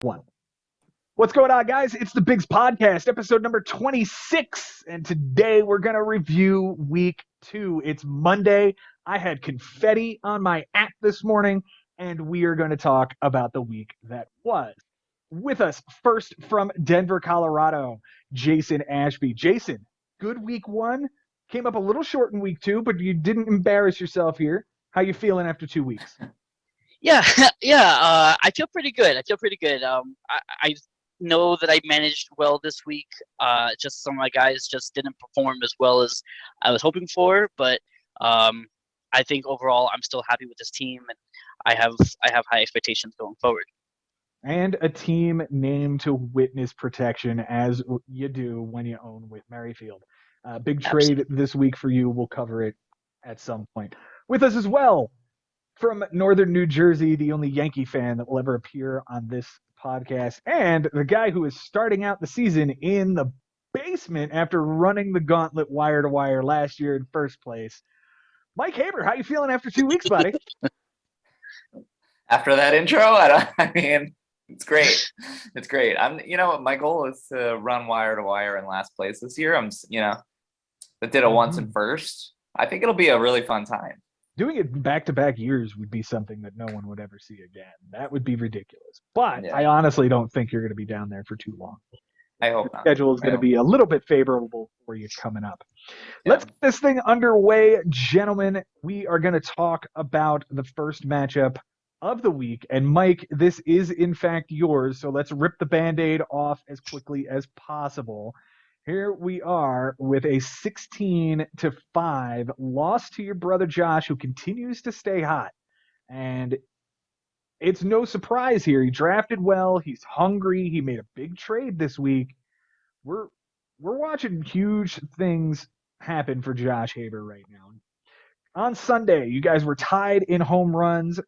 One. What's going on, guys? It's the Bigs Podcast, episode number 26. And today we're going to review week 2. It's Monday. I had confetti on my app this morning, and we are going to talk about the week that was. With us first from Denver, Colorado, Jason Ashby. Jason, good week 1. Came up a little short in week 2, but you didn't embarrass yourself here. How you feeling after 2 weeks? Yeah, I feel pretty good. I know that I managed well this week. Just some of my guys just didn't perform as well as I was hoping for, but I think overall I'm still happy with this team, and I have high expectations going forward. And a team named to witness protection, as you do when you own Whit Merrifield. Big trade Absolutely. this week for you. We'll cover it at some point. With us as well, from Northern New Jersey, the only Yankee fan that will ever appear on this podcast, and the guy who is starting out the season in the basement after running the gauntlet wire to wire last year in first place. Mike Haber, how you feeling after 2 weeks, buddy? After that intro, I mean, it's great. It's great. My goal is to run wire to wire in last place this year. I did it once in first. I think it'll be a really fun time. Doing it back-to-back years would be something that no one would ever see again. That would be ridiculous. But yeah. I honestly don't think you're going to be down there for too long. I hope not. The schedule is going to be a little bit favorable for you coming up. Yeah. Let's get this thing underway, gentlemen. We are going to talk about the first matchup of the week. And Mike, this is in fact yours. So let's rip the Band-Aid off as quickly as possible. Here we are with a 16-5 loss to your brother Josh, who continues to stay hot. And it's no surprise here. He drafted well. He's hungry. He made a big trade this week. We're watching huge things happen for Josh Haber right now. On Sunday, you guys were tied in home runs.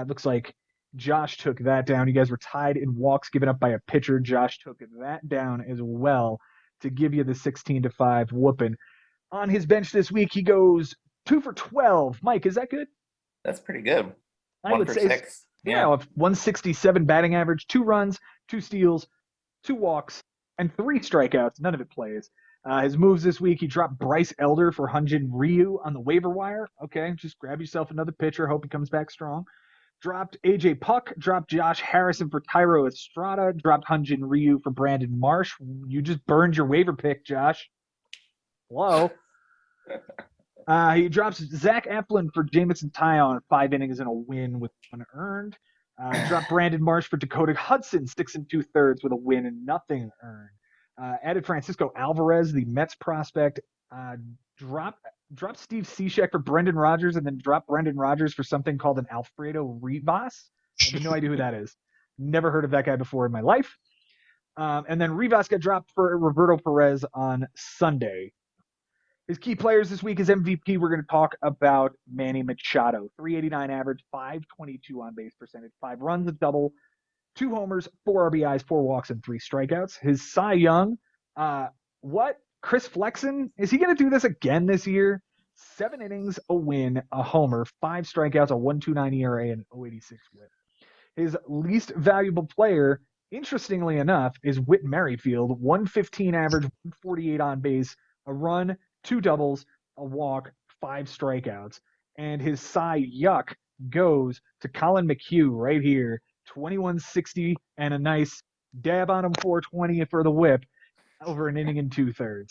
Looks like Josh took that down. You guys were tied in walks given up by a pitcher. Josh took that down as well to give you the 16-5 whooping. On his bench this week, he goes 2 for 12. Mike, is that good? That's pretty good. I would say 6. Yeah, 167 batting average, 2 runs, 2 steals, 2 walks, and 3 strikeouts. None of it plays. His moves this week, he dropped Bryce Elder for Hyun-Jin Ryu on the waiver wire. Okay, just grab yourself another pitcher. Hope he comes back strong. Dropped AJ Puck, dropped Josh Harrison for Tyro Estrada, dropped Hyun-Jin Ryu for Brandon Marsh. You just burned your waiver pick, Josh. Hello. He drops Zach Eflin for Jamison Taillon, 5 innings and a win with 1 earned. Dropped Brandon Marsh for Dakota Hudson, 6 2/3 with a win and nothing earned. Added Francisco Alvarez, the Mets prospect. Dropped Steve Cishek for Brendan Rodgers, and then dropped Brendan Rodgers for something called an Alfredo Rivas. I have no idea who that is. Never heard of that guy before in my life. And then Rivas got dropped for Roberto Perez on Sunday. His key players this week is MVP. We're going to talk about Manny Machado. 389 average, 522 on base percentage, 5 runs, a double, 2 homers, 4 RBIs, 4 walks, and 3 strikeouts. His Cy Young, Chris Flexen, is he going to do this again this year? 7 innings, a win, a homer, 5 strikeouts, a 1.29 ERA, and an 0.86 whip. His least valuable player, interestingly enough, is Whit Merrifield. 115 average, 148 on base, a run, 2 doubles, a walk, 5 strikeouts. And his Cy Yuck goes to Colin McHugh right here. 2160 and a nice dab on him 420 for the whip over an inning and 2/3.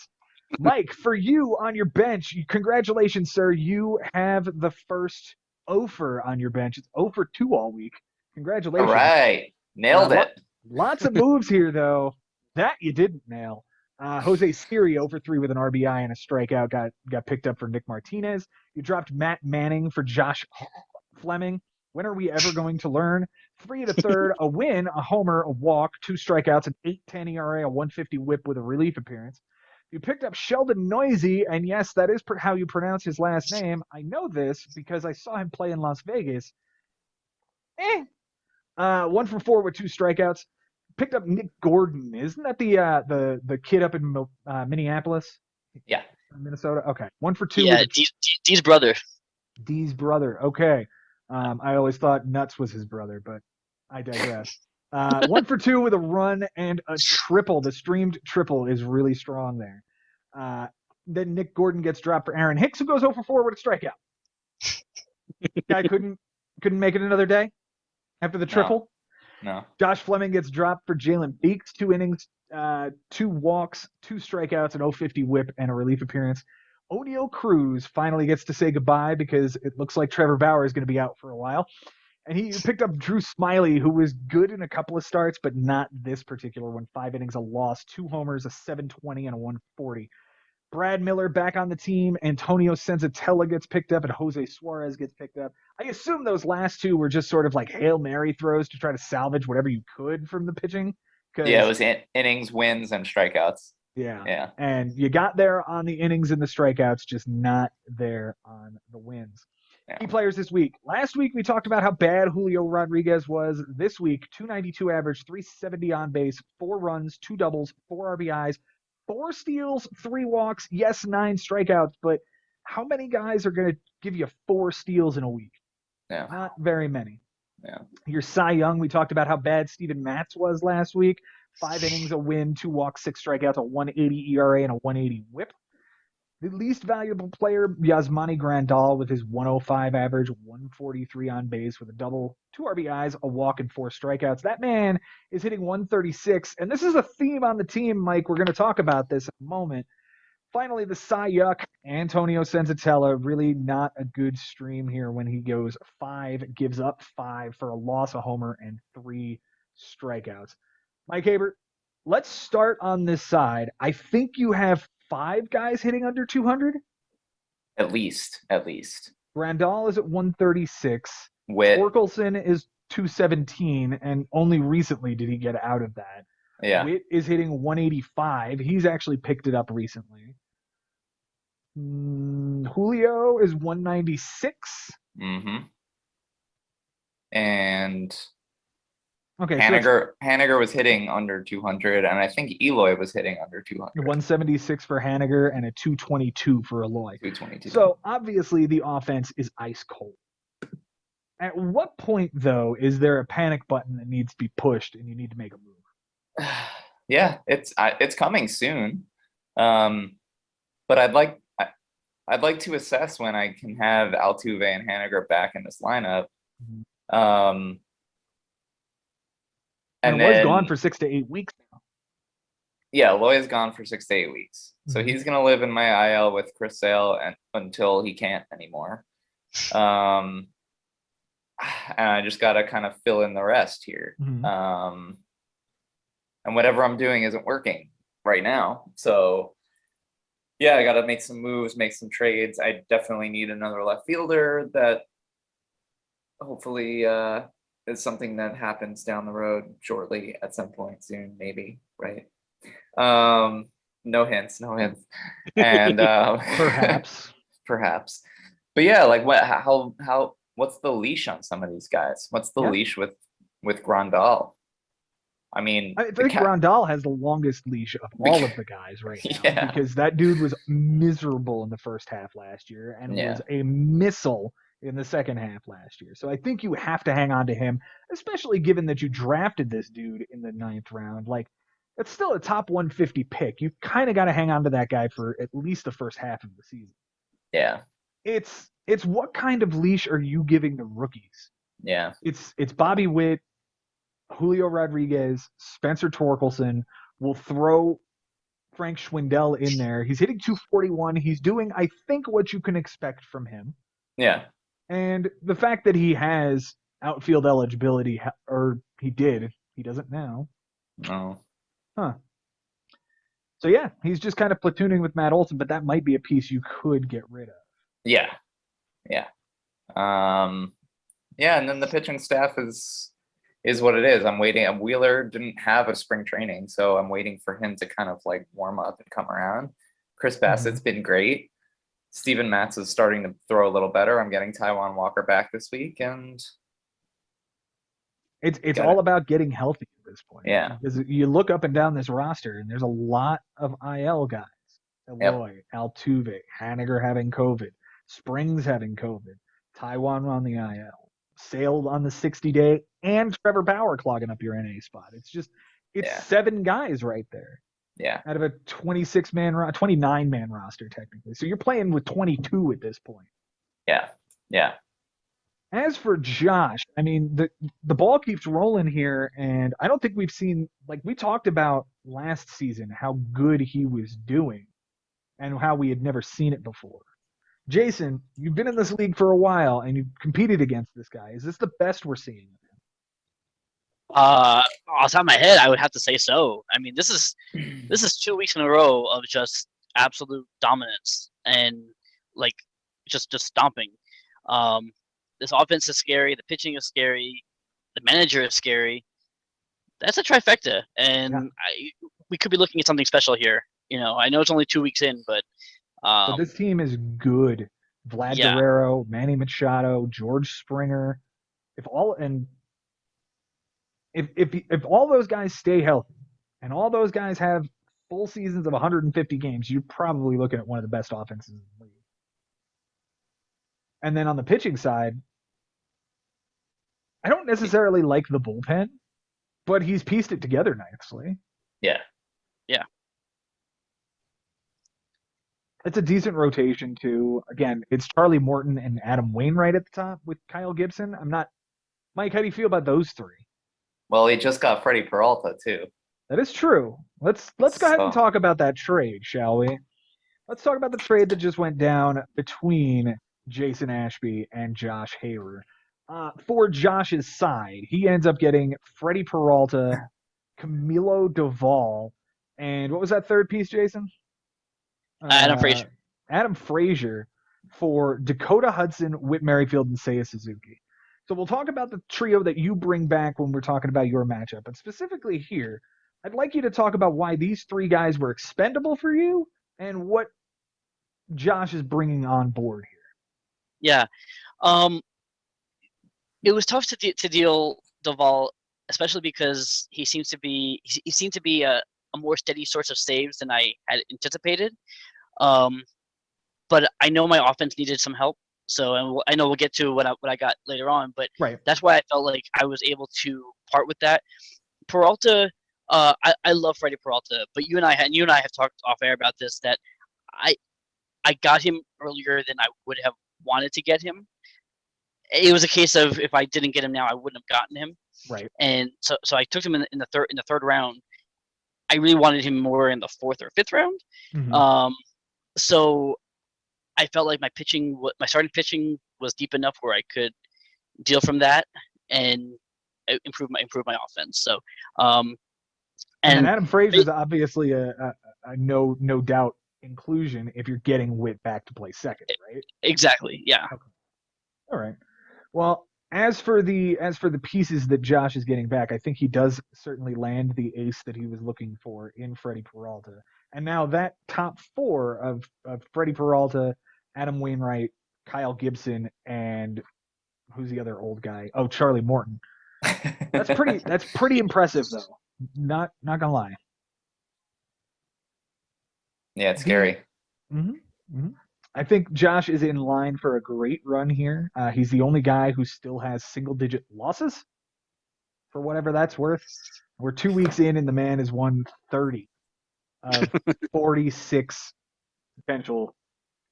Mike, for you on your bench, congratulations, sir. You have the first offer on your bench. It's 0 for 2 all week. Congratulations. All right. Nailed it. Lots of moves here, though. That you didn't nail. Jose Siri 0 for 3 with an RBI and a strikeout got picked up for Nick Martinez. You dropped Matt Manning for Josh Fleming. When are we ever going to learn? 3 1/3, a win, a homer, a walk, 2 strikeouts, an 8.10 ERA, a 150 whip with a relief appearance. You picked up Sheldon Noisy, and yes, that is how you pronounce his last name. I know this because I saw him play in Las Vegas. 1 for 4 with 2 strikeouts. Picked up Nick Gordon. Isn't that the kid up in Minneapolis? Yeah. Minnesota? Okay. 1 for 2. Yeah, D's brother. D's brother. Okay. I always thought Nuts was his brother, but I digress. 1 for 2 with a run and a triple. The streamed triple is really strong there. Then Nick Gordon gets dropped for Aaron Hicks, who goes 0 for 4 with a strikeout. Guy couldn't make it another day after the triple. No. Josh Fleming gets dropped for Jalen Beeks, 2 innings, 2 walks, 2 strikeouts, an 050 whip, and a relief appearance. O'Neal Cruz finally gets to say goodbye because it looks like Trevor Bauer is going to be out for a while. And he picked up Drew Smiley, who was good in a couple of starts, but not this particular one. 5 innings, a loss, 2 homers, a 720, and a 140. Brad Miller back on the team. Antonio Senzatella gets picked up, and Jose Suarez gets picked up. I assume those last 2 were just sort of like Hail Mary throws to try to salvage whatever you could from the pitching. Yeah, it was innings, wins, and strikeouts. Yeah. And you got there on the innings and the strikeouts, just not there on the wins. Yeah. Key players this week. Last week, we talked about how bad Julio Rodriguez was. This week, 292 average, 370 on base, 4 runs, 2 doubles, 4 RBIs, 4 steals, 3 walks, yes, 9 strikeouts. But how many guys are going to give you 4 steals in a week? Yeah. Not very many. Yeah. Your Cy Young, we talked about how bad Steven Matz was last week. 5 innings, a win, 2 walks, 6 strikeouts, a 180 ERA, and a 180 whip. The least valuable player, Yasmani Grandal, with his 105 average, 143 on base with a double, 2 RBIs, a walk, and 4 strikeouts. That man is hitting 136, and this is a theme on the team, Mike. We're going to talk about this in a moment. Finally, the Cy Yuck, Antonio Senzatella, really not a good stream here when he goes 5, gives up 5 for a loss, a homer, and 3 strikeouts. Mike Habert, let's start on this side. I think you have 5 guys hitting under 200? At least. Grandal is at 136. Witt. Torkelson is 217, and only recently did he get out of that. Yeah. Witt is hitting 185. He's actually picked it up recently. Julio is 196. Mm-hmm. And okay, Haniger was hitting under 200, and I think Eloy was hitting under 200. 176 for Haniger and a 222 for Eloy. 222. So obviously the offense is ice cold. At what point, though, is there a panic button that needs to be pushed and you need to make a move? Yeah, it's coming soon. But I'd like to assess when I can have Altuve and Haniger back in this lineup. And Eloy's gone for 6 to 8 weeks now. Yeah, Eloy is gone for 6 to 8 weeks. So he's gonna live in my IL with Chris Sale until he can't anymore. And I just gotta kind of fill in the rest here. And whatever I'm doing isn't working right now. So yeah, I gotta make some moves, make some trades. I definitely need another left fielder that hopefully is something that happens down the road shortly at some point soon, maybe, right? No hints. And perhaps. But yeah, like what's the leash on some of these guys? What's the leash with Grandal? I mean, I think Grandal has the longest leash of all of the guys right now because that dude was miserable in the first half last year and was a missile in the second half last year. So I think you have to hang on to him, especially given that you drafted this dude in the 9th round. Like, it's still a top 150 pick. You kind of got to hang on to that guy for at least the first half of the season. Yeah. It's what kind of leash are you giving the rookies? Yeah. It's Bobby Witt, Julio Rodriguez, Spencer Torkelson. Will throw Frank Schwindel in there. He's hitting 241. He's doing, I think, what you can expect from him. Yeah. And the fact that he has outfield eligibility, or he did, he doesn't now. No. Huh. So yeah, he's just kind of platooning with Matt Olson, but that might be a piece you could get rid of. Yeah. And then the pitching staff is what it is. I'm waiting. Wheeler didn't have a spring training, so I'm waiting for him to kind of like warm up and come around. Chris Bassett's been great. Steven Matz is starting to throw a little better. I'm getting Taijuan Walker back this week, and it's all about getting healthy at this point. Yeah. Because you look up and down this roster, and there's a lot of IL guys. Eloy, Altuve, Haniger having COVID, Springs having COVID, Taijuan on the IL. Sale on the 60-day, and Trevor Bauer clogging up your NA spot. It's 7 guys right there. Yeah. Out of a 29-man roster technically. So you're playing with 22 at this point. Yeah. Yeah. As for Josh, I mean, the ball keeps rolling here, and I don't think we've seen, like we talked about last season, how good he was doing and how we had never seen it before. Jason, you've been in this league for a while, and you've competed against this guy. Is this the best we're seeing of him? Off the top of my head, I would have to say so. I mean, this is 2 weeks in a row of just absolute dominance and like just stomping. This offense is scary. The pitching is scary. The manager is scary. That's a trifecta, and we could be looking at something special here. I know it's only 2 weeks in, but this team is good. Vlad Guerrero, Manny Machado, George Springer. If all those guys stay healthy and all those guys have full seasons of 150 games, you're probably looking at one of the best offenses in the league. And then on the pitching side, I don't necessarily like the bullpen, but he's pieced it together nicely. Yeah. Yeah. It's a decent rotation too. Again, it's Charlie Morton and Adam Wainwright at the top with Kyle Gibson. Mike, how do you feel about those three? Well, he just got Freddie Peralta too. That is true. Let's go ahead and talk about that trade, shall we? Let's talk about the trade that just went down between Jason Ashby and Josh Hader. For Josh's side, he ends up getting Freddie Peralta, Camilo Doval, and what was that third piece, Jason? Adam Frazier. Adam Frazier for Dakota Hudson, Whit Merrifield, and Seiya Suzuki. So we'll talk about the trio that you bring back when we're talking about your matchup. But specifically here, I'd like you to talk about why these 3 guys were expendable for you and what Josh is bringing on board here. Yeah. It was tough to deal Doval, especially because he seemed to be a more steady source of saves than I had anticipated. But I know my offense needed some help. So I know we'll get to what I got later on, but That's why I felt like I was able to part with that. Peralta, I love Freddie Peralta, but you and I have talked off air about this, that I got him earlier than I would have wanted to get him. It was a case of if I didn't get him now, I wouldn't have gotten him. Right. And so I took him in the third round. I really wanted him more in the 4th or 5th round. Mm-hmm. So I felt like my starting pitching was deep enough where I could deal from that and improve my offense. So, and Adam Frazier is obviously a no doubt inclusion if you're getting Whit back to play second, right? Exactly. Yeah. Okay. All right. Well, as for the pieces that Josh is getting back, I think he does certainly land the ace that he was looking for in Freddie Peralta. And now that top 4 of Freddie Peralta, Adam Wainwright, Kyle Gibson, and who's the other old guy? Oh, Charlie Morton. That's pretty impressive though. Not gonna lie. Yeah, it's scary. Mm-hmm. Mm-hmm. I think Josh is in line for a great run here. He's the only guy who still has single-digit losses, for whatever that's worth. We're 2 weeks in, and the man has won 30 of 46 potential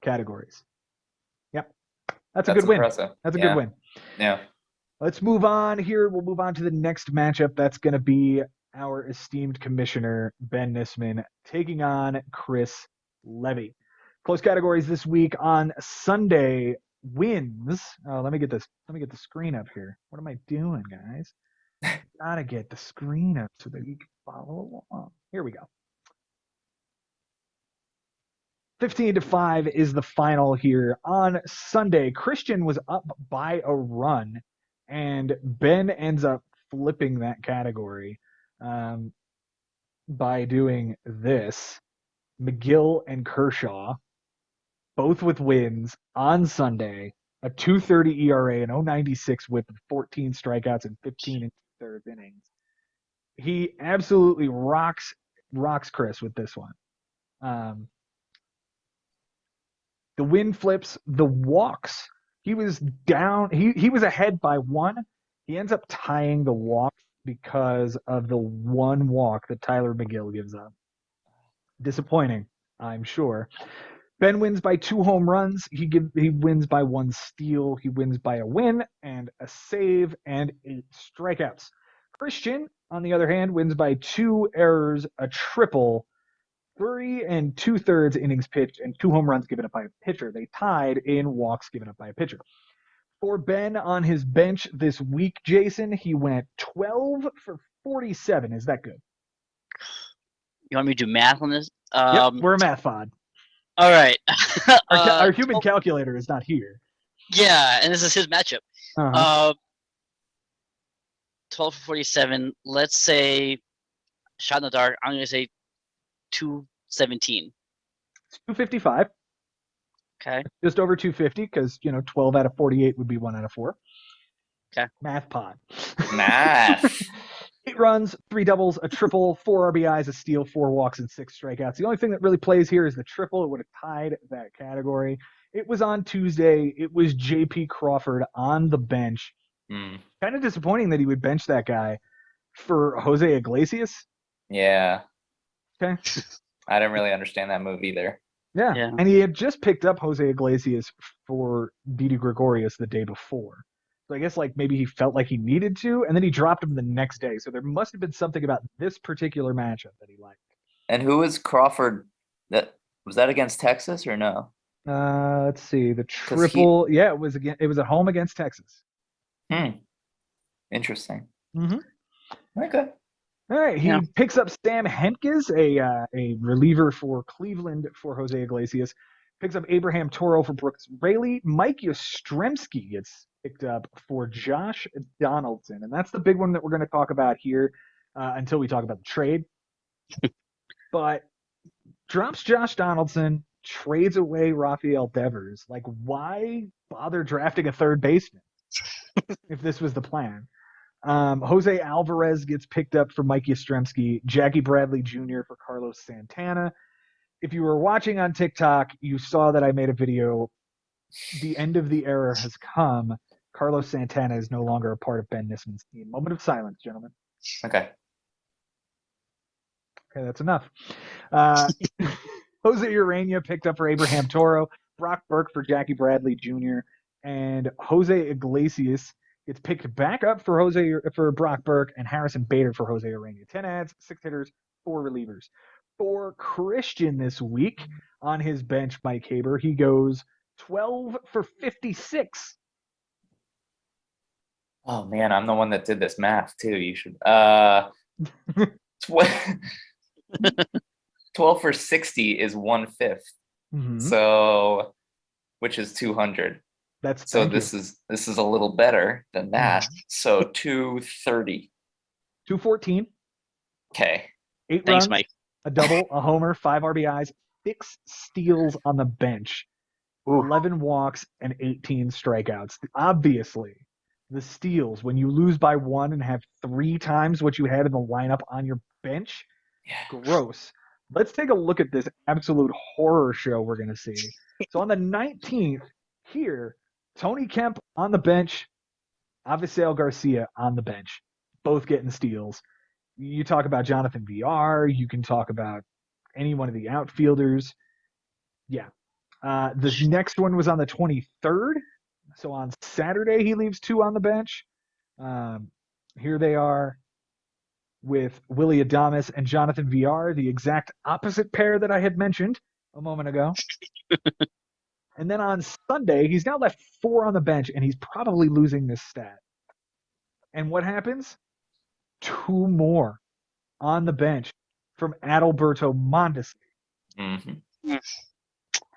categories. Yep. That's a good impressive. Win. That's a good win. Yeah. Let's move on here. We'll move on to the next matchup. That's going to be our esteemed commissioner, Ben Nissman, taking on Chris Levy. Close categories this week on Sunday. Wins. Let me get the screen up here. What am I doing, guys? Gotta get the screen up so that you can follow along. Here we go. 15-5 is the final here. On Sunday, Christian was up by a run, and Ben ends up flipping that category by doing this. McGill and Kershaw, both with wins on Sunday, a 2.30 ERA, an 0.96 whip, 14 strikeouts, and 15 2/3 innings. He absolutely rocks Chris with this one. The win flips, the walks He was down. He was ahead by 1. He ends up tying the walk because of the 1 walk that Tyler McGill gives up. Disappointing, I'm sure. Ben wins by 2 home runs. He wins by 1 steal. He wins by a win and a save and 8 strikeouts. Christian, on the other hand, wins by 2 errors, a triple, 3 2/3 innings pitched, and 2 home runs given up by a pitcher. They tied in walks given up by a pitcher. For Ben on his bench this week, Jason, he went 12 for 47. Is that good? You want me to do math on this? Yep, we're a math pod. All right. Our human calculator is not here. Yeah, and this is his matchup. 12 for 47. Let's say, shot in the dark, I'm going to say 217. 255. Okay. Just over 250 because, 12 out of 48 would be 1 out of 4. Okay. Math pod. Math. 8 runs, 3 doubles, a triple, 4 RBIs, a steal, 4 walks, and 6 strikeouts. The only thing that really plays here is the triple. It would have tied that category. It was on Tuesday. It was J.P. Crawford on the bench. Kind of disappointing that he would bench that guy for Jose Iglesias. Yeah. Okay. I didn't really understand that move either. Yeah. And he had just picked up Jose Iglesias for Didi Gregorius the day before. So I guess maybe he felt like he needed to, and then he dropped him the next day. So there must have been something about this particular matchup that he liked. And who was Crawford? Was that against Texas or no? Let's see. The triple. It was at home against Texas. Interesting. Okay. All right. He picks up Sam Hentges, a reliever for Cleveland for Jose Iglesias. Picks up Abraham Toro for Brooks Raley. Mike Yastrzemski gets picked up for Josh Donaldson. And that's the big one that we're going to talk about here until we talk about the trade. But drops Josh Donaldson, trades away Rafael Devers. Why bother drafting a third baseman if this was the plan? Jose Alvarez gets picked up for Mike Yastrzemski. Jackie Bradley Jr. for Carlos Santana. If you were watching on TikTok, you saw that I made a video. The end of the era has come. Carlos Santana is no longer a part of Ben Nissman's team. Moment of silence, gentlemen. Okay, that's enough. Jose Urania picked up for Abraham Toro. Brock Burke for Jackie Bradley Jr. And Jose Iglesias gets picked back up for Brock Burke and Harrison Bader for Jose Urania. 10 ads, 6 hitters, 4 relievers. For Christian this week on his bench, Mike Haber, he goes 12 for 56. Oh man, I'm the one that did this math too. You should 12 for 60 is 1/5. So which is 200. This is a little better than that. So 230. 214. Okay. 8 Thanks, runs, Mike. a double, a homer, 5 RBIs, 6 steals on the bench, 11 walks, and 18 strikeouts. Obviously, the steals, when you lose by 1 and have 3 times what you had in the lineup on your bench, gross. Let's take a look at this absolute horror show we're going to see. So on the 19th, here, Tony Kemp on the bench, Avisail Garcia on the bench, both getting steals. You talk about Jonathan VR. You can talk about any one of the outfielders. Yeah. The next one was on the 23rd. So on Saturday, he leaves 2 on the bench. Here they are with Willie Adames and Jonathan VR, the exact opposite pair that I had mentioned a moment ago. And then on Sunday, he's now left 4 on the bench, and he's probably losing this stat. And what happens? 2 more on the bench from Adalberto Mondesi.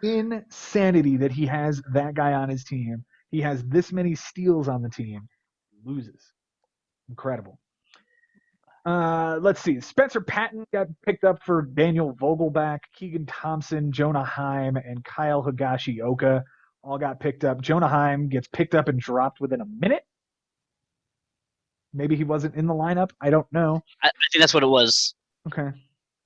Insanity that he has that guy on his team. He has this many steals on the team. He loses. Incredible. Let's see. Spencer Patton got picked up for Daniel Vogelback. Keegan Thompson, Jonah Heim, and Kyle Higashioka all got picked up. Jonah Heim gets picked up and dropped within a minute. Maybe he wasn't in the lineup. I don't know. I think that's what it was. Okay.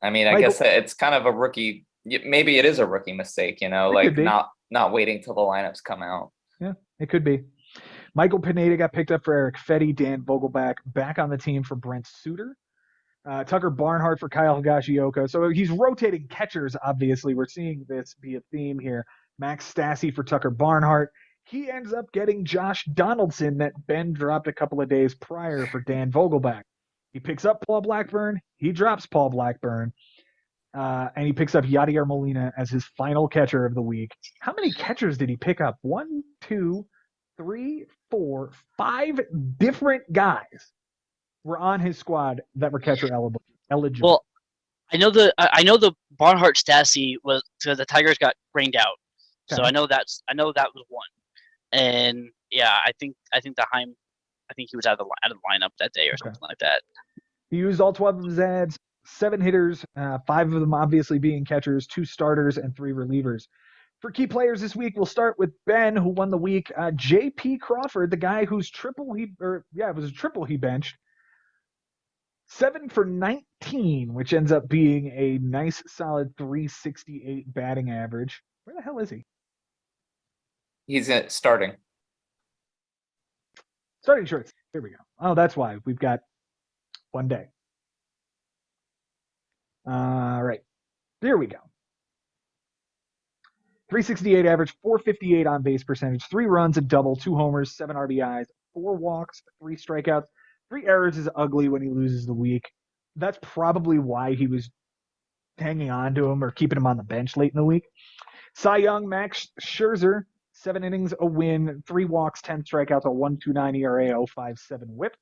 I mean, I guess it's kind of a rookie. Maybe it is a rookie mistake, not waiting till the lineups come out. Yeah, it could be. Michael Pineda got picked up for Eric Fetty. Dan Vogelback back on the team for Brent Suter. Tucker Barnhart for Kyle Higashioka. So he's rotating catchers, obviously. We're seeing this be a theme here. Max Stassi for Tucker Barnhart. He ends up getting Josh Donaldson that Ben dropped a couple of days prior for Dan Vogelback. He picks up Paul Blackburn. He drops Paul Blackburn. And he picks up Yadier Molina as his final catcher of the week. How many catchers did he pick up? 1, 2, 3, 4, 5 different guys were on his squad that were catcher eligible. Well, I know the Barnhart Stassi was, so the Tigers got rained out. So I know that was one. And yeah, I think the Heim, I think he was out of the lineup that day or something like that. He used all 12 of his ads, 7 hitters, 5 of them obviously being catchers, 2 starters, and 3 relievers. For key players this week, we'll start with Ben, who won the week. J.P. Crawford, the guy whose triple he benched. 7 for 19, which ends up being a nice, solid 368 batting average. Where the hell is he? He's starting. Starting shorts. Here we go. Oh, that's why. We've got one day. All right. There we go. 368 average, 458 on base percentage, 3 runs, a double, 2 homers, 7 RBIs, 4 walks, 3 strikeouts. 3 errors is ugly when he loses the week. That's probably why he was hanging on to him or keeping him on the bench late in the week. Cy Young, Max Scherzer, 7 innings, a win, 3 walks, 10 strikeouts, a 1.29 ERA, 0.57 WHIP.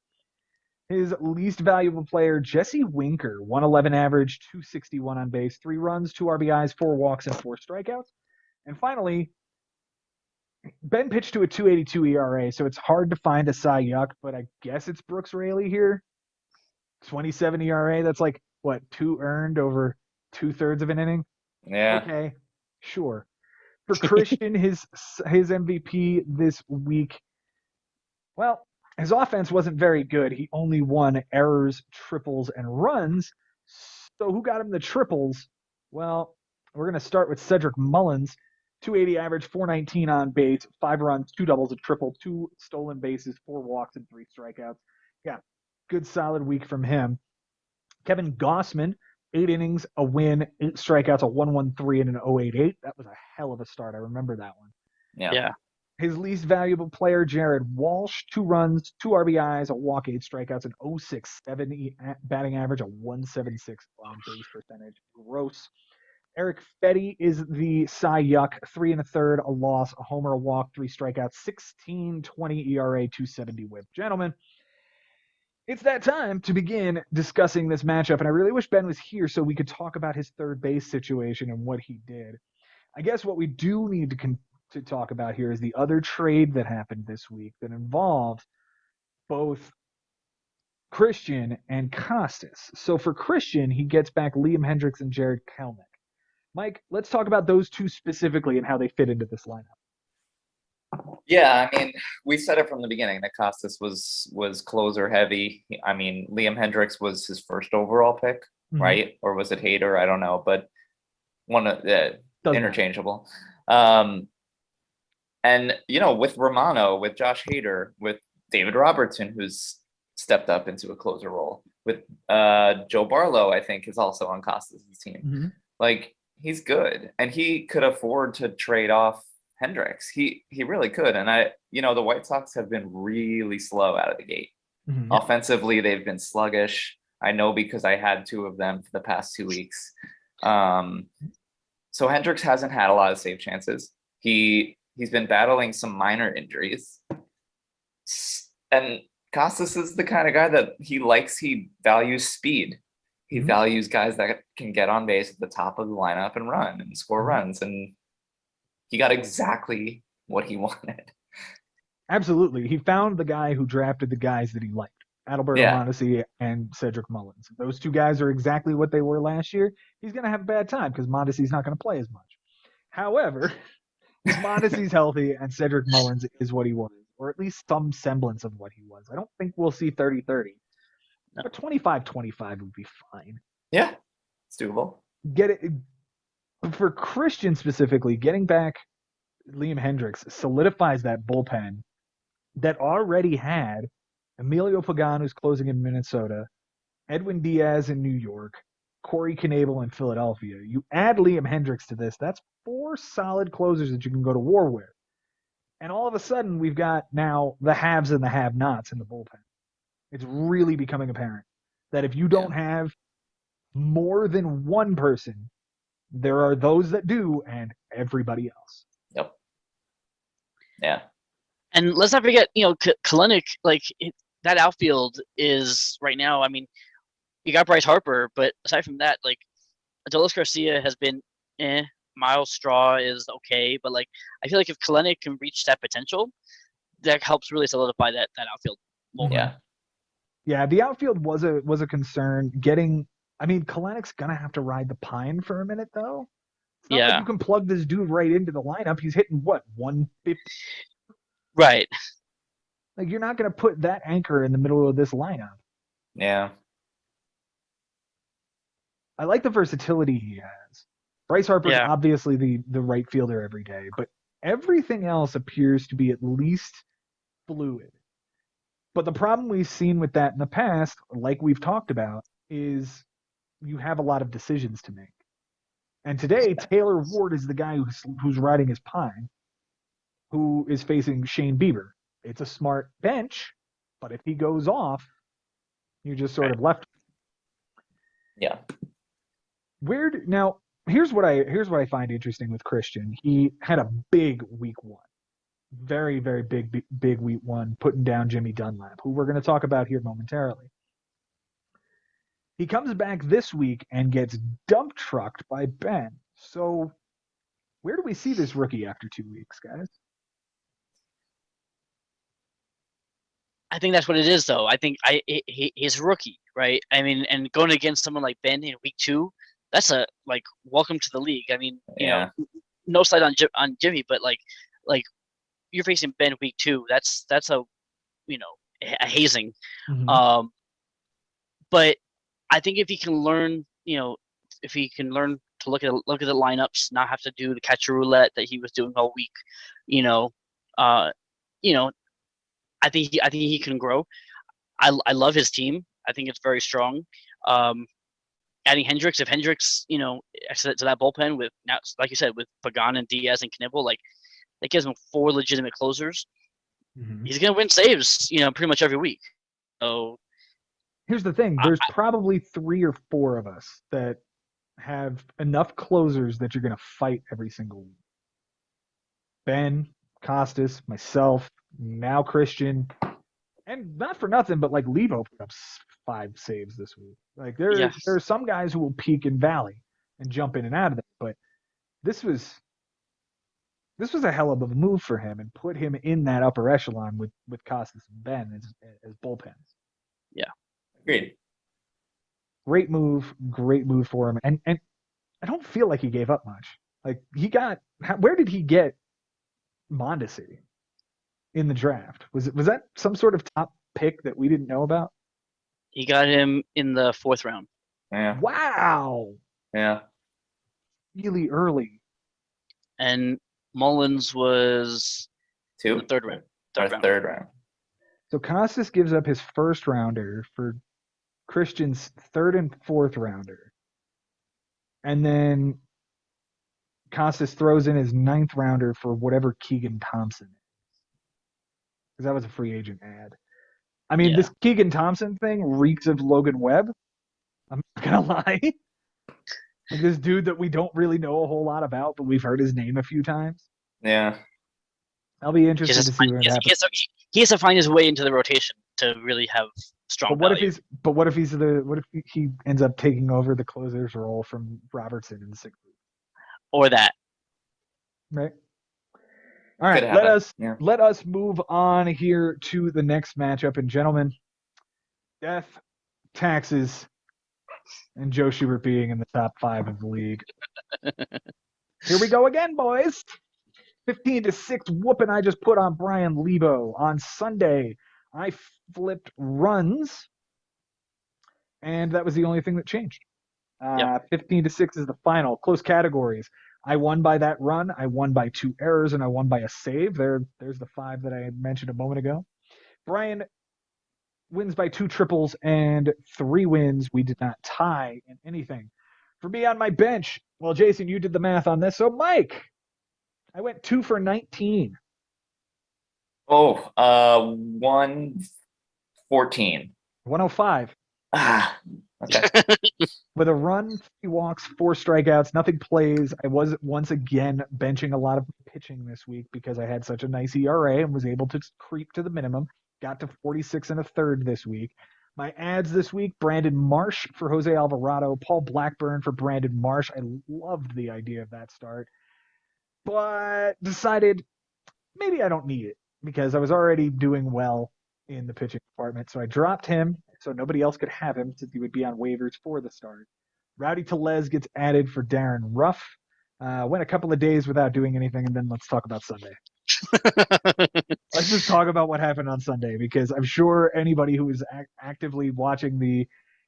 His least valuable player, Jesse Winker, 111 average, 261 on base, 3 runs, 2 RBIs, 4 walks, and 4 strikeouts. And finally, Ben pitched to a 2.82 ERA, so it's hard to find a Cy Yuck, but I guess it's Brooks Raley here. 27 ERA, that's like, what, 2 earned over 2/3 of an inning? Yeah. Okay, sure. For Christian, his MVP this week, well, his offense wasn't very good. He only won errors, triples, and runs. So who got him the triples? Well, we're going to start with Cedric Mullins. 280 average, 419 on base, 5 runs, 2 doubles, a triple, 2 stolen bases, 4 walks, and 3 strikeouts. Yeah, good solid week from him. Kevin Gossman, 8 innings, a win, 8 strikeouts, a 1.13 and an 0.88. That was a hell of a start. I remember that one. Yeah. His least valuable player, Jared Walsh, 2 runs, 2 RBIs, a walk, 8 strikeouts, an 0.67 batting average, a 1.76 on base percentage. Gross. Eric Fetty is the Cy Yuck, 3 1/3, a loss, a homer, a walk, 3 strikeouts, 16.20 ERA, 2.70 WHIP. Gentlemen, it's that time to begin discussing this matchup, and I really wish Ben was here so we could talk about his third base situation and what he did. I guess what we do need to talk about here is the other trade that happened this week that involved both Christian and Costas. So for Christian, he gets back Liam Hendricks and Jared Kelnick. Mike, let's talk about those two specifically and how they fit into this lineup. Yeah, I mean, we said it from the beginning that Costas was closer heavy. I mean, Liam Hendricks was his first overall pick, right? Or was it Hader? I don't know, but one of the interchangeable. And with Romano, with Josh Hader, with David Robertson, who's stepped up into a closer role, with Joe Barlow, I think is also on Costas' team. Like, he's good, and he could afford to trade off Hendricks. He really could. And the White Sox have been really slow out of the gate. Offensively, they've been sluggish. I know because I had 2 of them for the past 2 weeks. So Hendricks hasn't had a lot of save chances. He's been battling some minor injuries. And Costas is the kind of guy that he values speed. He values guys that can get on base at the top of the lineup and run and score runs. And he got exactly what he wanted. Absolutely. He found the guy who drafted the guys that he liked. Adalberto Mondesi and Cedric Mullins. Those 2 guys are exactly what they were last year. He's going to have a bad time because Mondesi's not going to play as much. However, if Mondesi's healthy and Cedric Mullins is what he was, or at least some semblance of what he was, I don't think we'll see 30-30. But 25-25 would be fine. Yeah, it's doable. Get it for Christian specifically, getting back Liam Hendriks solidifies that bullpen that already had Emilio Pagan, who's closing in Minnesota, Edwin Diaz in New York, Corey Knebel in Philadelphia. You add Liam Hendriks to this, that's 4 solid closers that you can go to war with. And all of a sudden, we've got now the haves and the have-nots in the bullpen. It's really becoming apparent that if you don't have more than one person, there are those that do and everybody else. Yep. Yeah. And let's not forget, Kalenic, that outfield is right now, I mean, you got Bryce Harper, but aside from that, Adolis Garcia has been Miles Straw is okay, but I feel like if Kalenic can reach that potential, that helps really solidify that outfield more. Yeah. Yeah, the outfield was a concern. Kalenic's gonna have to ride the pine for a minute though. It's not like you can plug this dude right into the lineup. He's hitting what, 150? Right. You're not gonna put that anchor in the middle of this lineup. Yeah. I like the versatility he has. Bryce Harper's obviously the right fielder every day, but everything else appears to be at least fluid. But the problem we've seen with that in the past, like we've talked about, is you have a lot of decisions to make. And today, Taylor Ward is the guy who's riding his pine, who is facing Shane Bieber. It's a smart bench, but if he goes off, you're just sort of left. Yeah. Now, here's what I find interesting with Christian. He had a big week 1. Very, very big week 1, putting down Jimmy Dunlap, who we're going to talk about here momentarily. He comes back this week and gets dump trucked by Ben. So where do we see this rookie after 2 weeks, guys? I think that's what it is, though. I think he's rookie, right? I mean, and going against someone like Ben in week 2, that's a welcome to the league. I mean, you know, no slight on Jimmy, but you're facing Ben week 2. That's a a hazing. Mm-hmm. But I think if he can learn, if he can learn to look at the lineups, not have to do the catcher roulette that he was doing all week, I think he can grow. I love his team. I think it's very strong. Adding Hendriks, if Hendriks, to that bullpen with now, like you said, with Pagan and Diaz and Knebel, that gives him 4 legitimate closers. Mm-hmm. He's gonna win saves, pretty much every week. So here's the thing: there's probably 3 or 4 of us that have enough closers that you're gonna fight every single week. Ben, Costas, myself, now Christian, and not for nothing, but Levo put up 5 saves this week. There are some guys who will peak and valley and jump in and out of it, but this was a hell of a move for him and put him in that upper echelon with Costas and Ben as bullpens. Yeah, agreed. Great move for him, and I don't feel like he gave up much. Where did he get Mondesi in the draft? Was that some sort of top pick that we didn't know about? He got him in the 4th round. Yeah. Wow. Yeah. Really early. And Mullins was 2. the 3rd round. Third round. So Costas gives up his 1st rounder for Christian's 3rd and 4th rounder. And then Costas throws in his 9th rounder for whatever Keegan Thompson is. Because that was a free agent ad. I mean, this Keegan Thompson thing reeks of Logan Webb. I'm not going to lie. This dude that we don't really know a whole lot about, but we've heard his name a few times. Yeah. I'll be interested to see what happens. He has to find his way into the rotation to really have strong value. What if he ends up taking over the closer's role from Robertson in the 6th week? Or that. Right. All right, let us move on here to the next matchup. And gentlemen, death, taxes, and Joe Schubert being in the top 5 of the league. Here we go again, boys. 15-6 whooping I just put on Brian Lebo. On Sunday, I flipped runs, and that was the only thing that changed. 15-6 is the final. Close categories. I won by that run. I won by 2 errors, and I won by a save. There's the 5 that I mentioned a moment ago. Brian wins by 2 triples and 3 wins. We did not tie in anything. For me on my bench, well, Jason, you did the math on this. So, Mike, I went 2 for 19. 114. 105. Okay. With a run, 3 walks, 4 strikeouts, nothing plays. I was once again benching a lot of pitching this week because I had such a nice ERA and was able to creep to the minimum. Got to 46 and a third this week. My ads this week, Brandon Marsh for Jose Alvarado, Paul Blackburn for Brandon Marsh. I loved the idea of that start, but decided maybe I don't need it because I was already doing well in the pitching department. So I dropped him so nobody else could have him since he would be on waivers for the start. Rowdy Tellez gets added for Darren Ruff. Went a couple of days without doing anything, and then let's talk about Sunday. Let's just talk about what happened on Sunday, because I'm sure anybody who is actively watching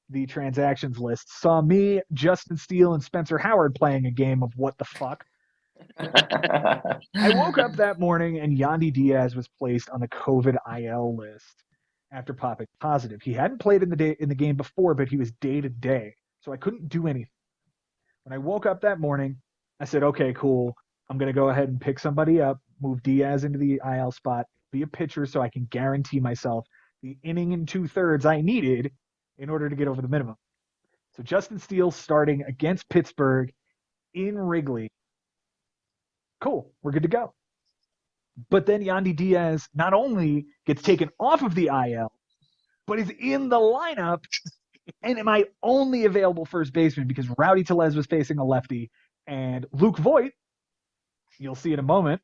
the transactions list saw me, Justin Steele, and Spencer Howard playing a game of what the fuck. I woke up that morning and Yandy Diaz was placed on the COVID IL list after popping positive. He hadn't played in the game before, but he was day to day, so I couldn't do anything. When I woke up that morning, I said, okay, cool. I'm going to go ahead and pick somebody up, move Diaz into the IL spot, be a pitcher so I can guarantee myself the inning and 2/3 I needed in order to get over the minimum. So Justin Steele starting against Pittsburgh in Wrigley. Cool, we're good to go. But then Yandy Diaz not only gets taken off of the IL, but is in the lineup and am I only available first baseman because Rowdy Tellez was facing a lefty and Luke Voigt, you'll see in a moment,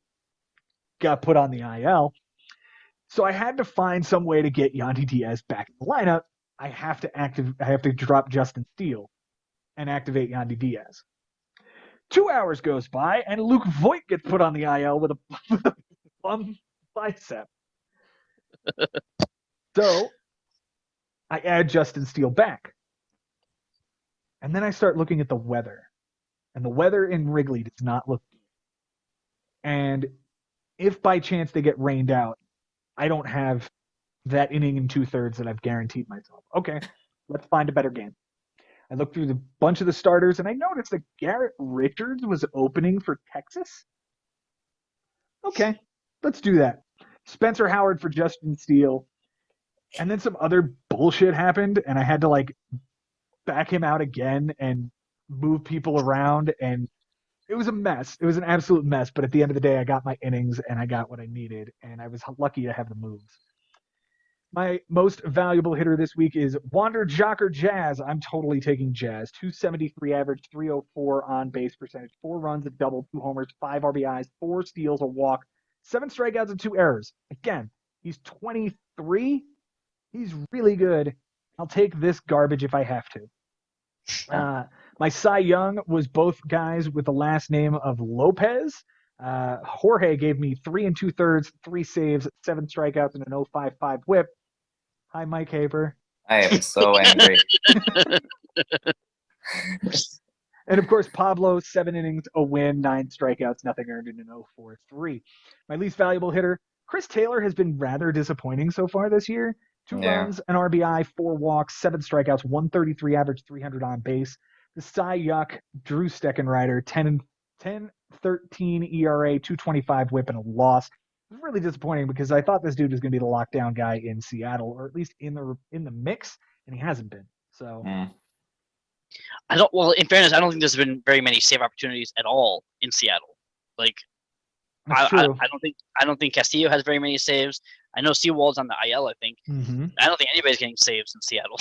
got put on the IL. So I had to find some way to get Yandy Diaz back in the lineup. I have to drop Justin Steele and activate Yandy Diaz. 2 hours goes by and Luke Voigt gets put on the IL with a bum bicep. So I add Justin Steele back. And then I start looking at the weather. And the weather in Wrigley does not look good. And if by chance they get rained out, I don't have that inning and 2/3 that I've guaranteed myself. Okay, let's find a better game. I looked through the bunch of the starters and I noticed that Garrett Richards was opening for Texas. Okay, let's do that. Spencer Howard for Justin Steele. And then some other bullshit happened and I had to back him out again and move people around, and it was a mess. It was an absolute mess, but at the end of the day, I got my innings and I got what I needed, and I was lucky to have the moves. My most valuable hitter this week is Wander Jocker Jazz. I'm totally taking Jazz. 273 average, 304 on base percentage, 4 runs, a double, 2 homers, 5 RBIs, 4 steals, a walk, 7 strikeouts, and 2 errors. Again, he's 23. He's really good. I'll take this garbage if I have to. My Cy Young was both guys with the last name of Lopez. Jorge gave me 3 2/3, 3 saves, 7 strikeouts, and an 0.55 whip. Hi, Mike Haber. I am so angry. And of course, Pablo, 7 innings, a win, 9 strikeouts, nothing earned, in an 0.43. My least valuable hitter, Chris Taylor, has been rather disappointing so far this year. 2 runs, an RBI, 4 walks, 7 strikeouts, 133 average, 300 on base. The Cy Yuck, Drew Steckenrider, 10-13 ERA, 2.25 whip, and a loss. It was really disappointing because I thought this dude was going to be the lockdown guy in Seattle, or at least in the mix, and he hasn't been. So, Well, in fairness, I don't think there's been very many save opportunities at all in Seattle. that's true. I don't think Castillo has very many saves. I know Seawald's on the IL, I think. Mm-hmm. I don't think anybody's getting saves in Seattle.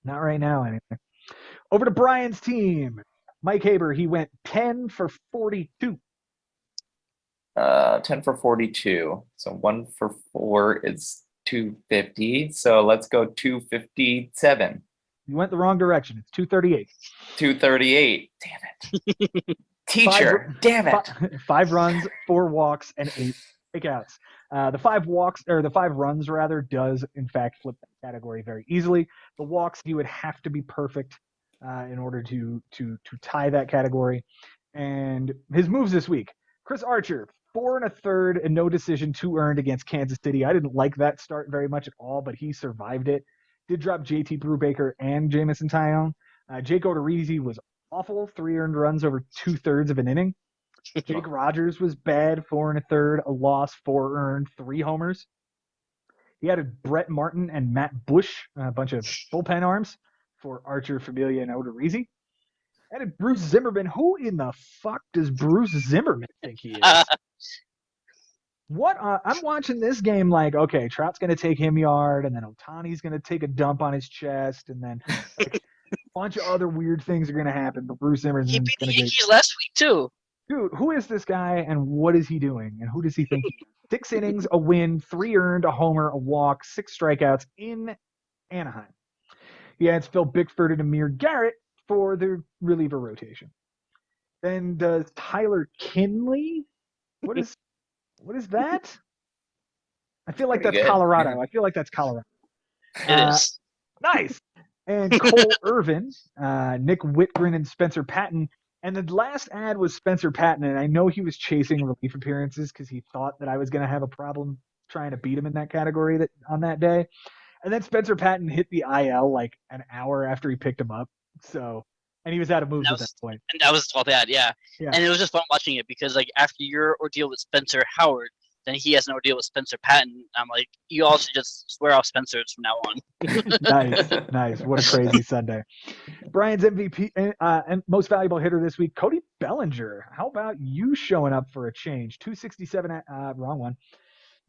Not right now, anyway. Over to Brian's team. Mike Haber, he went 10 for 42. 10 for 42. So 1 for 4 is 250. So let's go 257. You went the wrong direction. It's 238. 238. Damn it. Teacher. Damn it. 5 runs, 4 walks, and 8 strikeouts. The 5 runs rather, does in fact flip that category very easily. The walks, you would have to be perfect in order to tie that category. And his moves this week: Chris Archer, 4 1/3 and no decision, 2 earned against Kansas City. I didn't like that start very much at all, but he survived it. Did drop JT Brubaker and Jamison Tyone. Jake Odorizzi was awful, 3 earned runs over 2/3 of an inning. Jake Rogers was bad, 4 1/3, a loss, 4 earned, 3 homers. He added Brett Martin and Matt Bush, a bunch of bullpen arms for Archer, Familia, and Odorizzi. Added Bruce Zimmerman. Who in the fuck does Bruce Zimmerman think he is? What? I'm watching this game like, okay, Trout's going to take him yard, and then Otani's going to take a dump on his chest, and then like, a bunch of other weird things are going to happen. But Bruce Zimmerman's He going beat the to Yankees last week too. Dude, who is this guy, and what is he doing, and who does he think he is? 6 innings, a win, 3 earned, a homer, a walk, 6 strikeouts in Anaheim. He adds Phil Bickford and Amir Garrett for the reliever rotation. Then does Tyler Kinley? What is that? I feel like Pretty that's good. Colorado. I feel like that's Colorado. It is. Nice. And Cole Irvin, Nick Whitgren, and Spencer Patton. And the last ad was Spencer Patton, and I know he was chasing relief appearances because he thought that I was going to have a problem trying to beat him in that category on that day. And then Spencer Patton hit the IL like an hour after he picked him up. So, and he was out of moves at that point. And that was all bad, yeah. And it was just fun watching it because like after your ordeal with Spencer Howard, then he has an ordeal with Spencer Patton. I'm like, you all should just swear off Spencer's from now on. Nice. What a crazy Sunday. Brian's MVP and most valuable hitter this week, Cody Bellinger. How about you showing up for a change? 267, wrong one.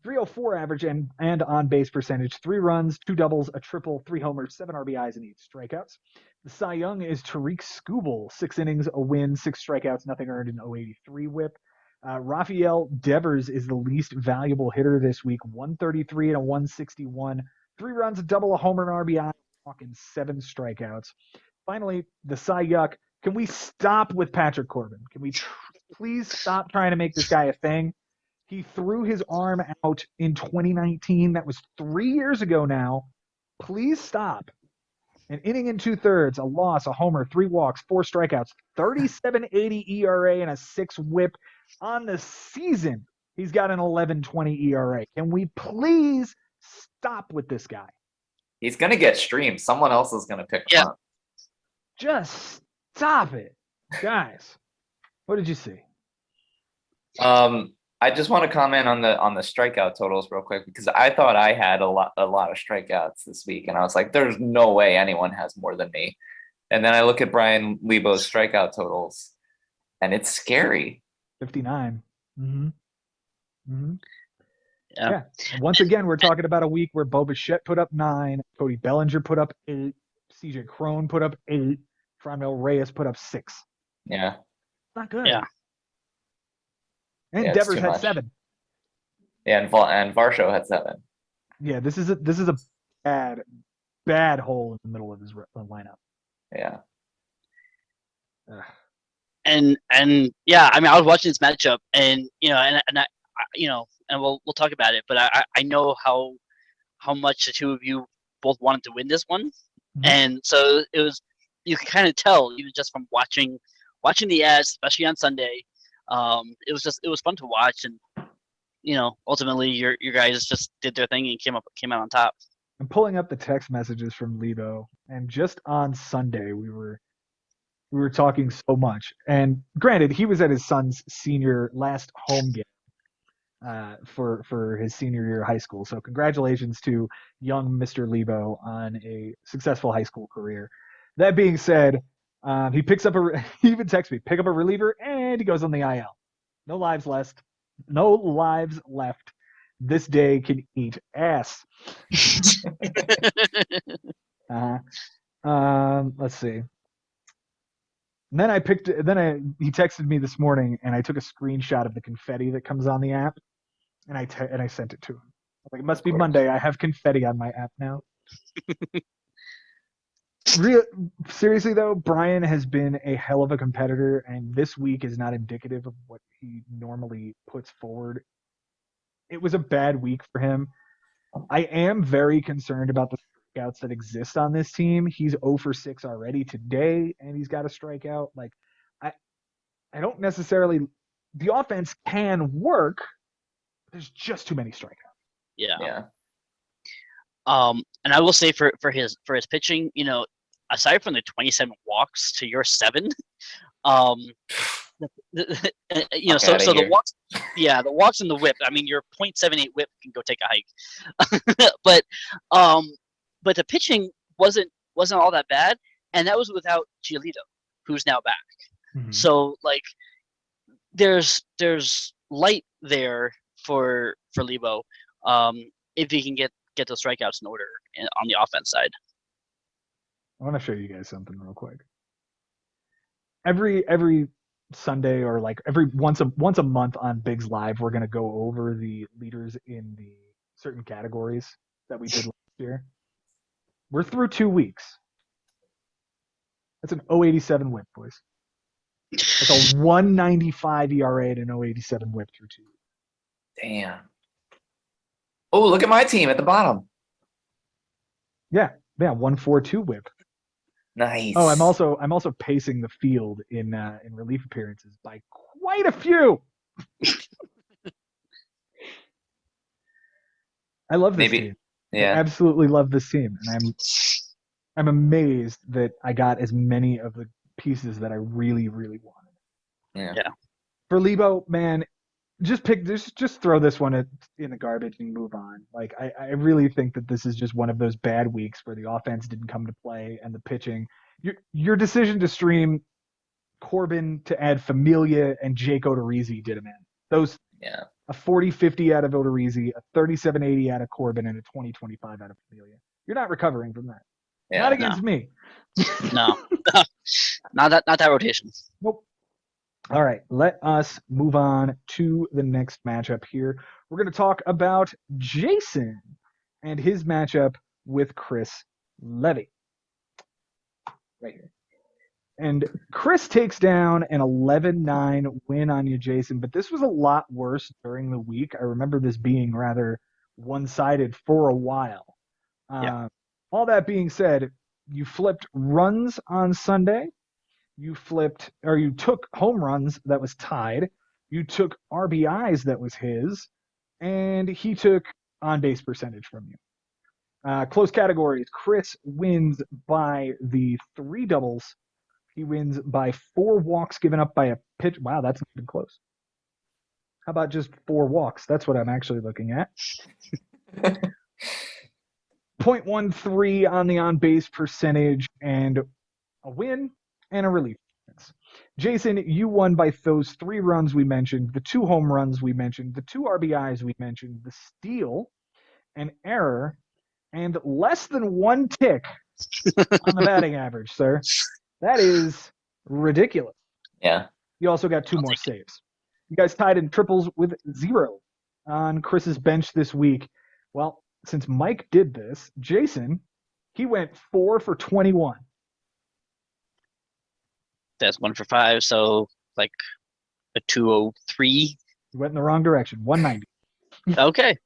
304 average and on base percentage, 3 runs, 2 doubles, a triple, 3 homers, 7 RBIs, and 8 strikeouts. The Cy Young is Tariq Skubal, 6 innings, a win, 6 strikeouts, nothing earned, an 083 whip. Rafael Devers is the least valuable hitter this week, 133 and a 161, 3 runs, a double, a homer, an RBI, walking 7 strikeouts. Finally, the Cy Young. Can we stop with Patrick Corbin? Can we please stop trying to make this guy a thing? He threw his arm out in 2019. That was 3 years ago now. Please stop. An inning and 2/3, a loss, a homer, 3 walks, 4 strikeouts, 37.80 ERA, and a 6 whip on the season. He's got an 11.20 ERA. Can we please stop with this guy? He's going to get streamed. Someone else is going to pick him up. Just stop it. Guys, what did you see? I just want to comment on the strikeout totals real quick because I thought I had a lot of strikeouts this week, and I was like, "There's no way anyone has more than me." And then I look at Brian Lebo's strikeout totals, and it's scary. 59. Mm-hmm. Mm-hmm. Yeah. And once again, we're talking about a week where Bo Bichette put up 9, Cody Bellinger put up 8, CJ Cron put up 8, Franmil Reyes put up 6. Yeah. Not good. Yeah. And Devers had 7. Yeah, and Varsho had 7. Yeah, this is a bad hole in the middle of his lineup. Yeah. And yeah, I mean, I was watching this matchup, and and I, and we'll talk about it, but I know how much the two of you both wanted to win this one, and so it was, you can kind of tell even just from watching the ads, especially on Sunday. It was fun to watch, and ultimately your guys just did their thing and came out on top. I'm pulling up the text messages from Lebo, and just on Sunday we were talking so much. And granted, he was at his son's last home game for his senior year of high school. So congratulations to young Mr. Lebo on a successful high school career. That being said, he picks up he even texts me, pick up a reliever, and he goes on the IL. No lives left. This day can eat ass. Let's see. And then he texted me this morning, and I took a screenshot of the confetti that comes on the app, and I sent it to him. I was like, it must be Monday. I have confetti on my app now. Seriously though, Brian has been a hell of a competitor, and this week is not indicative of what he normally puts forward. It was a bad week for him. I am very concerned about the strikeouts that exist on this team. He's 0 for 6 already today, and he's got a strikeout. Like, I I don't necessarily. The offense can work. There's just too many strikeouts. Yeah. And I will say for his pitching, aside from the 27 walks to your 7, so the walks, the walks and the whip. I mean, your .78 whip can go take a hike, but the pitching wasn't all that bad, and that was without Giolito, who's now back. Mm-hmm. So like, there's light there for Lebo, if he can get those strikeouts in order on the offense side. I want to show you guys something real quick. Every Sunday, or like every once a month on Bigs Live, we're gonna go over the leaders in the certain categories that we did last year. We're through 2 weeks. That's an 0.87 whip, boys. That's a 1.95 ERA and an 0.87 whip through 2 weeks. Damn. Oh, look at my team at the bottom. Yeah, 1.42 whip. Nice. Oh, I'm also pacing the field in relief appearances by quite a few. I love this team. Yeah. I absolutely love this team, and I'm amazed that I got as many of the pieces that I really, really wanted. Yeah. For Lebo, man, just throw this one in the garbage and move on. Like, I really think that this is just one of those bad weeks where the offense didn't come to play and the pitching. Your decision to stream Corbin to add Familia and Jake Odorizzi did him in. Those a 40-50 out of Odorizzi, a 37-80 out of Corbin, and a 20-25 out of Familia. You're not recovering from that. Yeah, not against me. No. not that rotation. Nope. All right, let us move on to the next matchup here. We're going to talk about Jason and his matchup with Chris Levy. Right here. And Chris takes down an 11-9 win on you, Jason, but this was a lot worse during the week. I remember this being rather one-sided for a while. All that being said, you flipped runs on Sunday. You took home runs that was tied. You took RBIs that was his, and he took on-base percentage from you. Close categories. Chris wins by the 3 doubles. He wins by 4 walks given up by a pitch. Wow, that's not even close. How about just 4 walks? That's what I'm actually looking at. 0.13 on the on-base percentage, and a win and a relief. Jason, you won by those 3 runs we mentioned, the 2 home runs we mentioned, the 2 RBIs we mentioned, the steal, an error, and less than 1 tick on the batting average, sir. That is ridiculous. Yeah. You also got 2 more saves. You guys tied in triples with 0 on Chris's bench this week. Well, since Mike did this, Jason, he went 4 for 21. That's 1 for 5, so like a 203. You went in the wrong direction. 190. Okay.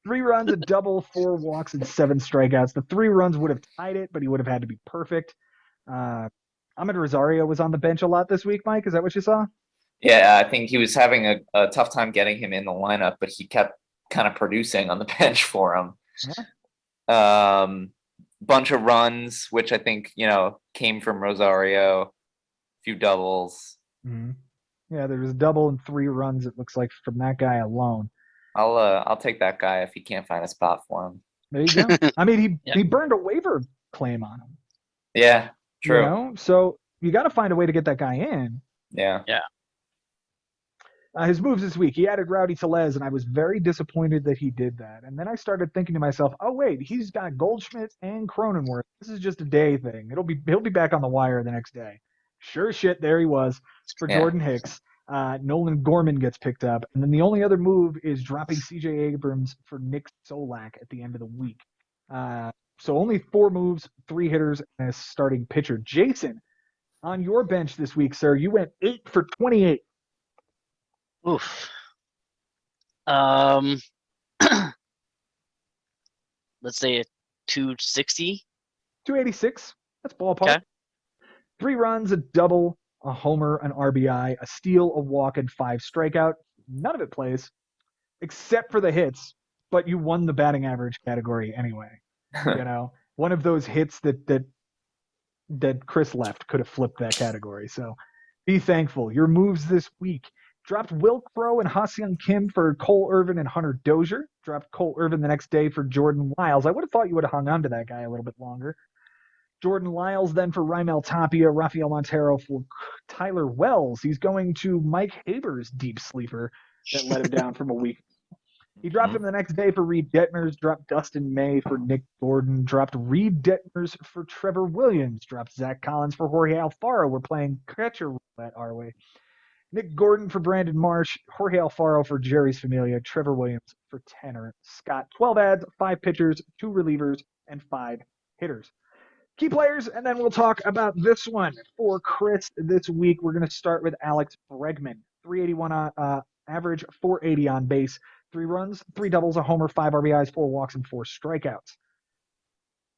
3 runs, a double, 4 walks, and 7 strikeouts. The 3 runs would have tied it, but he would have had to be perfect. Ahmed Rosario was on the bench a lot this week, Mike. Is that what you saw? Yeah, I think he was having a tough time getting him in the lineup, but he kept kind of producing on the bench for him. Yeah. Bunch of runs, which I think, came from Rosario. A few doubles. Mm-hmm. Yeah, there was a double and 3 runs, it looks like, from that guy alone. I'll take that guy if he can't find a spot for him. There you go. I mean, he burned a waiver claim on him. Yeah, true. So you got to find a way to get that guy in. Yeah. His moves this week, he added Rowdy Tellez, and I was very disappointed that he did that. And then I started thinking to myself, oh wait, he's got Goldschmidt and Cronenworth. This is just a day thing. He'll be back on the wire the next day. Sure shit, there he was for Jordan Hicks. Nolan Gorman gets picked up, and then the only other move is dropping C.J. Abrams for Nick Solak at the end of the week. So only 4 moves, 3 hitters, and a starting pitcher. Jason, on your bench this week, sir, you went 8 for 28. Oof. Let's say a 260. 286. That's ballpark. Okay. 3 runs, a double, a homer, an RBI, a steal, a walk, and 5 strikeouts. None of it plays, except for the hits, but you won the batting average category anyway. One of those hits that Chris left could have flipped that category. So be thankful. Your moves this week. Dropped Will Crow and Ha-Seong Kim for Cole Irvin and Hunter Dozier. Dropped Cole Irvin the next day for Jordan Lyles. I would have thought you would have hung on to that guy a little bit longer. Jordan Lyles then for Raimel Tapia, Rafael Montero for Tyler Wells. He's going to Mike Haber's deep sleeper that let him down from a week. He dropped him the next day for Reed Detmers, dropped Dustin May for Nick Gordon, dropped Reed Detmers for Trevor Williams, dropped Zach Collins for Jorge Alfaro. We're playing catcher roulette our way. Nick Gordon for Brandon Marsh, Jorge Alfaro for Jerry's Familia, Trevor Williams for Tanner Scott. 12 ads, 5 pitchers, 2 relievers, and 5 hitters. Key players, and then we'll talk about this one for Chris this week. We're going to start with Alex Bregman. 381 on average, 480 on base, 3 runs, 3 doubles, a homer, 5 RBIs, 4 walks, and 4 strikeouts.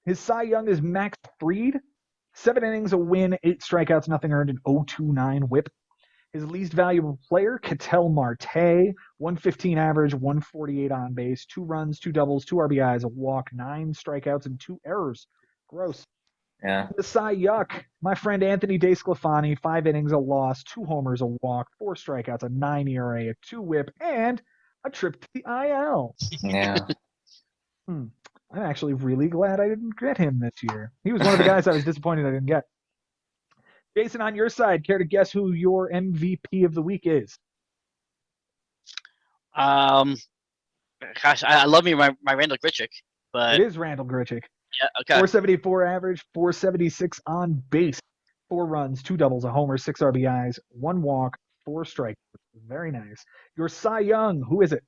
His Cy Young is Max Fried. 7 innings, a win, 8 strikeouts, nothing earned, an 0.29 whip. His least valuable player, Ketel Marte, 115 average, 148 on base, 2 runs, 2 doubles, 2 RBIs, a walk, 9 strikeouts, and 2 errors. Gross. Yeah. The Cy Yuck, my friend Anthony DeSclafani, 5 innings, a loss, 2 homers, a walk, 4 strikeouts, a 9 ERA, a 2 whip, and a trip to the IL. Yeah. I'm actually really glad I didn't get him this year. He was one of the guys I was disappointed I didn't get. Jason, on your side, care to guess who your MVP of the week is? Gosh, I love me my Randall Grichuk, but It is Randall Grichuk. yeah, okay. 474 average, 476 on base, 4 runs, 2 doubles, a homer, 6 RBIs, 1 walk, 4 strikeouts. Very nice. Your Cy Young, who is it?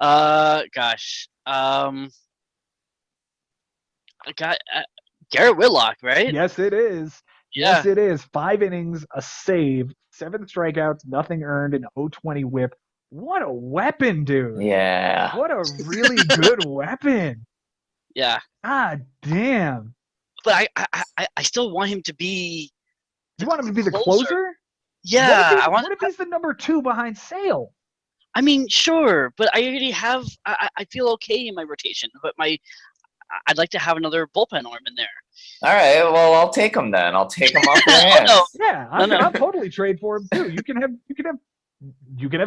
Gosh, I got Garrett Willock, right? Yes, it is. Yeah. Yes, it is. 5 innings, a save, 7 strikeouts, nothing earned, an 0.20 whip. What a weapon, dude. Yeah. What a really good weapon. Yeah. God damn. But I still want him to be. You want him to be the closer? Yeah. What if he's the number 2 behind Sale? I mean, sure, but I already have. I feel okay in my rotation, but I'd like to have another bullpen arm in there. All right. Well, I'll take him then. I'll take him off your hands. Oh, no. Yeah, I'll totally trade for him too. You can have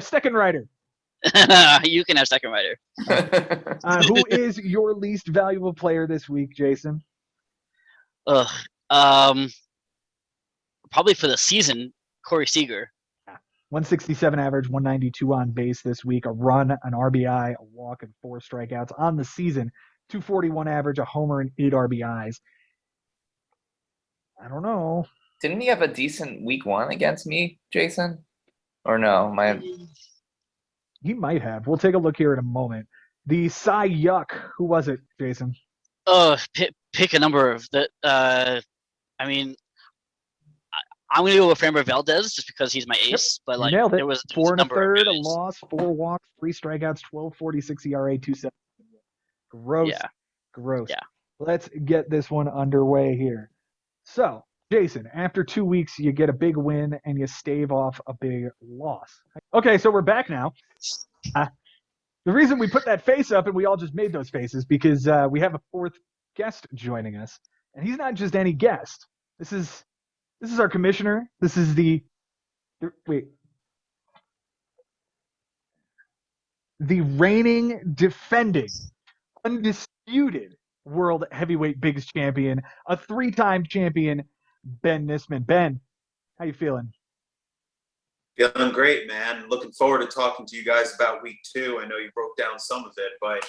Steckenrider. You can have second rider. Who is your least valuable player this week, Jason? Probably for the season, Corey Seager. 167 average, 192 on base this week, a run, an RBI, a walk, and 4 strikeouts on the season. 241 average, a homer, and 8 RBIs. I don't know. Didn't he have a decent week 1 against me, Jason? Or no? He might have. We'll take a look here in a moment. The Cy Yuck. Who was it, Jason? Pick a number of the. I mean, I'm gonna go with Framber Valdez just because he's my ace. But like, nailed it. there was 4 and a third, a guys. loss, 4 walks, 3 strikeouts, 12.46 ERA, 2.7. Gross. Yeah. Gross. Yeah. Let's get this one underway here. So, Jason, after 2 weeks, you get a big win and you stave off a big loss. Okay, so we're back now. The reason we put that face up and we all just made those faces because we have a 4th guest joining us, and he's not just any guest. This is our commissioner. This is the reigning, defending, undisputed world heavyweight bigs champion, a 3-time champion, Ben Nisman. Ben, how you feeling? Feeling great, man. Looking forward to talking to you guys about week 2. I know you broke down some of it, but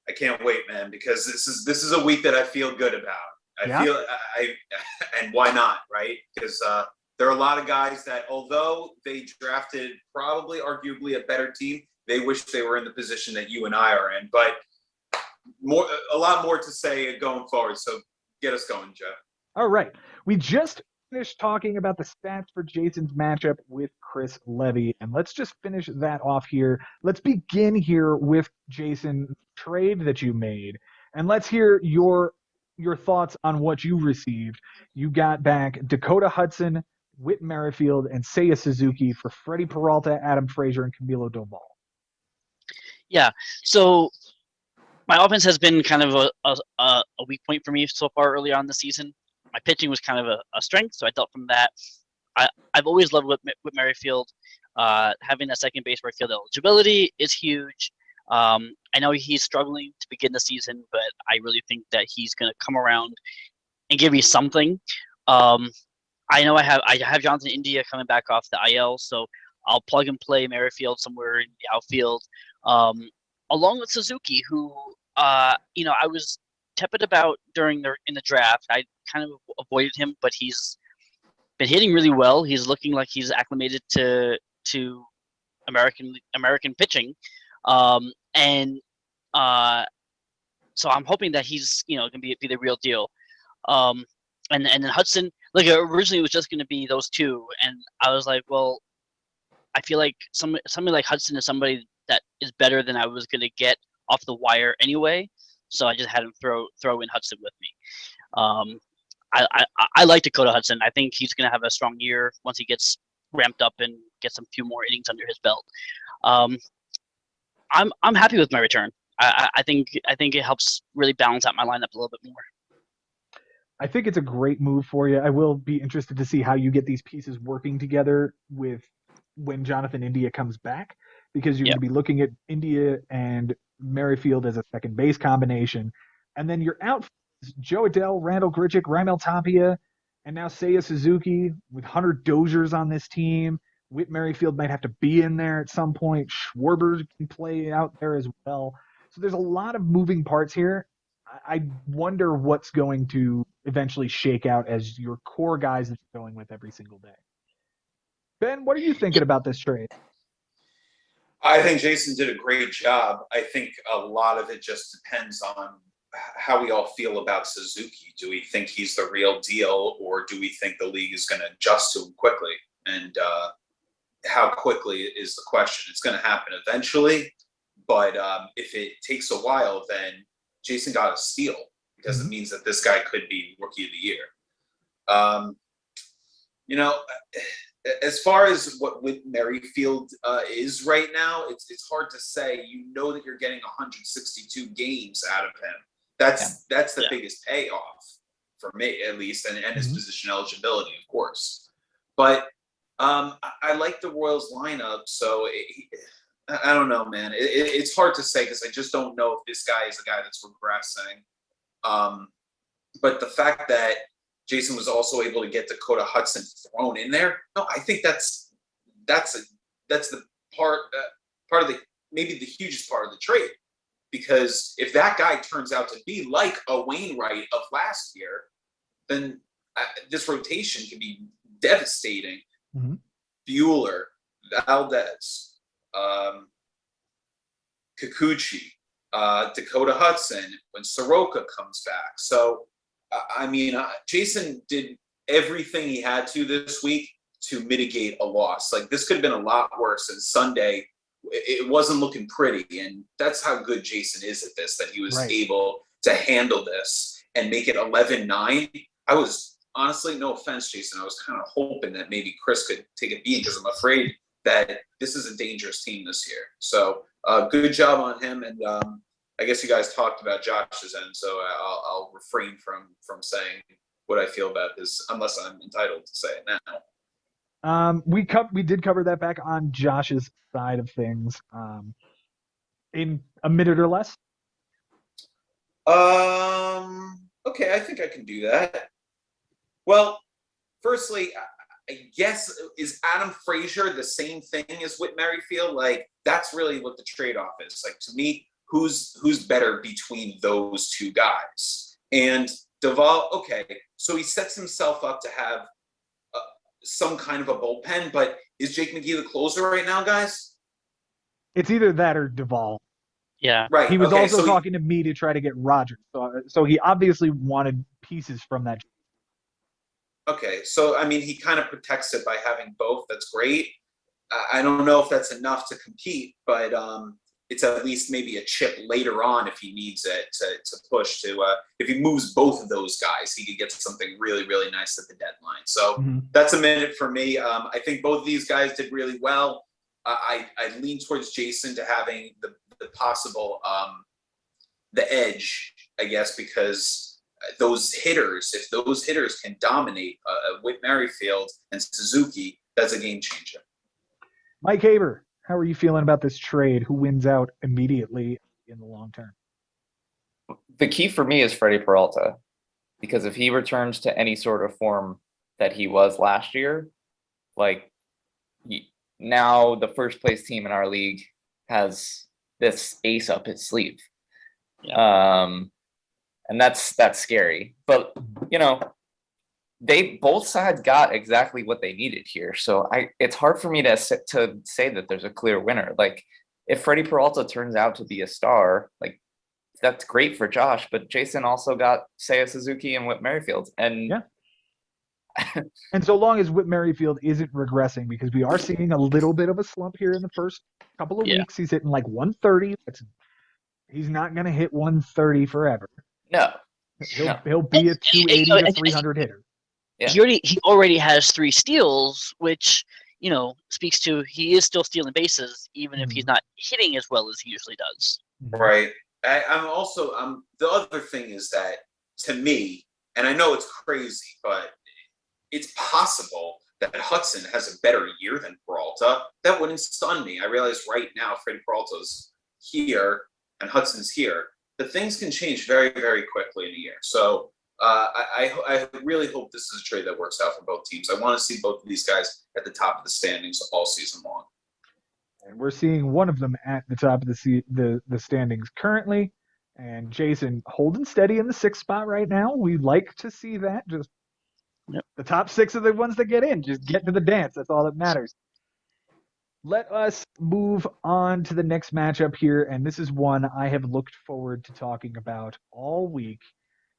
I can't wait, man, because this is a week that I feel good about. And why not, right? Because there are a lot of guys that, although they drafted probably arguably a better team, they wish they were in the position that you and I are in. But a lot more to say going forward. So get us going, Joe. All right. We just finished talking about the stats for Jason's matchup with Chris Levy, and let's just finish that off here. Let's begin here with Jason, trade that you made, and let's hear your your thoughts on what you received. You got back Dakota Hudson, Whit Merrifield, and Seiya Suzuki for Freddie Peralta, Adam Frazier, and Camilo Doval. Yeah. So my offense has been kind of a weak point for me so far early on in the season. My pitching was kind of a strength, so I dealt from that. I've always loved Whit Merrifield. Having that second base Merrifield eligibility is huge. I know he's struggling to begin the season, but I really think that he's going to come around and give me something. I know I have Jonathan India coming back off the IL, so I'll plug and play Merrifield somewhere in the outfield, along with Suzuki, who I was tepid about in the draft. I kind of avoided him, but he's been hitting really well. He's looking like he's acclimated to American pitching, so I'm hoping that he's going to be the real deal. And then Hudson, like originally it was just going to be those two, and I was like, well, I feel like somebody like Hudson is somebody that is better than I was going to get off the wire anyway. So I just had him throw in Hudson with me. I like Dakota Hudson. I think he's going to have a strong year once he gets ramped up and gets a few more innings under his belt. I'm happy with my return. I think it helps really balance out my lineup a little bit more. I think it's a great move for you. I will be interested to see how you get these pieces working together with when Jonathan India comes back, because you're going to be looking at India and Merrifield as a second base combination. And then your outfield is Jo Adell, Randall Grichuk, Raimel Tapia, and now Seiya Suzuki with Hunter Dozier's on this team. Whit Merrifield might have to be in there at some point. Schwarber can play out there as well. So there's a lot of moving parts here. I wonder what's going to eventually shake out as your core guys that you're going with every single day. Ben, what are you thinking about this trade? I think Jason did a great job. I think a lot of it just depends on how we all feel about Suzuki. Do we think he's the real deal, or do we think the league is going to adjust to him quickly? And how quickly is the question. It's going to happen eventually, but if it takes a while, then Jason got a steal, because it means that this guy could be Rookie of the Year. As far as what Whit Merrifield is right now, it's hard to say. You know that you're getting 162 games out of him. That's the biggest payoff for me, at least, and his position eligibility, of course. But I like the Royals lineup, so I don't know, man. It's hard to say, because I just don't know if this guy is a guy that's regressing. But the fact that Jason was also able to get Dakota Hudson thrown in there, no, I think that's the part of the, maybe the hugest part of the trade. Because if that guy turns out to be like a Wainwright of last year, then this rotation can be devastating. Bueller, Valdez, Kikuchi, Dakota Hudson, when Soroka comes back. So, Jason did everything he had to this week to mitigate a loss. Like, this could have been a lot worse. And Sunday, it wasn't looking pretty. And that's how good Jason is at this, that he was able to handle this and make it 11-9. I was, honestly, no offense, Jason, I was kind of hoping that maybe Chris could take a beat, because I'm afraid that this is a dangerous team this year. So good job on him. And I guess you guys talked about Josh's end, so I'll refrain from saying what I feel about this, unless I'm entitled to say it now. We did cover that back on Josh's side of things in a minute or less. Okay, I think I can do that. Well, firstly, I guess, is Adam Frazier the same thing as Whit Merrifield? Like, that's really what the trade-off is. Like, to me, who's better between those two guys? And Doval, okay, so he sets himself up to have some kind of a bullpen, but is Jake McGee the closer right now, guys? It's either that or Doval. Yeah. Right. He was also talking to me to try to get Rogers. So he obviously wanted pieces from that. Okay, so, he kind of protects it by having both. That's great. I don't know if that's enough to compete, but it's at least maybe a chip later on if he needs it to push to. If he moves both of those guys, he could get something really, really nice at the deadline. So that's a minute for me. I think both of these guys did really well. I lean towards Jason to having the possible the edge, I guess, because those hitters, if those hitters can dominate Whit Merrifield and Suzuki, that's a game changer. Mike Haber, how are you feeling about this trade? Who wins out immediately in the long term? The key for me is Freddie Peralta, because if he returns to any sort of form that he was last year, like now the first place team in our league has this ace up its sleeve. And that's scary. But, you know, they both sides got exactly what they needed here. So it's hard for me to say that there's a clear winner. Like, if Freddie Peralta turns out to be a star, like, that's great for Josh, but Jason also got Seiya Suzuki and Whit Merrifield. And and so long as Whit Merrifield isn't regressing, because we are seeing a little bit of a slump here in the first couple of weeks. He's hitting like 130. He's not going to hit 130 forever. No. He'll be a 280 to 300 hitter. Yeah. He already has 3 steals, which, you know, speaks to he is still stealing bases, even if he's not hitting as well as he usually does. Right. I'm also the other thing is that, to me, and I know it's crazy, but it's possible that Hudson has a better year than Peralta. That wouldn't stun me. I realize right now Freddie Peralta's here and Hudson's here. But things can change very, very quickly in a year. So I really hope this is a trade that works out for both teams. I want to see both of these guys at the top of the standings all season long. And we're seeing one of them at the top of the standings currently. And Jason holding steady in the 6th spot right now. We'd like to see that. Just the top 6 are the ones that get in. Just get to the dance. That's all that matters. Let us move on to the next matchup here. And this is one I have looked forward to talking about all week.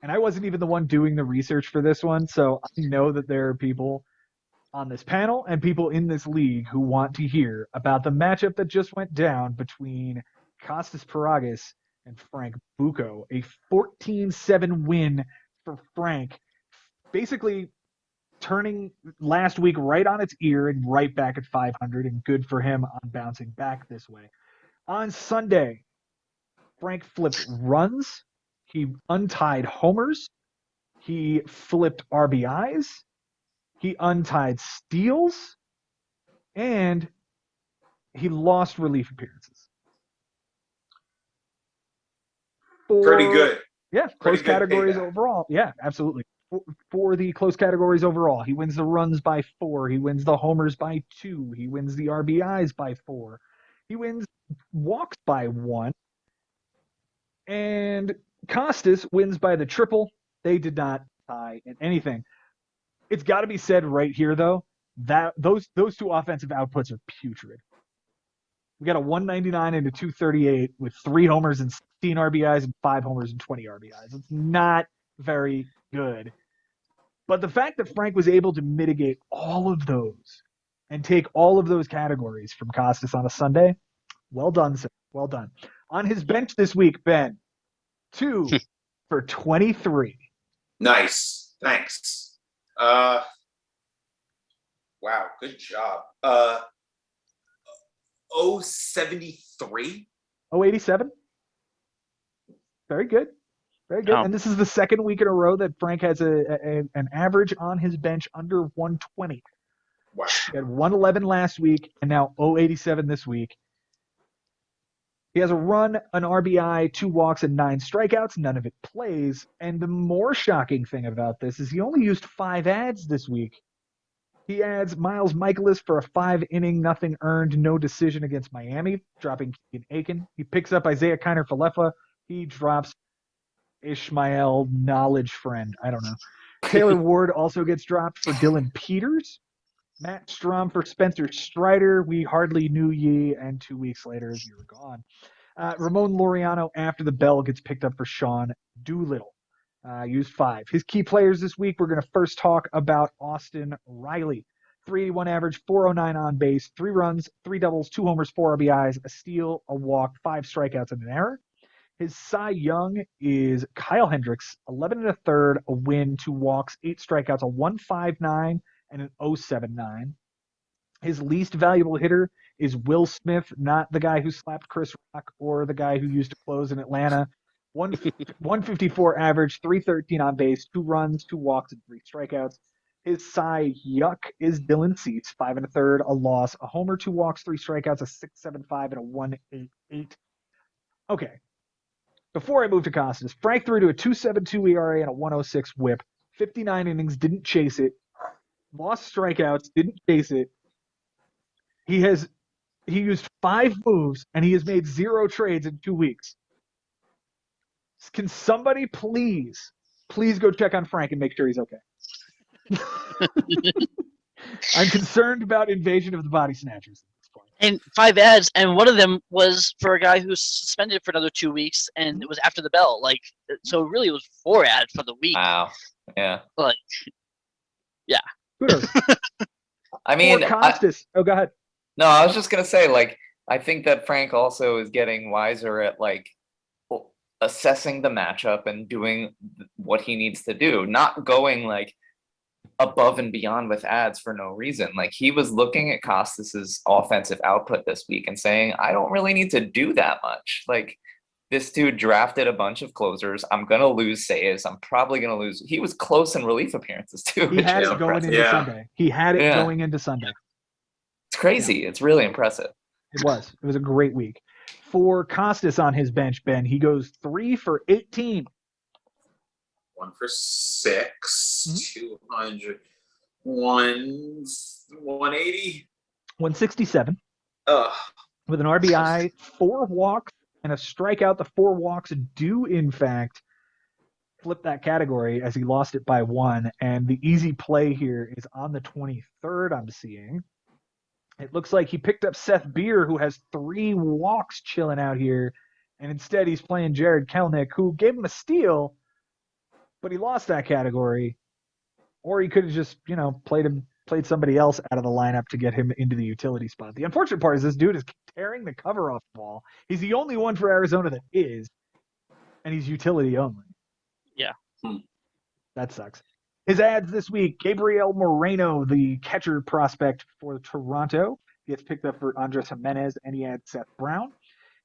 And I wasn't even the one doing the research for this one. So I know that there are people on this panel and people in this league who want to hear about the matchup that just went down between Kostas Paragis and Frank Bucco. A 14-7 win for Frank. Basically turning last week right on its ear and right back at 500, and good for him on bouncing back this way. On Sunday, Frank flipped runs. He untied homers. He flipped RBIs. He untied steals. And he lost relief appearances. Pretty good. Yeah, close categories overall. Yeah, absolutely. For the close categories overall, he wins the runs by 4. He wins the homers by 2. He wins the RBIs by 4. He wins walks by 1. And Kostas wins by the triple. They did not tie in anything. It's got to be said right here, though, that those 2 offensive outputs are putrid. We got a 199 and a 238 with 3 homers and 16 RBIs and 5 homers and 20 RBIs. It's not very good. But the fact that Frank was able to mitigate all of those and take all of those categories from Kostas on a Sunday, well done, sir. Well done. On his bench this week, Ben, 2 for 23. Nice. Thanks. Wow, good job. 073? 087? Very good. Very good. Oh. And this is the 2nd week in a row that Frank has an average on his bench under 120. Wow. He had 111 last week and now 087 this week. He has a run, an RBI, 2 walks, and 9 strikeouts. None of it plays. And the more shocking thing about this is he only used 5 adds this week. He adds Miles Michaelis for a 5-inning, nothing earned, no decision against Miami, dropping Keegan Aiken. He picks up Isaiah Kiner-Falefa. He drops Ishmael Knowledge Friend. I don't know. Taylor Ward also gets dropped for Dylan Peters. Matt Strom for Spencer Strider. We hardly knew ye, and 2 weeks later, you were gone. Ramon Laureano after the bell gets picked up for Sean Doolittle. Used 5. His key players this week, we're going to first talk about Austin Riley. 381 average, 409 on base, 3 runs, 3 doubles, 2 homers, 4 RBIs, a steal, a walk, 5 strikeouts, and an error. His Cy Young is Kyle Hendricks, 11 1/3, a win, 2 walks, 8 strikeouts, a 1.59 and an 0.79. His least valuable hitter is Will Smith, not the guy who slapped Chris Rock or the guy who used to close in Atlanta. 154 average, 313 on base, 2 runs, 2 walks, and 3 strikeouts. His Cy Yuck is Dylan Cease, 5 1/3, a loss, a homer, 2 walks, 3 strikeouts, a 6.75, and a 1.88. Okay. Before I move to Costas, Frank threw to a 2.72 ERA and a 1.06 WHIP. 59 innings, didn't chase it. Lost strikeouts, didn't chase it. He used 5 moves and he has made 0 trades in 2 weeks. Can somebody please go check on Frank and make sure he's okay? I'm concerned about invasion of the body snatchers. And 5 ads, and one of them was for a guy who's suspended for another 2 weeks, and it was after the bell. Like, so really it was 4 ads for the week. Wow. Yeah. Like, yeah. Kudos. I mean, Costas. Oh, go ahead. No, I was just gonna say, like, I think that Frank also is getting wiser at like assessing the matchup and doing what he needs to do, not going like above and beyond with ads for no reason. Like, he was looking at Costas's offensive output this week and saying, I don't really need to do that much. Like, this dude drafted a bunch of closers. I'm gonna lose saves. I'm probably gonna lose. He was close in relief appearances too. He had it going into Sunday. He had it going into Sunday. It's crazy. Yeah. It's really impressive. It was. It was a great week. For Costas on his bench, Ben, he goes 3 for 18. 1 for 6, 200, 180, 167. With an RBI, 4 walks, and a strikeout. The 4 walks do, in fact, flip that category as he lost it by 1. And the easy play here is on the 23rd, I'm seeing. It looks like he picked up Seth Beer, who has 3 walks chilling out here. And instead he's playing Jared Kelnick, who gave him a steal, but he lost that category. Or he could have just, played somebody else out of the lineup to get him into the utility spot. The unfortunate part is this dude is tearing the cover off the ball. He's the only one for Arizona that is, and he's utility only. Yeah. That sucks. His ads this week, Gabrielle Moreno, the catcher prospect for Toronto, gets picked up for Andres Jimenez, and he adds Seth Brown.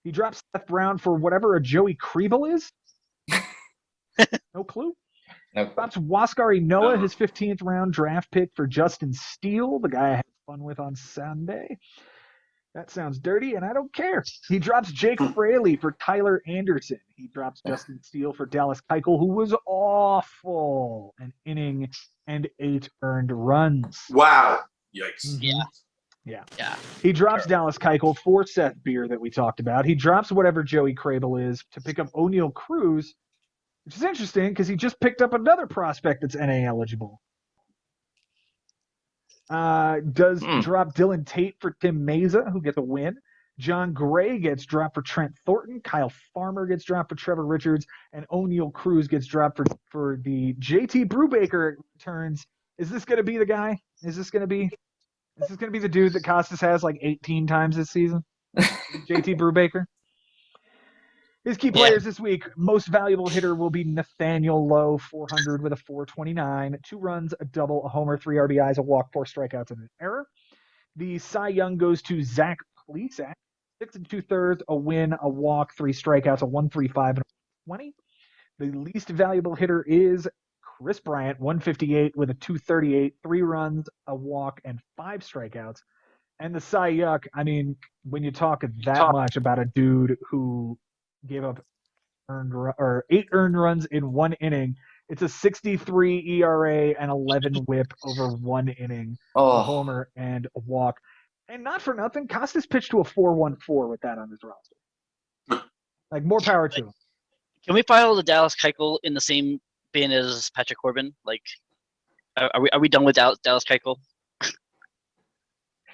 He drops Seth Brown for whatever a Joey Kriebel is. No clue. Nope. Drops Waskari Noah, his 15th round draft pick for Justin Steele, the guy I had fun with on Sunday. That sounds dirty, and I don't care. He drops Jake Fraley for Tyler Anderson. He drops Justin Steele for Dallas Keuchel, who was awful. An inning and 8 earned runs. Wow. Yikes. Yeah. He drops Dallas Keuchel for Seth Beer that we talked about. He drops whatever Joey Kriebel is to pick up O'Neal Cruz, which is interesting because he just picked up another prospect that's NA eligible. Does drop Dylan Tate for Tim Meza, who gets a win. John Gray gets dropped for Trent Thornton. Kyle Farmer gets dropped for Trevor Richards. And O'Neal Cruz gets dropped for the JT Brubaker returns. Is this going to be the guy? Is this going to be the dude that Costas has like 18 times this season? JT Brubaker? His key players this week, most valuable hitter will be Nathaniel Lowe, 400 with a 429, 2 runs, a double, a homer, 3 RBIs, a walk, 4 strikeouts, and an error. The Cy Young goes to Zach Plesac, 6 2/3, a win, a walk, 3 strikeouts, a 1.35, and a 20. The least valuable hitter is Chris Bryant, 158 with a 238, 3 runs, a walk, and 5 strikeouts. And the Cy Young, I mean, when you talk that much about a dude who gave up 8 earned runs in 1 inning. It's a 63 ERA and 11 WHIP over 1 inning, a homer and a walk. And not for nothing, Costas pitched to a 4.14 with that on his roster. Like, more power to him. Can we file the Dallas Keuchel in the same bin as Patrick Corbin? Like, are we done with Dallas Keuchel?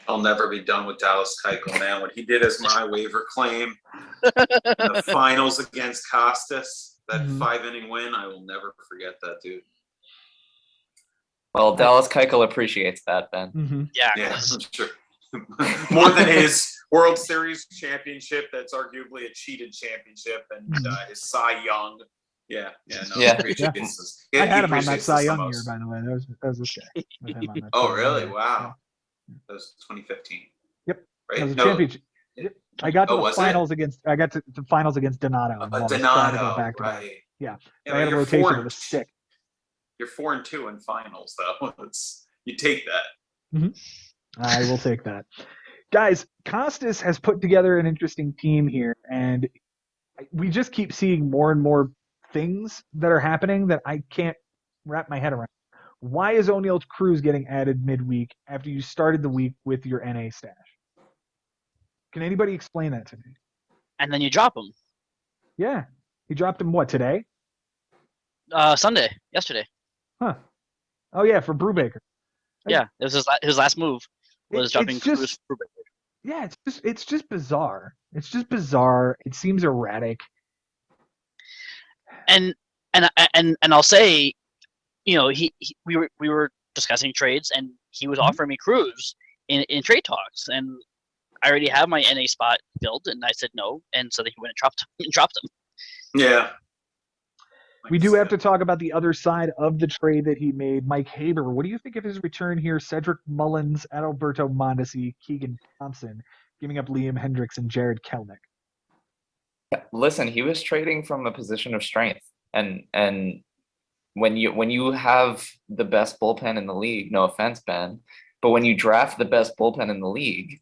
I'll never be done with Dallas Keuchel, man. What he did as my waiver claim in the finals against Costas, that 5-inning win, I will never forget that, dude. Well, Dallas Keuchel appreciates that, Ben. Mm-hmm. Yeah, I'm sure. More than his World Series championship, that's arguably a cheated championship, and his Cy Young. Yeah. No, Yeah. appreciates I had him on that appreciates Cy this the Young year, most. by the way. That was this guy. With him on that Oh, Cy Young really? year. Wow. That was 2015. Yep. Right? That was a championship. Yep. I got to the finals against Donato. And lost, so I had to go back to back. Yeah. So I had a rotation that was sick. You're 4-2 in finals, though. You take that. Mm-hmm. I will take that. Guys, Costas has put together an interesting team here, and we just keep seeing more and more things that are happening that I can't wrap my head around. Why is O'Neal Cruz getting added midweek after you started the week with your NA stash? Can anybody explain that to me? And then you drop him. Yeah. He dropped him, what, today? Yesterday. Huh. Oh, yeah, for Brubaker. Yeah, it was his last move was dropping Cruz for Brubaker. Yeah, it's just bizarre. It's just bizarre. It seems erratic. And I'll say, we were discussing trades, and he was offering me Cruz in trade talks, and I already have my NA spot filled, and I said no, and so he went and dropped him. Yeah. We do have to talk about the other side of the trade that he made. Mike Haber, what do you think of his return here? Cedric Mullins, Adalberto Mondesi, Keegan Thompson, giving up Liam Hendricks and Jared Kelnick. Listen, he was trading from a position of strength, and when you have the best bullpen in the league, no offense, Ben, but when you draft the best bullpen in the league,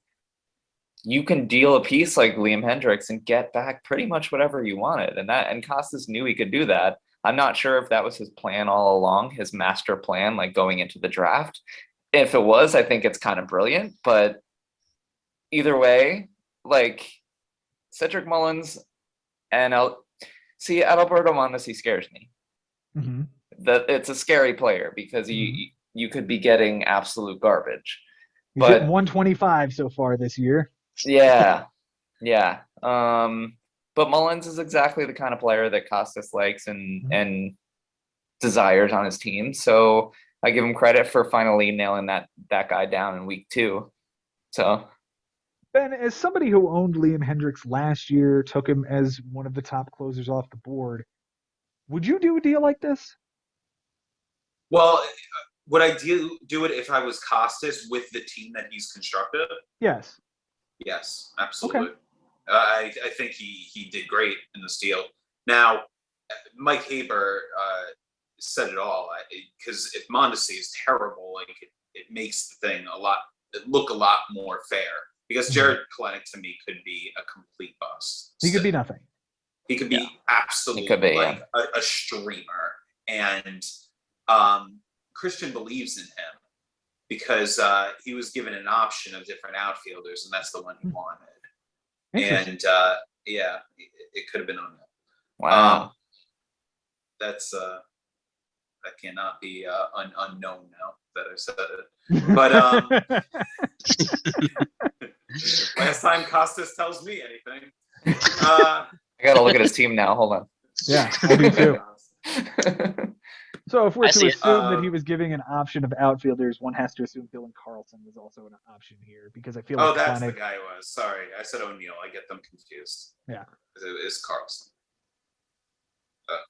you can deal a piece like Liam Hendricks and get back pretty much whatever you wanted, and Costas knew he could do that. I'm not sure if that was his plan all along, his master plan, like going into the draft. If it was, I think it's kind of brilliant. But either way, like Cedric Mullins and Adalberto Mondesi scares me. Mm-hmm. That it's a scary player because you could be getting absolute garbage. He's hitting 125 so far this year. Yeah. But Mullins is exactly the kind of player that Costas likes and desires on his team. So I give him credit for finally nailing that guy down in week 2. So Ben, as somebody who owned Liam Hendricks last year, took him as one of the top closers off the board, would you do a deal like this? Well, would I do it if I was Costas with the team that he's constructed? Yes. Yes, absolutely. Okay. I think he did great in this deal. Now, Mike Haber said it all, because if Mondesi is terrible, like it makes the thing look a lot more fair. Because Jared Kelenic to me could be a complete bust. He could be nothing. He could be absolutely a streamer, and Christian believes in him because he was given an option of different outfielders, and that's the one he wanted. And it could have been on that. Wow. That's that cannot be unknown now that I said it. But last time Costas tells me anything. I gotta look at his team now. Hold on. Yeah, I do too. So if we're to assume that he was giving an option of outfielders, one has to assume Dylan Carlson was also an option here, because I feel like that's the guy who was. Sorry, I said O'Neal. I get them confused. Yeah. It is Carlson.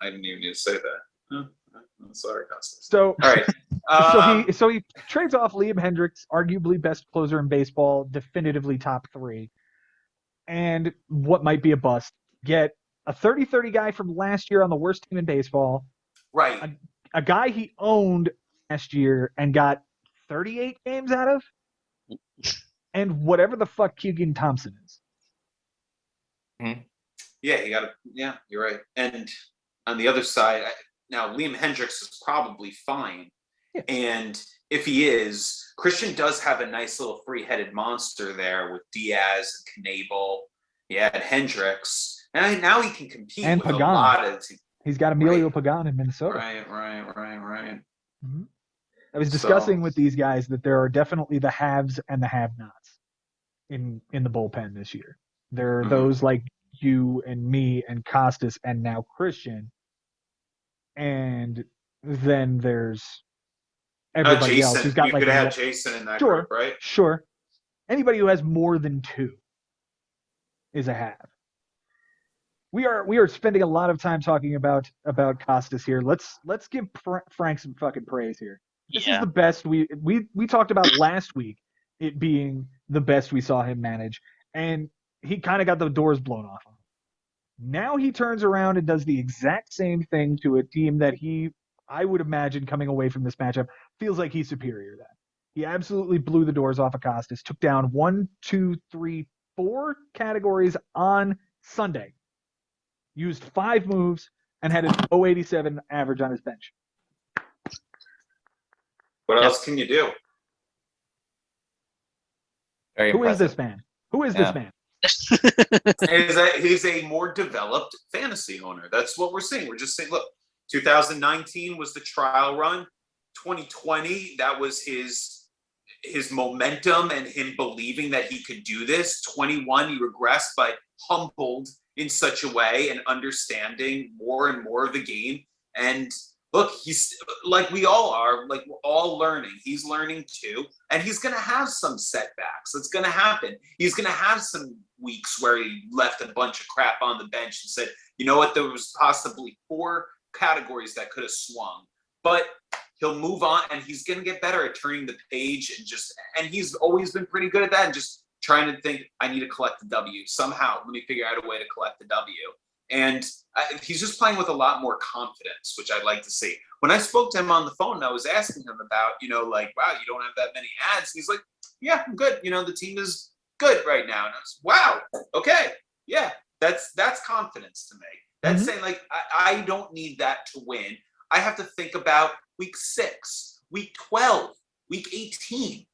I didn't even need to say that. I'm sorry, Costas. So, all right. So he trades off Liam Hendricks, arguably best closer in baseball, definitively top 3, and what might be a bust. Get a 30-30 guy from last year on the worst team in baseball. Right. A guy he owned last year and got 38 games out of, and whatever the fuck Keegan Thompson is. Mm-hmm. Yeah, you're right. And on the other side, now Liam Hendricks is probably fine. Yeah. And if he is, Christian does have a nice little free-headed monster there with Diaz and Knable. Yeah, and Hendricks. And now he can compete and with Pagan. A lot of teams. He's got Emilio Pagan in Minnesota. Right. Mm-hmm. I was discussing with these guys that there are definitely the haves and the have-nots in the bullpen this year. There are those like you and me and Costas and now Christian. And then there's everybody else Jason, who's got you like could have Jason in that Sure. group, right? Sure. Anybody who has more than 2 is a have. We are spending a lot of time talking about Costas here. Let's give Frank some fucking praise here. This is the best we talked about last week, it being the best we saw him manage, and he kind of got the doors blown off him. Now he turns around and does the exact same thing to a team that I would imagine coming away from this matchup, feels like he's superior then. He absolutely blew the doors off of Costas, took down 1, 2, 3, 4 categories on Sunday, used 5 moves, and had an 087 average on his bench. What else can you do? Very Who is impressive. this man? Who is this man? He's a more developed fantasy owner. That's what we're seeing. We're just saying, look, 2019 was the trial run. 2020, that was his momentum and him believing that he could do this. 21, he regressed, but humbled in such a way and understanding more and more of the game. And look, he's like we all are, like we're all learning. He's learning too. And he's going to have some setbacks. It's going to happen. He's going to have some weeks where he left a bunch of crap on the bench and said, you know what, there was possibly 4 categories that could have swung. But he'll move on and he's going to get better at turning the page and he's always been pretty good at that and just trying to think, I need to collect the W. Somehow, let me figure out a way to collect the W. And he's just playing with a lot more confidence, which I'd like to see. When I spoke to him on the phone, I was asking him about, like, wow, you don't have that many ads. And he's like, yeah, I'm good. The team is good right now. And I was, wow, okay. Yeah, that's confidence to me. That's saying, like, I don't need that to win. I have to think about week 6, week 12, week 18,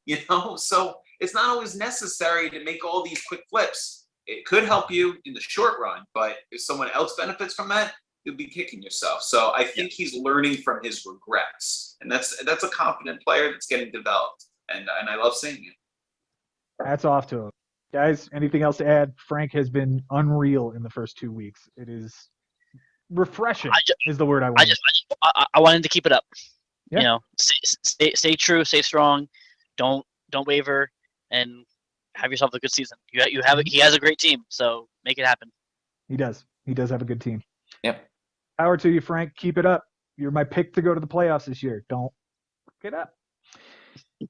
So it's not always necessary to make all these quick flips. It could help you in the short run, but if someone else benefits from that, you'll be kicking yourself. So I think he's learning from his regrets, and that's a confident player that's getting developed, and I love seeing it. Hats off to him. Guys, anything else to add? Frank has been unreal in the first 2 weeks. It is refreshing is the word I want. I wanted to keep it up. Yeah. Stay true, stay strong, don't waver, and have yourself a good season. You have he has a great team, so make it happen. He does have a good team. Yep. Power to you, Frank. Keep it up. You're my pick to go to the playoffs this year. Don't get up.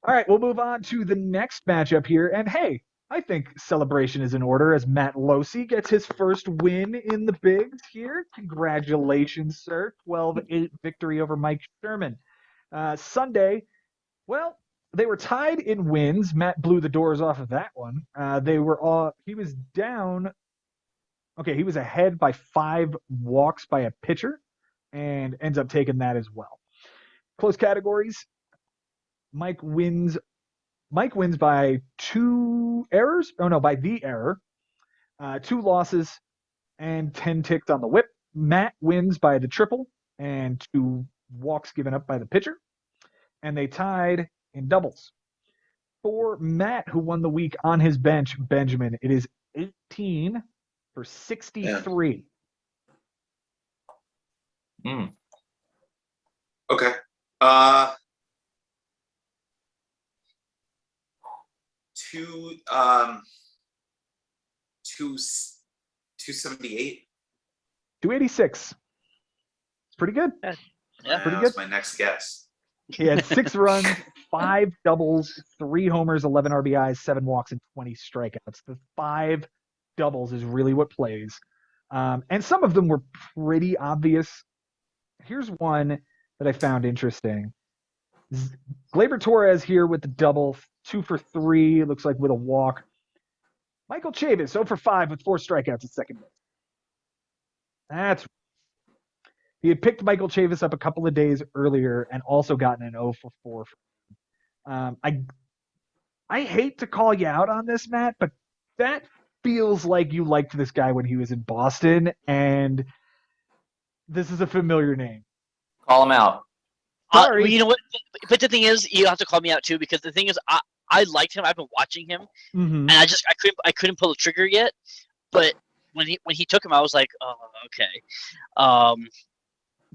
All right, we'll move on to the next matchup here. And hey, I think celebration is in order as Matt Losi gets his first win in the bigs here. Congratulations, sir. 12-8 victory over Mike Sherman. Sunday, well, they were tied in wins. Matt blew the doors off of that one. He was down. Okay, he was ahead by 5 walks by a pitcher and ends up taking that as well. Close categories. Mike wins by 2 errors. Oh, no, by the error. 2 losses and 10 ticks on the whip. Matt wins by the triple and 2 walks given up by the pitcher. And they tied in doubles. For Matt, who won the week on his bench, Benjamin, it is 18 for 63. Yeah. Okay. 278. 286. It's pretty good. Yeah, pretty good. That's my next guess. He had 6 runs, 5 doubles, 3 homers, 11 RBIs, 7 walks, and 20 strikeouts. The 5 doubles is really what plays. And some of them were pretty obvious. Here's one that I found interesting. Gleyber Torres here with the double, 2 for 3, looks like with a walk. Michael Chavis, 0 for 5 with 4 strikeouts at second base. He had picked Michael Chavis up a couple of days earlier and also gotten an 0 for 4. I hate to call you out on this, Matt, but that feels like you liked this guy when he was in Boston, and this is a familiar name. Call him out. Sorry. You know what? But the thing is, you have to call me out too, because the thing is, I liked him. I've been watching him, and I couldn't pull the trigger yet. But when he took him, I was like, oh, okay.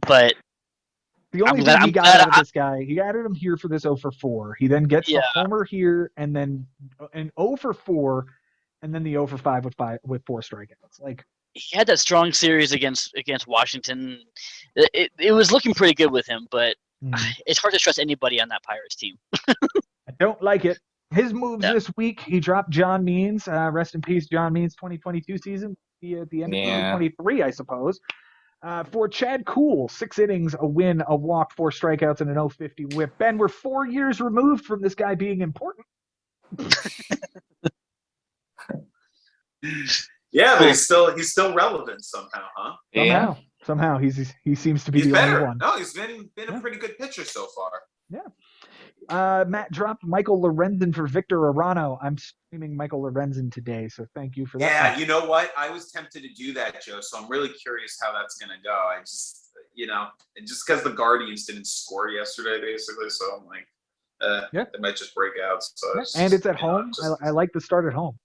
But The only thing he got out of this guy, he added him here for this 0 for 4. He then gets the homer here, and then an 0 for 4, and then the 0 for 5 with 4 strikeouts. Like, he had that strong series against Washington. It was looking pretty good with him, but it's hard to trust anybody on that Pirates team. I don't like it. His moves this week, he dropped John Means. Rest in peace, John Means, 2022 season. At the end of 2023, I suppose. For Chad Kuhl, 6 innings, a win, a walk, 4 strikeouts, and an 0.50 whip. Ben, we're 4 years removed from this guy being important. Yeah, but he's still relevant somehow, huh? Somehow he seems to be the only one. No, he's been a pretty good pitcher so far. Yeah. Matt dropped Michael Lorenzen for Victor Arano. I'm streaming Michael Lorenzen today, so thank you for that. Yeah, you know what? I was tempted to do that, Joe, so I'm really curious how that's going to go. I just, just because the Guardians didn't score yesterday, basically, so I'm like, they might just break out. So and it's at home. I like the start at home.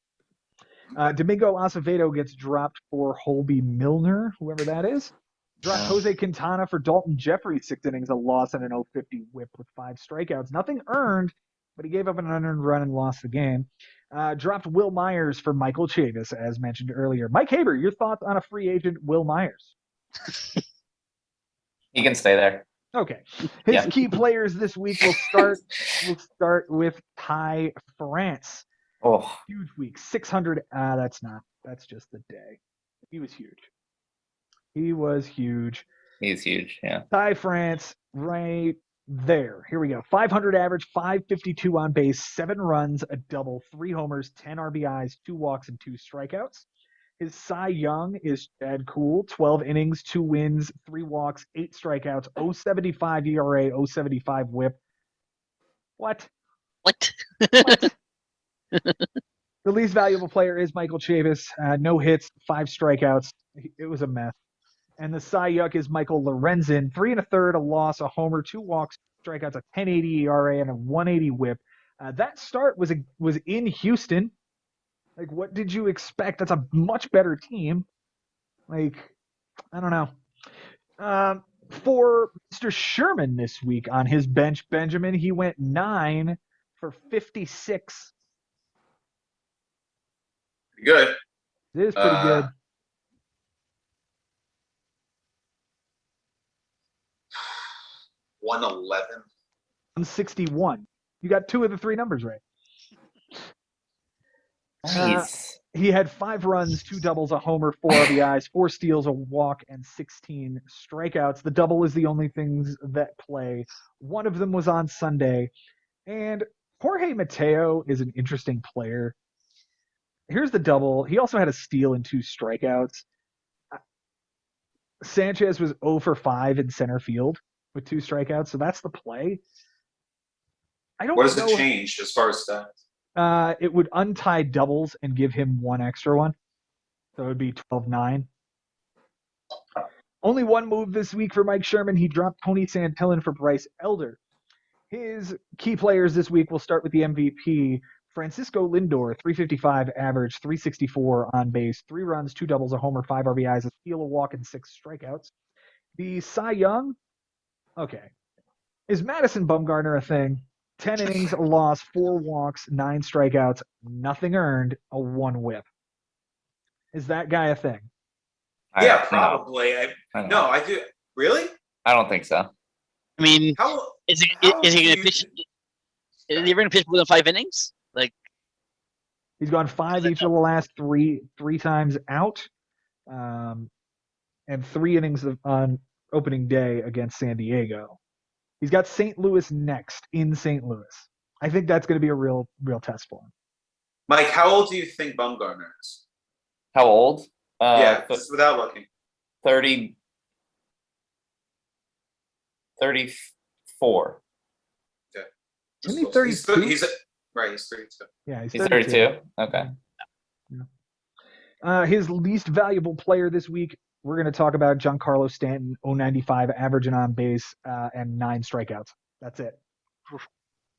Domingo Acevedo gets dropped for Holby Milner, whoever that is. Dropped Jose Quintana for Dalton Jeffries, 6 innings, a loss, and an 0.50 whip with 5 strikeouts. Nothing earned, but he gave up an unearned run and lost the game. Dropped Will Myers for Michael Chavis, as mentioned earlier. Mike Haber, your thoughts on a free agent Will Myers? He can stay there. Okay. His key players this week will start with Ty France. Oh, huge week. 600. That's just the day. He was huge. He's huge, yeah. Ty France, right there. Here we go. 500 average, 552 on base, 7 runs, a double, 3 homers, 10 RBIs, 2 walks, and 2 strikeouts. His Cy Young is Chad Kuhl, 12 innings, 2 wins, 3 walks, 8 strikeouts, 0.75 ERA, 0.75 whip. What? The least valuable player is Michael Chavis. No hits, 5 strikeouts. It was a mess. And the Cy Young is Michael Lorenzen, 3 1/3, a loss, a homer, 2 walks, strikeouts, a 10.80 ERA, and a 1.80 whip. That start was in Houston. Like, what did you expect? That's a much better team. Like, I don't know. For Mr. Sherman this week on his bench, Benjamin, he went 9 for 56. Good. It is pretty good. 111. 161. You got 2 of the 3 numbers right. Nice. He had 5 runs, 2 doubles, a homer, 4 RBIs, 4 steals, a walk, and 16 strikeouts. The double is the only things that play. One of them was on Sunday. And Jorge Mateo is an interesting player. Here's the double. He also had a steal and 2 strikeouts. Sanchez was 0 for 5 in center field with 2 strikeouts, so that's the play. What is the change as far as stats? It would untie doubles and give him 1 extra one. So it would be 12-9. Only 1 move this week for Mike Sherman. He dropped Tony Santillan for Bryce Elder. His key players this week will start with the MVP, Francisco Lindor, 355 average, 364 on base, 3 runs, 2 doubles, a homer, 5 RBIs, a steal, a walk, and 6 strikeouts. The Cy Young, okay. Is Madison Bumgarner a thing? 10 innings, a loss, 4 walks, 9 strikeouts, nothing earned, a 1 whip. Is that guy a thing? Yeah, probably. No, I do. Really? I don't think so. I mean, is he going to pitch? Is he going to pitch more than 5 innings? Like, he's gone 5 each of the last three times out, and 3 innings on opening day against San Diego. He's got St. Louis next in St. Louis. I think that's going to be a real test for him. Mike, how old do you think Bumgarner is? How old? Just without looking. 34. Okay. Isn't he 32? He's 32. Yeah, he's 32. Okay. Yeah. His least valuable player this week, we're going to talk about Giancarlo Stanton, 095 average and on base, and 9 strikeouts. That's it.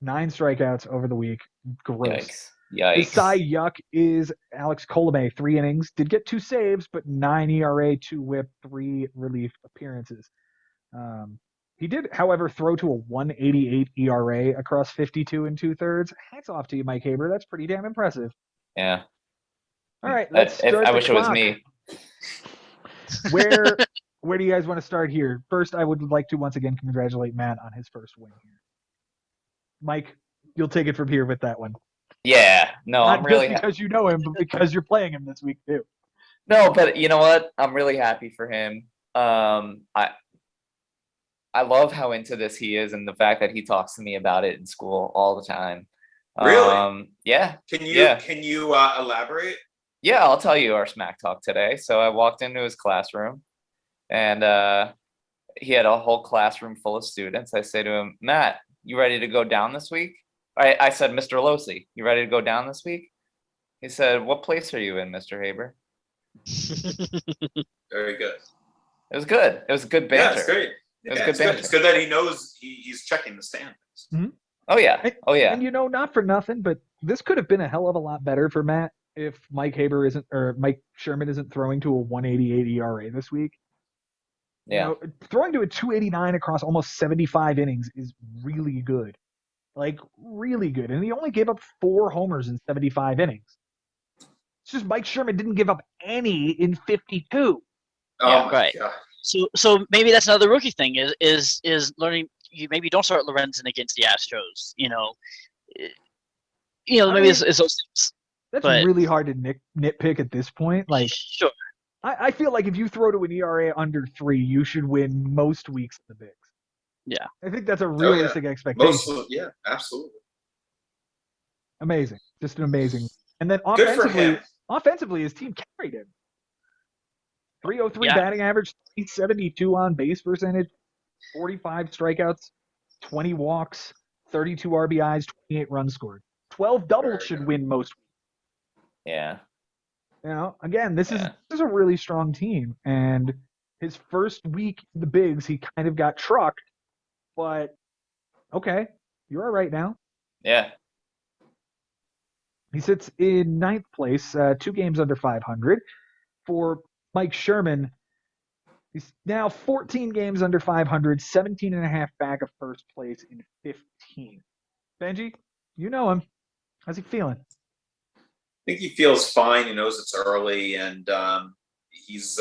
9 strikeouts over the week. Gross. Yikes. His Cy Yuck is Alex Colomé, 3 innings. Did get 2 saves, but 9 ERA, 2 whip, 3 relief appearances. He did, however, throw to a 188 ERA across 52 and 2/3. Hats off to you, Mike Haber. That's pretty damn impressive. Yeah. All right, let's start I the wish clock. it was me. Where do you guys want to start here? First, I would like to once again congratulate Matt on his first win here. Mike, you'll take it from here with that one. Yeah. No, Not I'm really just because you know him, but because you're playing him this week too. No, but you know what? I'm really happy for him. I love how into this he is, and the fact that he talks to me about it in school all the time. Really? Yeah. Can you elaborate? Yeah, I'll tell you our smack talk today. So I walked into his classroom, and he had a whole classroom full of students. I say to him, Matt, you ready to go down this week? I said, Mr. Losi, you ready to go down this week? He said, what place are you in, Mr. Haber? Very good. It was good. It was good banter. Yeah, it's great. It was Yeah, good it's banter. good. It's good that he knows he's checking the standings. Mm-hmm. Oh, yeah. Oh, yeah. And not for nothing, but this could have been a hell of a lot better for Matt if Mike Sherman isn't throwing to a 188 ERA this week. Yeah. Throwing to a 289 across almost 75 innings is really good. Like, really good. And he only gave up 4 homers in 75 innings. It's just Mike Sherman didn't give up any in 52. Oh, my right. God. So maybe that's another rookie thing is learning. You maybe don't start Lorenzen against the Astros. Maybe it's those things. That's really hard to nitpick at this point. Like, sure. I feel like if you throw to an ERA under 3, you should win most weeks in the Bigs. Yeah. I think that's a realistic expectation. Yeah, absolutely. Amazing. Just an amazing. And then offensively, his team carried him. 303 batting average, 372 on base percentage, 45 strikeouts, 20 walks, 32 RBIs, 28 runs scored. 12 doubles should win most weeks. Yeah. Again, this is a really strong team. And his first week in the Bigs, he kind of got trucked. But, okay, you're all right now. Yeah. He sits in 9th place, 2 games under 500. For Mike Sherman, he's now 14 games under 500, 17 and a half back of first place in 15. Benji, you know him. How's he feeling? I think he feels fine. He knows it's early, and he's